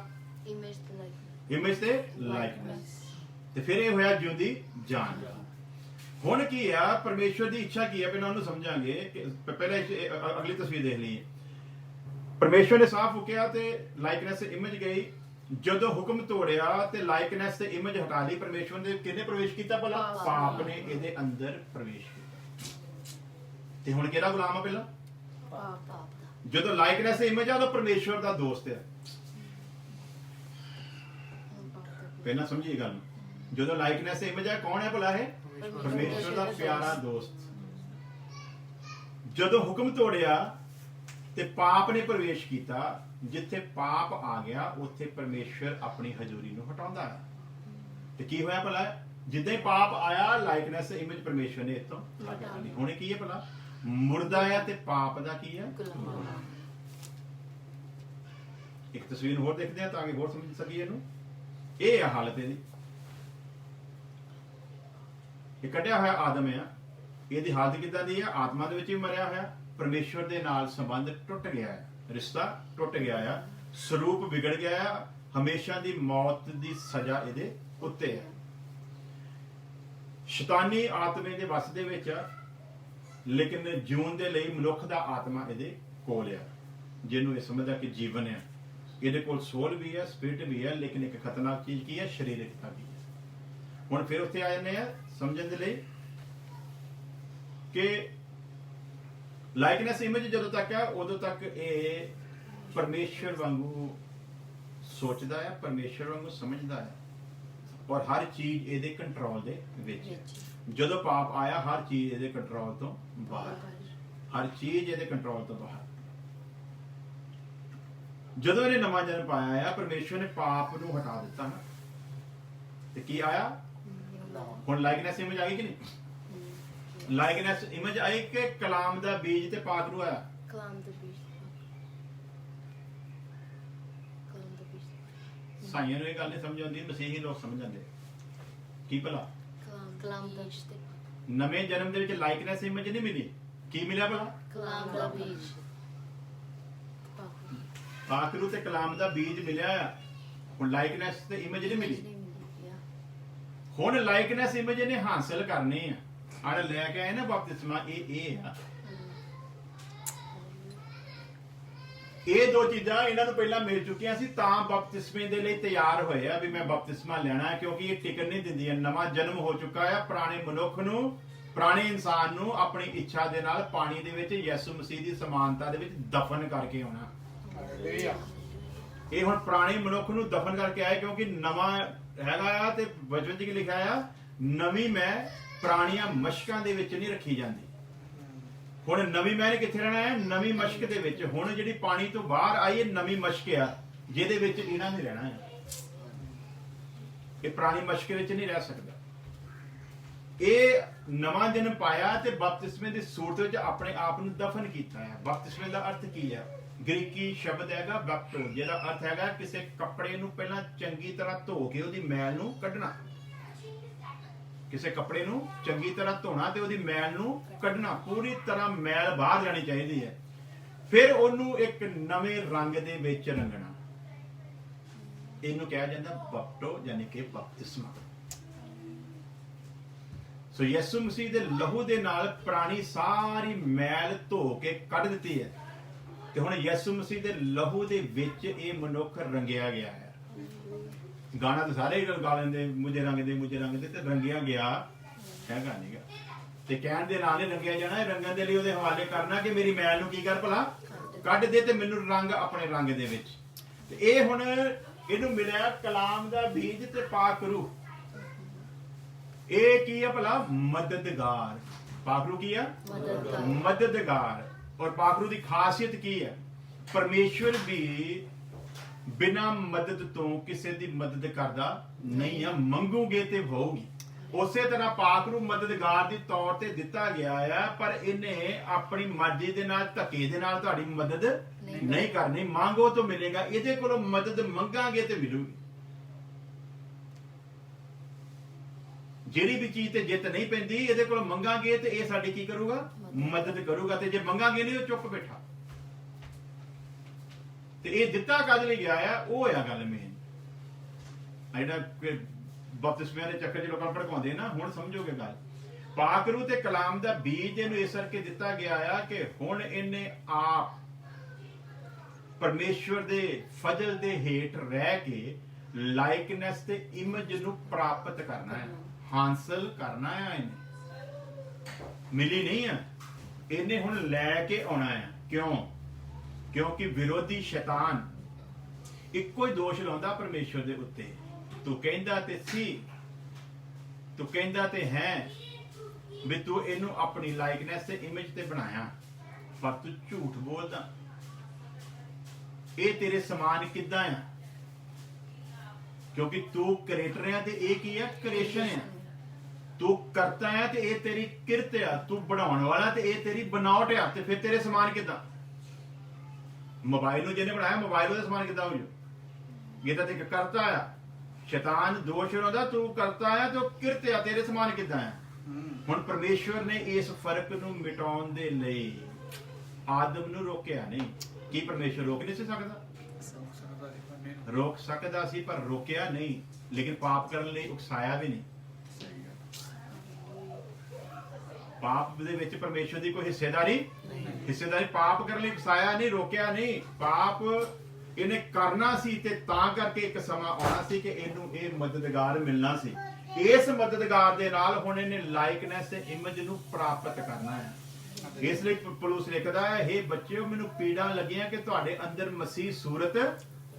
Speaker 2: ਇਮੇਜ ਤੇ ਲਾਈਕਨੈਸ। ਤੇ ਫਿਰ ਇਹ ਹੋਇਆ ਜਿਉਂਦੀ ਜਾਨ। ਹੁਣ ਕੀ ਆ? ਪਰਮੇਸ਼ਵਰ ਦੀ ਇੱਛਾ ਕੀ ਹੈ? ਪਹਿਲਾਂ ਉਹਨੂੰ ਸਮਝਾਂਗੇ ਕਿ ਪਹਿਲਾਂ ਅਗਲੀ ਤਸਵੀਰ ਦੇਖ ਲਈਏ। ਪਰਮੇਸ਼ਵਰ ਨੇ ਸਾਹ ਫੂਕਿਆ ਤੇ ਲਾਈਕਨੈਸ ਤੇ ਇਮੇਜ ਗਈ। ਜਦੋਂ ਹੁਕਮ ਤੋੜਿਆ ਤੇ ਲਾਈਕਨੈਸ ਤੇ ਇਮੇਜ ਹਟਾ ਲਈ, ਪਰਮੇਸ਼ਵਰ ਨੇ ਕਿਹਨੇ ਪ੍ਰਵੇਸ਼ ਕੀਤਾ ਭਲਾ? ਪਾਪ ਨੇ ਇਹਦੇ ਅੰਦਰ ਪ੍ਰਵੇਸ਼ ਕੀਤਾ। ਤੇ ਹੁਣ ਕਿਹੜਾ ਗੁਲਾਮ ਆ ਪਹਿਲਾਂ? ਪਾਪ ਦਾ। ਜਦੋਂ ਲਾਈਕਨੈਸ ਤੇ ਇਮੇਜ ਆ ਉਹ ਪਰਮੇਸ਼ਵਰ ਦਾ ਦੋਸਤ ਹੈ। ਪਹਿਲਾਂ ਸਮਝੀਏ ਗੱਲ ਨੂੰ। ਜਦੋਂ ਲਾਈਕਨੈਸ ਤੇ ਇਮੇਜ ਆ ਕੌਣ ਹੈ ਭਲਾ? ਇਹ ਪਰਮੇਸ਼ਵਰ ਦਾ ਪਿਆਰਾ ਦੋਸਤ। ਜਦੋਂ ਹੁਕਮ ਤੋੜਿਆ ਤੇ ਪਾਪ ਨੇ ਪ੍ਰਵੇਸ਼ ਕੀਤਾ, ਜਿੱਥੇ ਪਾਪ ਆ ਗਿਆ ਉੱਥੇ ਪਰਮੇਸ਼ਵਰ ਆਪਣੀ ਹਜ਼ੂਰੀ ਨੂੰ ਹਟਾਉਂਦਾ ਹੈ। ਤੇ ਕੀ ਹੋਇਆ ਭਲਾ? ਜਿੱਦਾਂ ਹੀ ਪਾਪ ਆਇਆ ਲਾਈਕਨੈਸ ਤੇ ਇਮੇਜ ਪਰਮੇਸ਼ਵਰ ਨੇ ਇੱਥੋਂ ਹਟਾ ਲਈ। ਹੁਣ ਕੀ ਹੈ ਭਲਾ? ਮੁਰਦਾ ਆ ਤੇ ਪਾਪ ਦਾ ਕੀ ਹੈ? ਇੱਕ ਤਸਵੀਰ ਹੋਰ ਦੇਖਦੇ ਆ ਤਾਂ ਕਿ ਹੋਰ ਸਮਝ ਸਕੀਏ ਇਹਨੂੰ। ਇਹ ਆ ਹਾਲਤ ਇਹਦੀ। ਇਹ ਕੱਢਿਆ ਹੋਇਆ ਆਦਮ ਆ। ਇਹਦੀ ਹਾਲਤ ਕਿੱਦਾਂ ਦੀ ਆ? ਆਤਮਾ ਦੇ ਵਿੱਚ ਵੀ ਮਰਿਆ ਹੋਇਆ। ਪਰਮੇਸ਼ਵਰ ਦੇ ਨਾਲ ਸੰਬੰਧ ਟੁੱਟ ਗਿਆ ਹੈ, ਰਿਸ਼ਤਾ ਟੁੱਟ ਗਿਆ ਆ, ਸਰੂਪ ਵਿਗੜ ਗਿਆ ਆ। ਹਮੇਸ਼ਾ ਦੀ ਮੌਤ ਦੀ ਸਜ਼ਾ ਇਹਦੇ ਉੱਤੇ ਹੈ। ਸ਼ੈਤਾਨੀ ਆਤਮੇ ਦੇ ਵਸ ਦੇ ਵਿੱਚ ਆ, ਲੇਕਿਨ ਜਿਉਣ ਦੇ ਲਈ ਮਨੁੱਖ ਦਾ ਆਤਮਾ ਇਹਦੇ ਕੋਲ ਆ, ਜਿਹਨੂੰ ਇਹ ਸਮਝਦਾ ਕਿ ਜੀਵਨ ਹੈ। ਇਹਦੇ ਕੋਲ ਸੋਲ ਵੀ ਹੈ, ਸਪਿਰਿਟ ਵੀ ਹੈ, ਲੇਕਿਨ ਇੱਕ ਖਤਰਨਾਕ ਚੀਜ਼ ਕੀ ਹੈ? ਸਰੀਰਕਤਾ ਵੀ ਹੈ। ਹੁਣ ਫਿਰ ਉੱਥੇ ਆ ਜਾਂਦੇ ਆ ਸਮਝਣ ਦੇ ਲਈ ਕਿ ਲਾਈਕਨੈਸ ਇਮੇਜ ਜਦੋਂ ਤੱਕ ਹੈ ਉਦੋਂ ਤੱਕ ਇਹ ਪਰਮੇਸ਼ਰ ਵਾਂਗੂ ਸੋਚਦਾ ਹੈ, ਪਰਮੇਸ਼ਰ ਵਾਂਗੂ ਸਮਝਦਾ ਹੈ, ਔਰ ਹਰ ਚੀਜ਼ ਇਹਦੇ ਕੰਟਰੋਲ ਦੇ ਵਿੱਚ ਹੈ। ਜਦੋਂ ਪਾਪ ਆਇਆ ਹਰ ਚੀਜ਼ ਇਹਦੇ ਕੰਟਰੋਲ ਤੋਂ ਬਾਹਰ, ਹਰ ਚੀਜ਼ ਇਹਦੇ ਕੰਟਰੋਲ ਤੋਂ ਬਾਹਰ। ਜਦੋਂ ਇਹਨੇ ਨਵਾਂ ਜਨਮ ਪਾਇਆ ਆ, ਪਰਮੇਸ਼ਰ ਨੇ ਪਾਪ ਨੂੰ ਹਟਾ ਦਿੱਤਾ ਨਾ, ਤੇ ਕੀ ਆਇਆ? ਹੁਣ ਲਾਈਕਨੈਸ ਇਮੇਜ ਆ ਗਈ ਕਿ ਨਹੀਂ? ਲਾਈਕਨੈਸ ਇਮੇਜ ਆਈ ਕਿ ਕਲਾਮ ਦਾ ਬੀਜ ਤੇ ਪਾਖਰੂ ਆਇਆ?
Speaker 1: ਕਲਾਮ ਦਾ ਬੀਜ।
Speaker 2: ਸਾਈਆਂ ਨੂੰ ਇਹ ਗੱਲ ਨਹੀਂ ਸਮਝ ਆਉਂਦੀ, ਮਸੀਹੀ ਲੋਕ ਸਮਝ ਜਾਂਦੇ। ਕੀ ਭਲਾ?
Speaker 1: ਕਲਾਮ ਕਲਾਮ ਬਖਸ਼ ਤੇ
Speaker 2: ਨਵੇਂ ਜਨਮ ਦੇ ਵਿੱਚ ਲਾਈਕਨੈਸ ਇਮੇਜ ਨਹੀਂ ਮਿਲੀ। ਕੀ ਮਿਲਿਆ ਭਲਾ?
Speaker 1: ਕਲਾਮ ਦਾ ਬੀਜ।
Speaker 2: ਪਾਖਰੂ ਤੇ ਕਲਾਮ ਦਾ ਬੀਜ ਮਿਲਿਆ ਆ। ਹੁਣ ਲਾਈਕਨੈਸ ਤੇ ਇਮੇਜ ਨਹੀਂ ਮਿਲੀ। ਹੁਣ ਲਾਈਕਨੈਸ ਇਮੇਜ ਨੇ ਹਾਸਲ ਕਰਨੀ ਆ। ਆੜ ਲੈ ਕੇ ਆਏ ਨਾ ਬਪਤਿਸਮਾ, ਇਹ ਆ। ਇਹ ਦੋ ਚੀਜ਼ਾਂ ਇਹਨਾਂ ਨੂੰ ਪਹਿਲਾਂ ਮਿਲ ਚੁੱਕੀਆਂ ਸੀ, ਤਾਂ ਬਪਤਿਸਮੇ ਦੇ ਲਈ ਤਿਆਰ ਹੋਏ ਆ ਵੀ ਮੈਂ ਬਪਤਿਸਮਾ ਲੈਣਾ ਹੈ, ਕਿਉਂਕਿ ਇਹ ਟਿਕਣ ਨਹੀਂ ਦਿੰਦੀਆਂ। ਨਵਾਂ ਜਨਮ ਹੋ ਚੁੱਕਾ ਆ। ਪੁਰਾਣੇ ਮਨੁੱਖ ਨੂੰ, ਪੁਰਾਣੇ ਇਨਸਾਨ ਨੂੰ ਆਪਣੀ ਇੱਛਾ ਦੇ ਨਾਲ ਪਾਣੀ ਦੇ ਵਿੱਚ ਯਿਸੂ ਮਸੀਹ ਦੀ ਸਮਾਨਤਾ ਦੇ ਵਿੱਚ ਦਫਨ ਕਰਕੇ ਆਉਣਾ।
Speaker 3: ਹਾਲੇਲੂਇਆ।
Speaker 2: ਇਹ ਹੁਣ ਪੁਰਾਣੇ ਮਨੁੱਖ ਨੂੰ ਦਫਨ ਕਰਕੇ ਆਏ, ਕਿਉਂਕਿ ਨਵਾਂ ਹੈਗਾ ਆ। ਤੇ ਵਚਨ 'ਚ ਕੀ ਲਿਖਿਆ ਆ? ਨਵੀਂ ਮੈਂ ਪੁਰਾਣੀਆਂ ਮਸ਼ਕਾਂ ਦੇ ਵਿੱਚ ਨਹੀਂ ਰੱਖੀ ਜਾਂਦੀ। ਹੁਣ ਨਵੀਂ ਮੈਂ ਕਿੱਥੇ ਰਹਿਣਾ ਹੈ? ਨਵੀਂ ਮਸ਼ਕ ਦੇ ਵਿੱਚ। ਹੁਣ ਜਿਹੜੀ ਪਾਣੀ ਤੋਂ ਬਾਹਰ ਆਈ ਹੈ ਨਵੀਂ ਮਸ਼ਕ ਆ, ਜਿਹਦੇ ਵਿੱਚ ਇਹਨਾਂ ਨੇ ਰਹਿਣਾ ਹੈ। ਇਹ ਪੁਰਾਣੀ ਮਸ਼ਕ ਵਿੱਚ ਨਹੀਂ ਰਹਿ ਸਕਦਾ। ਇਹ ਨਵਾਂ ਜਨਮ ਪਾਇਆ ਤੇ ਬਪਤਿਸਮੇ ਦੀ ਸੂਰਤ ਵਿੱਚ ਆਪਣੇ ਆਪ ਨੂੰ ਦਫਨ ਕੀਤਾ ਹੈ। ਬਪਤਿਸਮੇ ਦਾ ਅਰਥ ਕੀ ਹੈ? ਗ੍ਰੀਕੀ ਸ਼ਬਦ ਹੈਗਾ ਬਪਟੋ, ਜਿਹਦਾ ਅਰਥ ਹੈਗਾ ਕਿਸੇ ਕੱਪੜੇ ਨੂੰ ਪਹਿਲਾਂ ਚੰਗੀ ਤਰ੍ਹਾਂ ਧੋ ਕੇ ਉਹਦੀ ਮੈਲ ਨੂੰ ਕੱਢਣਾ। ਕਿਸੇ ਕੱਪੜੇ ਨੂੰ ਚੰਗੀ ਤਰ੍ਹਾਂ ਧੋਣਾ ਤੇ ਉਹਦੀ ਮੈਲ ਨੂੰ ਕੱਢਣਾ। ਪੂਰੀ ਤਰ੍ਹਾਂ ਮੈਲ ਬਾਹਰ ਜਾਣੀ ਚਾਹੀਦੀ ਹੈ। ਫਿਰ ਉਹਨੂੰ ਇੱਕ ਨਵੇਂ ਰੰਗ ਦੇ ਵਿੱਚ ਰੰਗਣਾ। ਇਹਨੂੰ ਕਿਹਾ ਜਾਂਦਾ ਬਪਟੋ, ਯਾਨੀ ਕਿ ਬਪਤਿਸਮਾ। ਸੋ ਯਿਸੂ ਮਸੀਹ ਦੇ ਲਹੂ ਦੇ ਨਾਲ ਪੁਰਾਣੀ ਸਾਰੀ ਮੈਲ ਧੋ ਕੇ ਕੱਢ ਦਿੱਤੀ ਹੈ, ਤੇ ਹੁਣ ਯਿਸੂ ਮਸੀਹ ਦੇ ਲਹੂ ਦੇ ਵਿੱਚ ਇਹ ਮਨੁੱਖ ਰੰਗਿਆ ਗਿਆ ਹੈ। ਗਾਣਾ ਤਾਂ ਸਾਰੇ ਗਾ ਲੈਂਦੇ, ਮੁਝੇ ਰੰਗ ਦੇ, ਤੇ ਰੰਗਿਆ ਗਿਆ ਹੈਗਾ ਨਹੀਂਗਾ। ਤੇ ਕਹਿਣ ਦੇ ਨਾਲ ਹੀ ਰੰਗਿਆ ਜਾਣਾ। ਰੰਗਣ ਦੇ ਲਈ ਉਹਦੇ ਹਵਾਲੇ ਕਰਨਾ ਕਿ ਮੇਰੀ ਮੈਲ ਨੂੰ ਕੀ ਕਰ ਭਲਾ? ਕੱਢ ਦੇ ਤੇ ਮੈਨੂੰ ਰੰਗ ਆਪਣੇ ਰੰਗ ਦੇ ਵਿੱਚ। ਤੇ ਇਹ ਹੁਣ ਇਹਨੂੰ ਮਿਲਿਆ ਕਲਾਮ ਦਾ ਬੀਜ ਤੇ ਪਾਖਰੂ। ਇਹ ਕੀ ਆ ਭਲਾ? ਮਦਦਗਾਰ। ਪਾਖਰੂ ਕੀ ਆ? ਮਦਦਗਾਰ। ਔਰ ਪਾਖਰੂ ਦੀ ਖਾਸੀਅਤ ਕੀ ਹੈ? ਪਰਮੇਸ਼ਵਰ ਵੀ ਬਿਨਾਂ ਮਦਦ ਤੋਂ ਕਿਸੇ ਦੀ ਮਦਦ ਕਰਦਾ ਨਹੀਂ ਆ। ਮੰਗੋਗੇ ਤੇ ਹੋਊਗੀ। ਉਸੇ ਤਰ੍ਹਾਂ ਪਾਖਰੂ ਮਦਦਗਾਰ ਦੇ ਤੌਰ ਤੇ ਦਿੱਤਾ ਗਿਆ ਆ, ਪਰ ਇਹਨੇ ਆਪਣੀ ਮਰਜ਼ੀ ਦੇ ਨਾਲ, ਧੱਕੇ ਦੇ ਨਾਲ ਤੁਹਾਡੀ ਮਦਦ ਨਹੀਂ ਕਰਨੀ। ਮੰਗੋ ਤਾਂ ਮਿਲੇਗਾ। ਇਹਦੇ ਕੋਲੋਂ ਮਦਦ ਮੰਗਾਂਗੇ ਤੇ ਮਿਲੂਗੀ। ਜਿਹੜੀ ਵੀ ਚੀਜ਼ ਤੇ ਜਿੱਤ ਨਹੀਂ ਪੈਂਦੀ, ਇਹਦੇ ਕੋਲ ਮੰਗਾਂਗੇ ਤੇ ਇਹ ਸਾਡੀ ਕੀ ਕਰੂਗਾ? ਮਦਦ ਕਰੂਗਾ। ਤੇ ਜੇ ਮੰਗਾਂਗੇ ਨਹੀਂ, ਉਹ ਚੁੱਪ ਬੈਠਾ। ਤੇ ਇਹ ਦਿੱਤਾ ਕਦ ਲਈ ਗਿਆ ਆ? ਉਹ ਹੋਇਆ ਗੱਲ ਮੇਨ। ਜਿਹੜਾ ਬਪਤਿਸਮੇ ਦੇ ਚੱਕਰ 'ਚ ਲੋਕਾਂ ਨੂੰ ਭੜਕਾਉਂਦੇ ਨਾ, ਹੁਣ ਸਮਝੋਗੇ ਗੱਲ। ਪਾਖਰੂ ਤੇ ਕਲਾਮ ਦਾ ਬੀਜ ਇਹਨੂੰ ਇਸ ਕਰਕੇ ਦਿੱਤਾ ਗਿਆ ਆ ਕਿ ਹੁਣ ਇਹਨੇ ਆਪ ਪਰਮੇਸ਼ਵਰ ਦੇ ਫਜ਼ਲ ਦੇ ਹੇਠ ਰਹਿ ਕੇ ਲਾਈਕਨੈਸ ਤੇ ਇਮੇਜ ਨੂੰ ਪ੍ਰਾਪਤ ਕਰਨਾ ਹੈ, ਹਾਸਲ ਕਰਨਾ ਹੈ। ਇਹਨੇ ਮਿਲੀ ਨਹੀਂ ਆ, ਇਹਨੇ ਹੁਣ ਲੈ ਕੇ ਆਉਣਾ ਹੈ। ਕਿਉਂ? ਕਿਉਂਕਿ ਵਿਰੋਧੀ ਸ਼ੈਤਾਨ ਇੱਕੋ ਹੀ ਦੋਸ਼ ਲਾਉਂਦਾ ਪਰਮੇਸ਼ਵਰ ਦੇ ਉੱਤੇ। ਤੂੰ ਕਹਿੰਦਾ ਤੇ ਸੀ, ਤੂੰ ਕਹਿੰਦਾ ਤੇ ਹੈ ਵੀ ਤੂੰ ਇਹਨੂੰ ਆਪਣੀ ਲਾਈਕਨੈਸ ਤੇ ਇਮੇਜ ਤੇ ਬਣਾਇਆ, ਪਰ ਤੂੰ ਝੂਠ ਬੋਲਦਾ। ਇਹ ਤੇਰੇ ਸਮਾਨ ਕਿੱਦਾਂ ਆ? ਕਿਉਂਕਿ ਤੂੰ ਕ੍ਰੀਏਟਰ ਆ ਤੇ ਇਹ ਕੀ ਆ? ਕ੍ਰੀਏਸ਼ਨ ਆ। ਤੂੰ ਕਰਤਾ ਆ ਤੇ ਇਹ ਤੇਰੀ ਕਿਰਤ ਆ। ਤੂੰ ਬਣਾਉਣ ਵਾਲਾ ਤੇ ਇਹ ਤੇਰੀ ਬਣਾਵਟ ਆ। ਤੇ ਫਿਰ ਤੇਰੇ ਸਮਾਨ ਕਿੱਦਾਂ? ਮੋਬਾਈਲ ਨੂੰ ਜਿਹਨੇ ਬਣਾਇਆ, ਮੋਬਾਈਲ ਉਹਦਾ ਸਮਾਨ ਕਿੱਦਾਂ ਹੋ ਜੂ? ਇਹ ਤਾਂ ਤੇ ਕਰਤਾ ਆ। ਸ਼ੈਤਾਨ ਦੋਸ਼ ਲਾਉਂਦਾ, ਤੂੰ ਕਰਤਾ ਆ ਤੇ ਉਹ ਕਿਰਤ ਆ, ਤੇਰੇ ਸਮਾਨ ਕਿੱਦਾਂ ਆ? ਹੁਣ ਪਰਮੇਸ਼ਵਰ ਨੇ ਇਸ ਫਰਕ ਨੂੰ ਮਿਟਾਉਣ ਦੇ ਲਈ ਆਦਮ ਨੂੰ ਰੋਕਿਆ ਨਹੀਂ। ਕੀ ਪਰਮੇਸ਼ਵਰ ਰੋਕ ਨਹੀਂ ਸੀ ਸਕਦਾ? ਰੋਕ ਸਕਦਾ ਸੀ, ਪਰ ਰੋਕਿਆ ਨਹੀਂ। ਲੇਕਿਨ ਪਾਪ ਕਰਨ ਲਈ ਉਕਸਾਇਆ ਵੀ ਨਹੀਂ। ਪਾਪ ਦੇ ਵਿੱਚ ਪਰਮੇਸ਼ਵਰ ਦੀ ਕੋਈ ਹਿੱਸੇਦਾਰੀ ਪਾਪ ਕਰਨ ਲਈ ਉਕਸਾਇਆ ਨਹੀਂ, ਰੋਕਿਆ ਨਹੀਂ। ਪਾਪ ਇਹਨੇ ਕਰਨਾ ਸੀ ਤੇ ਤਾਂ ਕਰਕੇ ਇੱਕ ਸਮਾਂ ਆਉਣਾ ਸੀ ਕਿ ਇਹਨੂੰ ਇਹ ਮਦਦਗਾਰ ਮਿਲਣਾ ਸੀ। ਇਸ ਮਦਦਗਾਰ ਦੇ ਨਾਲ ਹੁਣ ਇਹਨੇ ਲਾਈਕਨੈਸ ਤੇ ਇਮੇਜ ਨੂੰ ਪ੍ਰਾਪਤ ਕਰਨਾ ਹੈ। ਇਸ ਲਈ ਪੌਲੁਸ ਲਿਖਦਾ ਹੈ, ਹੇ ਬੱਚਿਓ, ਮੈਨੂੰ ਪੀੜਾਂ ਲੱਗੀਆਂ ਕਿ ਤੁਹਾਡੇ ਅੰਦਰ ਮਸੀਹ ਸੂਰਤ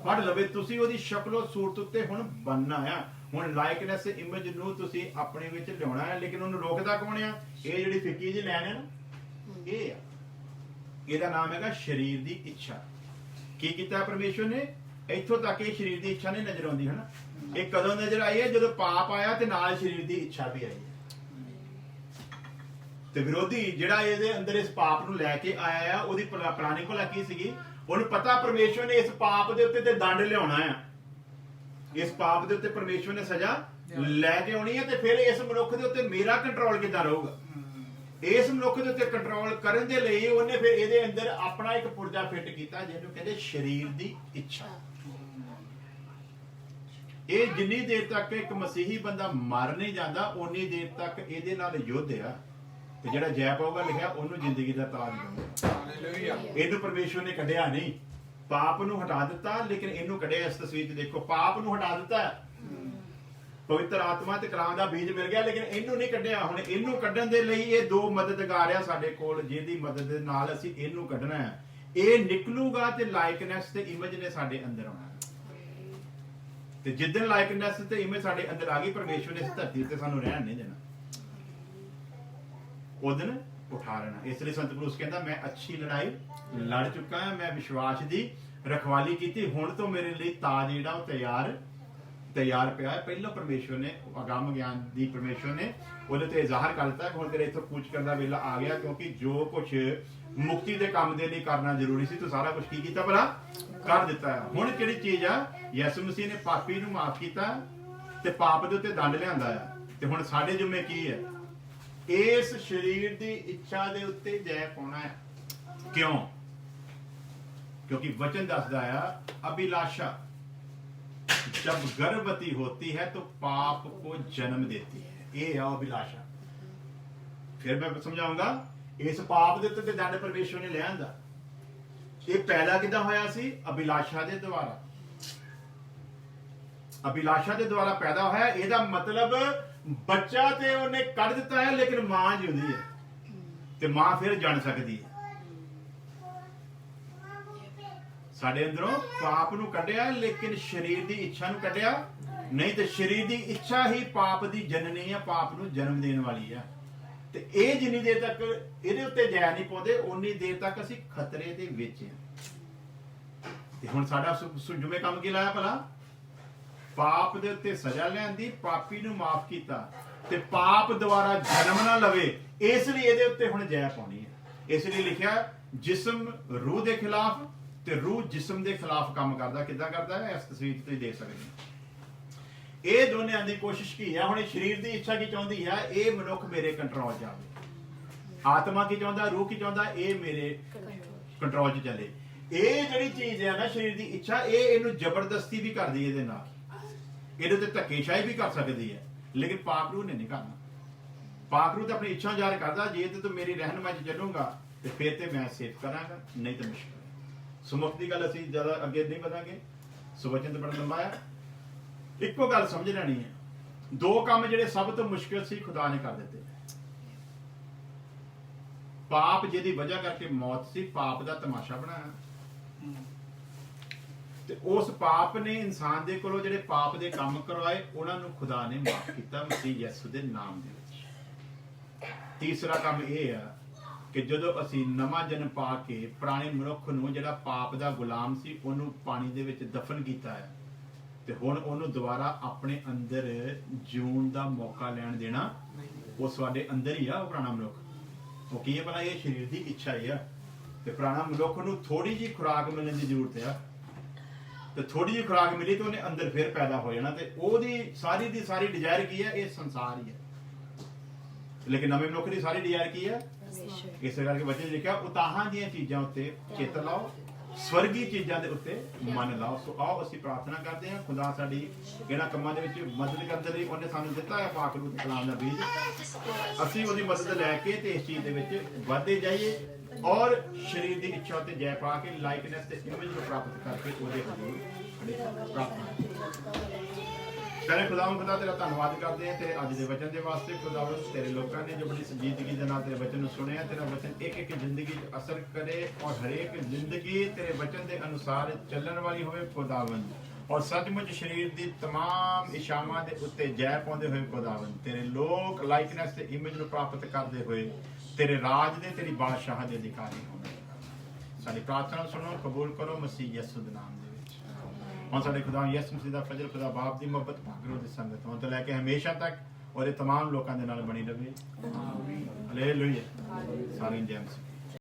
Speaker 2: ਫੜ ਲਵੇ। ਤੁਸੀਂ ਉਹਦੀ ਸ਼ਕਲੋ ਸੂਰਤ ਉੱਤੇ ਹੁਣ ਬਣਨਾ ਆ। ਹੁਣ ਲਾਈਕਨੈਸ ਇਮੇਜ ਨੂੰ ਤੁਸੀਂ ਆਪਣੇ ਵਿੱਚ ਲਿਆਉਣਾ ਹੈ। ਲੇਕਿਨ ਉਹਨੂੰ ਰੋਕਦਾ ਕੌਣ ਆ? ਇਹ ਜਿਹੜੀ ਫਿੱਕੀ ਜਿਹੀ ਲੈਣ ਹੈ ਨਾ, ਇਹ ਆ। ਇਹਦਾ ਨਾਮ ਹੈਗਾ ਸਰੀਰ ਦੀ ਇੱਛਾ। ਕੀ ਕੀਤਾ ਪਰਮੇਸ਼ਵਰ ਨੇ? ਇੱਥੋਂ ਤੱਕ ਇਹ ਸਰੀਰ ਦੀ ਇੱਛਾ ਨਹੀਂ ਨਜ਼ਰ ਆਉਂਦੀ ਹੈ ਨਾ। ਇਹ ਕਦੋਂ ਨਜ਼ਰ ਆਈ ਹੈ? ਜਦੋਂ ਪਾਪ ਆਇਆ ਤੇ ਨਾਲ ਸਰੀਰ ਦੀ ਇੱਛਾ ਵੀ ਆਈ ਹੈ। ਤੇ ਵਿਰੋਧੀ ਜਿਹੜਾ ਇਹਦੇ ਅੰਦਰ ਇਸ ਪਾਪ ਨੂੰ ਲੈ ਕੇ ਆਇਆ ਆ, ਉਹਦੀ ਪੁਰਾਣੀ ਭਲਾ ਕੀ ਸੀਗੀ? ਉਹਨੂੰ ਪਤਾ ਪਰਮੇਸ਼ਵਰ ਨੇ ਇਸ ਪਾਪ ਦੇ ਉੱਤੇ ਤੇ ਦੰਡ ਲਿਆਉਣਾ ਆ। ਇਸ ਪਾਪ ਦੇ ਉੱਤੇ ਪਰਮੇਸ਼ਵਰ ਨੇ ਸਜ਼ਾ ਲੈ ਕੇ ਆਉਣੀ ਹੈ, ਤੇ ਫਿਰ ਇਸ ਮਨੁੱਖ ਦੇ ਉੱਤੇ ਮੇਰਾ ਕੰਟਰੋਲ ਕਿੱਦਾਂ ਰਹੂਗਾ? ਇਸ ਮਨੁੱਖ ਦੇ ਉੱਤੇ ਕੰਟਰੋਲ ਕਰਨ ਦੇ ਲਈ ਉਹਨੇ ਫਿਰ ਇਹਦੇ ਅੰਦਰ ਆਪਣਾ ਇੱਕ ਪੁਰਜਾ ਫਿੱਟ ਕੀਤਾ ਜਿਹਨੂੰ ਕਹਿੰਦੇ ਸਰੀਰ ਦੀ ਇੱਛਾ। ਇਹ ਜਿੰਨੀ ਦੇਰ ਤੱਕ ਇੱਕ ਮਸੀਹੀ ਬੰਦਾ ਮਰ ਨਹੀਂ ਜਾਂਦਾ ਉਨੀ ਦੇਰ ਤੱਕ ਇਹਦੇ ਨਾਲ ਯੁੱਧ ਆ, ਤੇ ਜਿਹੜਾ ਜੈ ਪਾਊਗਾ ਲਿਖਿਆ ਉਹਨੂੰ ਜ਼ਿੰਦਗੀ ਦਾ ਤਾਜ ਮਿਲੂਗਾ।
Speaker 3: ਹਾਲੇਲੂਇਆ।
Speaker 2: ਇਹਨੂੰ ਪਰਮੇਸ਼ਵਰ ਨੇ ਕੱਢਿਆ ਨਹੀਂ, ਪਾਪ ਨੂੰ ਹਟਾ ਦਿੱਤਾ, ਲੇਕਿਨ ਇਹਨੂੰ ਕੱਢਿਆ। ਇਸ ਤਸਵੀਰ 'ਚ ਦੇਖੋ, ਪਾਪ ਨੂੰ ਹਟਾ ਦਿੱਤਾ, ਪਵਿੱਤਰ ਆਤਮਾ ਤੇ ਕਲਾਮ ਦਾ ਬੀਜ ਮਿਲ ਗਿਆ, ਲੇਕਿਨ ਇਹਨੂੰ ਨਹੀਂ ਕੱਢਿਆ। ਹੁਣ ਇਹਨੂੰ ਕੱਢਣ ਦੇ ਲਈ ਇਹ ਦੋ ਮਦਦਗਾਰ ਆ ਸਾਡੇ ਕੋਲ, ਜਿਹਦੀ ਮਦਦ ਦੇ ਨਾਲ ਅਸੀਂ ਇਹਨੂੰ ਕੱਢਣਾ ਹੈ। ਇਹ ਨਿਕਲੂਗਾ ਤੇ ਲਾਈਕਨੈਸ ਤੇ ਇਮੇਜ ਨੇ ਸਾਡੇ ਅੰਦਰ ਆਉਣਾ, ਤੇ ਜਿੱਦਣ ਲਾਈਕਨੈਸ ਤੇ ਇਮੇਜ ਸਾਡੇ ਅੰਦਰ ਆ ਗਈ, ਪਰਮੇਸ਼ਵਰ ਨੇ ਇਸ ਧਰਤੀ ਉੱਤੇ ਸਾਨੂੰ ਰਹਿਣ ਨਹੀਂ ਦੇਣਾ, ਉਦਨ ਉਠਾ ਲੈਣਾ। ਇਸ ਲਈ ਸੰਤ ਪੌਲੁਸ ਕਹਿੰਦਾ, ਮੈਂ ਅੱਛੀ ਲੜਾਈ ਲੜ ਚੁੱਕਾ ਹਾਂ, ਮੈਂ ਵਿਸ਼ਵਾਸ ਦੀ ਰਖਵਾਲੀ ਕੀਤੀ, ਹੁਣ ਤੋਂ ਮੇਰੇ ਲਈ ਤਾਜ ਜਿਹੜਾ ਉਹ ਤਿਆਰ ਪਿਆ ਹੈ। ਪਹਿਲਾਂ ਪਰਮੇਸ਼ਵਰ ਨੇ ਅਗੰਮ ਗਿਆਨ ਦੀ ਪਰਮੇਸ਼ਵਰ ਨੇ ਉਹਦੇ ਤੇ ਜ਼ਾਹਰ ਕਰ ਦਿੱਤਾ, ਹੁਣ ਤੇਰੇ ਇੱਥੋਂ ਕੂਚ ਕਰਨ ਦਾ ਵੇਲਾ ਆ ਗਿਆ, ਕਿਉਂਕਿ ਜੋ ਕੁਝ ਮੁਕਤੀ ਦੇ ਕੰਮ ਦੇ ਲਈ ਕਰਨਾ ਜ਼ਰੂਰੀ ਸੀ ਤੂੰ ਸਾਰਾ ਕੁਝ ਕੀ ਕੀਤਾ ਭਲਾ ਕਰ ਦਿੱਤਾ ਹੈ। ਹੁਣ ਕਿਹੜੀ ਚੀਜ਼ ਆ? ਯਿਸੂ ਮਸੀਹ ਨੇ ਪਾਪੀ ਨੂੰ ਮਾਫ ਕੀਤਾ ਤੇ ਪਾਪ ਦੇ ਉੱਤੇ ਦੰਡ ਲਿਆਂਦਾ ਆ, ਤੇ ਹੁਣ ਸਾਡੇ ਜ਼ਿੰਮੇ ਕੀ ਹੈ? ਇਸ ਸਰੀਰ ਦੀ ਇੱਛਾ ਦੇ ਉੱਤੇ ਜੈ ਪਾਉਣਾ ਹੈ। ਕਿਉਂ? क्योंकि वचन दसदा है, अभिलाषा जब गर्भवती होती है तो पाप को जन्म देती है। ये है अभिलाषा। फिर मैं समझाऊंगा, इस पाप दे उत्ते दंड परमेश्वर ने ले आंदा। ये पैदा किदां होया सी? अभिलाषा दे द्वारा। अभिलाषा दे द्वारा पैदा होया। ਇਹਦਾ मतलब ਬੱਚਾ ਤੇ ਉਹਨੇ ਕੱਢ ਦਿੱਤਾ ਹੈ, ਲੇਕਿਨ ਮਾਂ ਜਿਉਂਦੀ ਹੈ, ਤੇ ਮਾਂ ਫਿਰ ਜਾਣ ਸਕਦੀ ਹੈ। ਸਾਡੇ ਅੰਦਰੋਂ ਪਾਪ ਨੂੰ ਕੱਢਿਆ, ਲੇਕਿਨ ਸਰੀਰ ਦੀ ਇੱਛਾ ਨੂੰ ਕੱਢਿਆ ਨਹੀਂ, ਤੇ ਸਰੀਰ ਦੀ ਇੱਛਾ ਹੀ ਪਾਪ ਦੀ ਜਨਨੀ ਆ, ਪਾਪ ਨੂੰ ਜਨਮ ਦੇਣ ਵਾਲੀ ਆ। ਤੇ ਇਹ ਜਿੰਨੀ ਦੇਰ ਤੱਕ ਇਹਦੇ ਉੱਤੇ ਜੈ ਨਹੀਂ ਪਾਉਂਦੇ, ਉਨੀ ਦੇਰ ਤੱਕ ਅਸੀਂ ਖਤਰੇ ਦੇ ਵਿੱਚ ਆ। ਤੇ ਹੁਣ ਸਾਡਾ ਸੁਝਵੇਂ ਕੰਮ ਕੀ ਲਾਇਆ ਭਲਾ? ਪਾਪ ਦੇ ਉੱਤੇ ਸਜ਼ਾ ਲਿਆਂਦੀ, ਪਾਪੀ ਨੂੰ ਮਾਫ ਕੀਤਾ, ਤੇ ਪਾਪ ਦੁਆਰਾ ਜਨਮ ਨਾ ਲਵੇ, ਇਸ ਲਈ ਇਹਦੇ ਉੱਤੇ ਹੁਣ ਜੈ ਪਾਉਣੀ ਹੈ। ਇਸ ਲਈ ਲਿਖਿਆ, ਜਿਸਮ ਰੂਹ ਦੇ ਖਿਲਾਫ ਤੇ ਰੂਹ ਜਿਸਮ ਦੇ ਖਿਲਾਫ ਕੰਮ ਕਰਦਾ। ਕਿੱਦਾਂ ਕਰਦਾ ਹੈ? ਇਸ ਤਸਵੀਰ ਤੁਸੀਂ ਦੇਖ ਸਕਦੇ ਹੋ। ਇਹ ਦੋਨਿਆਂ ਦੀ ਕੋਸ਼ਿਸ਼ ਕੀ ਹੈ? ਹੁਣ ਇਹ ਸਰੀਰ ਦੀ ਇੱਛਾ ਕੀ ਚਾਹੁੰਦੀ ਹੈ? ਇਹ ਮਨੁੱਖ ਮੇਰੇ ਕੰਟਰੋਲ 'ਚ ਆਵੇ। ਆਤਮਾ ਕੀ ਚਾਹੁੰਦਾ? ਰੂਹ ਕੀ ਚਾਹੁੰਦਾ? ਇਹ ਮੇਰੇ ਕੰਟਰੋਲ 'ਚ ਚੱਲੇ। ਇਹ ਜਿਹੜੀ ਚੀਜ਼ ਹੈ ਨਾ, ਸਰੀਰ ਦੀ ਇੱਛਾ, ਇਹ ਇਹਨੂੰ ਜ਼ਬਰਦਸਤੀ ਵੀ ਕਰਦੀ ਹੈ, ਇਹਦੇ ਨਾਲ ਇਹਦੇ ਤੇ ਧੱਕੇਸ਼ਾਹੀ ਵੀ ਕਰ ਸਕਦੀ ਹੈ, ਲੇਕਿਨ ਪਾਪ ਰੂਹ ਨੇ ਨਹੀਂ ਕਰਨਾ। ਪਾਪ ਰੂਹ ਤਾਂ ਆਪਣੀ ਇੱਛਾ ਜ਼ਾਹਿਰ ਕਰਦਾ, ਜੇ ਤੇ ਤੂੰ ਮੇਰੀ ਰਹਿਨਮਾਈ 'ਚ ਚੱਲੂਗਾ ਤੇ ਫਿਰ ਤੇ ਮੈਂ ਸੇਫ ਕਰਾਂਗਾ, ਨਹੀਂ ਤਾਂ ਮੁਸ਼ਕਿਲ। ਸੁਮੁਖ ਦੀ ਗੱਲ ਅਸੀਂ ਜ਼ਿਆਦਾ ਅੱਗੇ ਨਹੀਂ ਵਧਾਂਗੇ, ਸੁਵਚਨ ਤੇ ਬੜਾ ਲੰਬਾ ਹੈ। ਇੱਕੋ ਗੱਲ ਸਮਝ ਲੈਣੀ ਹੈ, ਦੋ ਕੰਮ ਜਿਹੜੇ ਸਭ ਤੋਂ ਮੁਸ਼ਕਿਲ ਸੀ ਖੁਦਾ ਨੇ ਕਰ ਦਿੱਤੇ। ਪਾਪ ਜਿਹਦੀ ਵਜ੍ਹਾ ਕਰਕੇ ਮੌਤ ਸੀ, ਪਾਪ ਦਾ ਤਮਾਸ਼ਾ ਬਣਾਇਆ, ਤੇ ਉਸ ਪਾਪ ਨੇ ਇਨਸਾਨ ਦੇ ਕੋਲੋਂ ਜਿਹੜੇ ਪਾਪ ਦੇ ਕੰਮ ਕਰਵਾਏ, ਉਹਨਾਂ ਨੂੰ ਖੁਦਾ ਨੇ ਮਾਫ ਕੀਤਾ ਮਸੀਹ ਯਿਸੂ ਦੇ ਨਾਮ ਦੇ ਵਿੱਚ। ਤੀਸਰਾ ਕੰਮ ਇਹ ਆ ਕਿ ਜਦੋਂ ਅਸੀਂ ਨਵਾਂ ਜਨਮ ਪਾ ਕੇ ਪੁਰਾਣੇ ਮਨੁੱਖ ਨੂੰ, ਜਿਹੜਾ ਪਾਪ ਦਾ ਗੁਲਾਮ ਸੀ, ਉਹਨੂੰ ਪਾਣੀ ਦੇ ਵਿੱਚ ਦਫਨ ਕੀਤਾ ਹੈ, ਤੇ ਹੁਣ ਉਹਨੂੰ ਦੁਬਾਰਾ ਆਪਣੇ ਅੰਦਰ ਜਿਉਣ ਦਾ ਮੌਕਾ ਲੈਣ ਦੇਣਾ। ਉਹ ਸਾਡੇ ਅੰਦਰ ਹੀ ਆ, ਉਹ ਪੁਰਾਣਾ ਮਨੁੱਖ। ਉਹ ਕੀ ਹੈ ਭਲਾ? ਇਹ ਸਰੀਰ ਦੀ ਇੱਛਾ ਹੀ ਆ, ਤੇ ਪੁਰਾਣਾ ਮਨੁੱਖ ਨੂੰ ਥੋੜੀ ਜਿਹੀ ਖੁਰਾਕ ਮਿਲਣ ਦੀ ਜ਼ਰੂਰਤ ਆ, ਤੇ ਥੋੜੀ ਜਿਹੀ ਖੁਰਾਕ ਮਿਲੀ ਤੇ ਉਹਨੇ ਅੰਦਰ ਫਿਰ ਪੈਦਾ ਹੋ ਜਾਣਾ, ਤੇ ਉਹਦੀ ਸਾਰੀ ਦੀ ਸਾਰੀ ਡਿਜ਼ਾਇਰ ਕੀ ਹੈ? ਇਹ ਸੰਸਾਰ ਹੀ ਹੈ। ਲੇਕਿਨ ਨਵੇਂ ਮਨੁੱਖ ਦੀ ਸਾਰੀ ਡਿਜ਼ਾਇਰ ਕੀ ਹੈ? ਇਸ ਕਰਕੇ ਬੱਚੇ ਨੇ ਲਿਖਿਆ, ਉਤਾਹਾਂ ਦੀਆਂ ਚੀਜ਼ਾਂ ਉੱਤੇ ਚਿੱਤ ਲਾਓ, ਸਵਰਗੀ ਚੀਜ਼ਾਂ ਦੇ ਉੱਤੇ ਮਨ ਲਾਓ। ਸੋ ਆਓ ਅਸੀਂ ਪ੍ਰਾਰਥਨਾ ਕਰਦੇ ਹਾਂ, ਖੁਦਾ ਸਾਡੀ ਇਹਨਾਂ ਕੰਮਾਂ ਦੇ ਵਿੱਚ ਮਦਦ ਕਰਨ ਦੇ ਲਈ ਉਹਨੇ ਸਾਨੂੰ ਦਿੱਤਾ ਹੈ ਪਾਕ ਰੂਹ ਦੇ ਕਲਾਮ ਦਾ ਬੀਜ। ਅਸੀਂ ਉਹਦੀ ਮਦਦ ਲੈ ਕੇ ਤੇ ਇਸ ਚੀਜ਼ ਦੇ ਵਿੱਚ ਵਧਦੇ ਜਾਈਏ, ਔਰ ਸਰੀਰ ਦੀ ਇੱਛਾ ਤੇ ਜੈ ਪਾ ਕੇ ਲਾਈਕਨੈਸ ਤੇ ਇਮੇਜ ਨੂੰ ਪ੍ਰਾਪਤ ਕਰਕੇ ਉਹਦੇ ਹਜ਼ੂਰ ਖੜੇ ਪ੍ਰਾਪਤ। ਤੇਰੇ ਖੁਦਾ ਤੇਰਾ ਧੰਨਵਾਦ ਕਰਦੇ ਹਾਂ ਤੇਰੇ ਅੱਜ ਦੇ ਵਚਨ ਦੇ ਵਾਸਤੇ। ਖੁਦਾਵੰਦ, ਤੇਰੇ ਲੋਕਾਂ ਨੇ ਜੋ ਬੜੀ ਸੰਜੀਦਗੀ ਦੇ ਨਾਲ ਤੇਰੇ ਵਚਨ ਨੂੰ ਸੁਣਿਆ, ਤੇਰਾ ਵਚਨ ਇੱਕ ਇੱਕ ਜ਼ਿੰਦਗੀ 'ਚ ਅਸਰ ਕਰੇ, ਔਰ ਹਰੇਕ ਜ਼ਿੰਦਗੀ ਤੇਰੇ ਵਚਨ ਦੇ ਅਨੁਸਾਰ ਚੱਲਣ ਵਾਲੀ ਹੋਵੇ ਖੁਦਾਵੰਦ, ਔਰ ਸੱਚਮੁੱਚ ਸਰੀਰ ਦੀ तमाम ਇਛਾਵਾਂ ਦੇ ਉੱਤੇ ਜੈ ਪਾਉਂਦੇ ਹੋਏ ਖੁਦਾਵੰਦ, ਤੇਰੇ ਲੋਕ ਲਾਈਕਨੈਸ ਤੇ ਇਮੇਜ ਨੂੰ ਪ੍ਰਾਪਤ ਕਰਦੇ ਹੋਏ ਤੇਰੇ ਰਾਜ ਦੇ, ਤੇਰੀ ਬਾਦਸ਼ਾਹ ਦੇ ਅਧਿਕਾਰੀ ਹੋਣ। ਸਾਡੀ ਪ੍ਰਾਰਥਨਾ ਸੁਣੋ, ਕਬੂਲ ਕਰੋ ਮਸੀਹ ਯਿਸੂ ਦੇ ਨਾਮ ਦੇ ਵਿੱਚ। ਹੁਣ ਸਾਡੇ ਖੁਦਾ ਯਿਸੂ ਮਸੀਹ ਦਾ ਫਜ਼ਲ, ਖੁਦਾ ਬਾਪ ਦੀ ਮੁਹੱਬਤ, ਭਾਗਰੋ ਦੀ ਸੰਗਤ ਹੁਣ ਤੋਂ ਲੈ ਕੇ ਹਮੇਸ਼ਾ ਤੱਕ ਔਰ ਇਹ तमाम ਲੋਕਾਂ ਦੇ ਨਾਲ ਬਣੀ ਰਹੇ। ਹਾਲੇਲੂਇਆ। ਸਾਰੇ ਜੈ ਮਸੀਹ।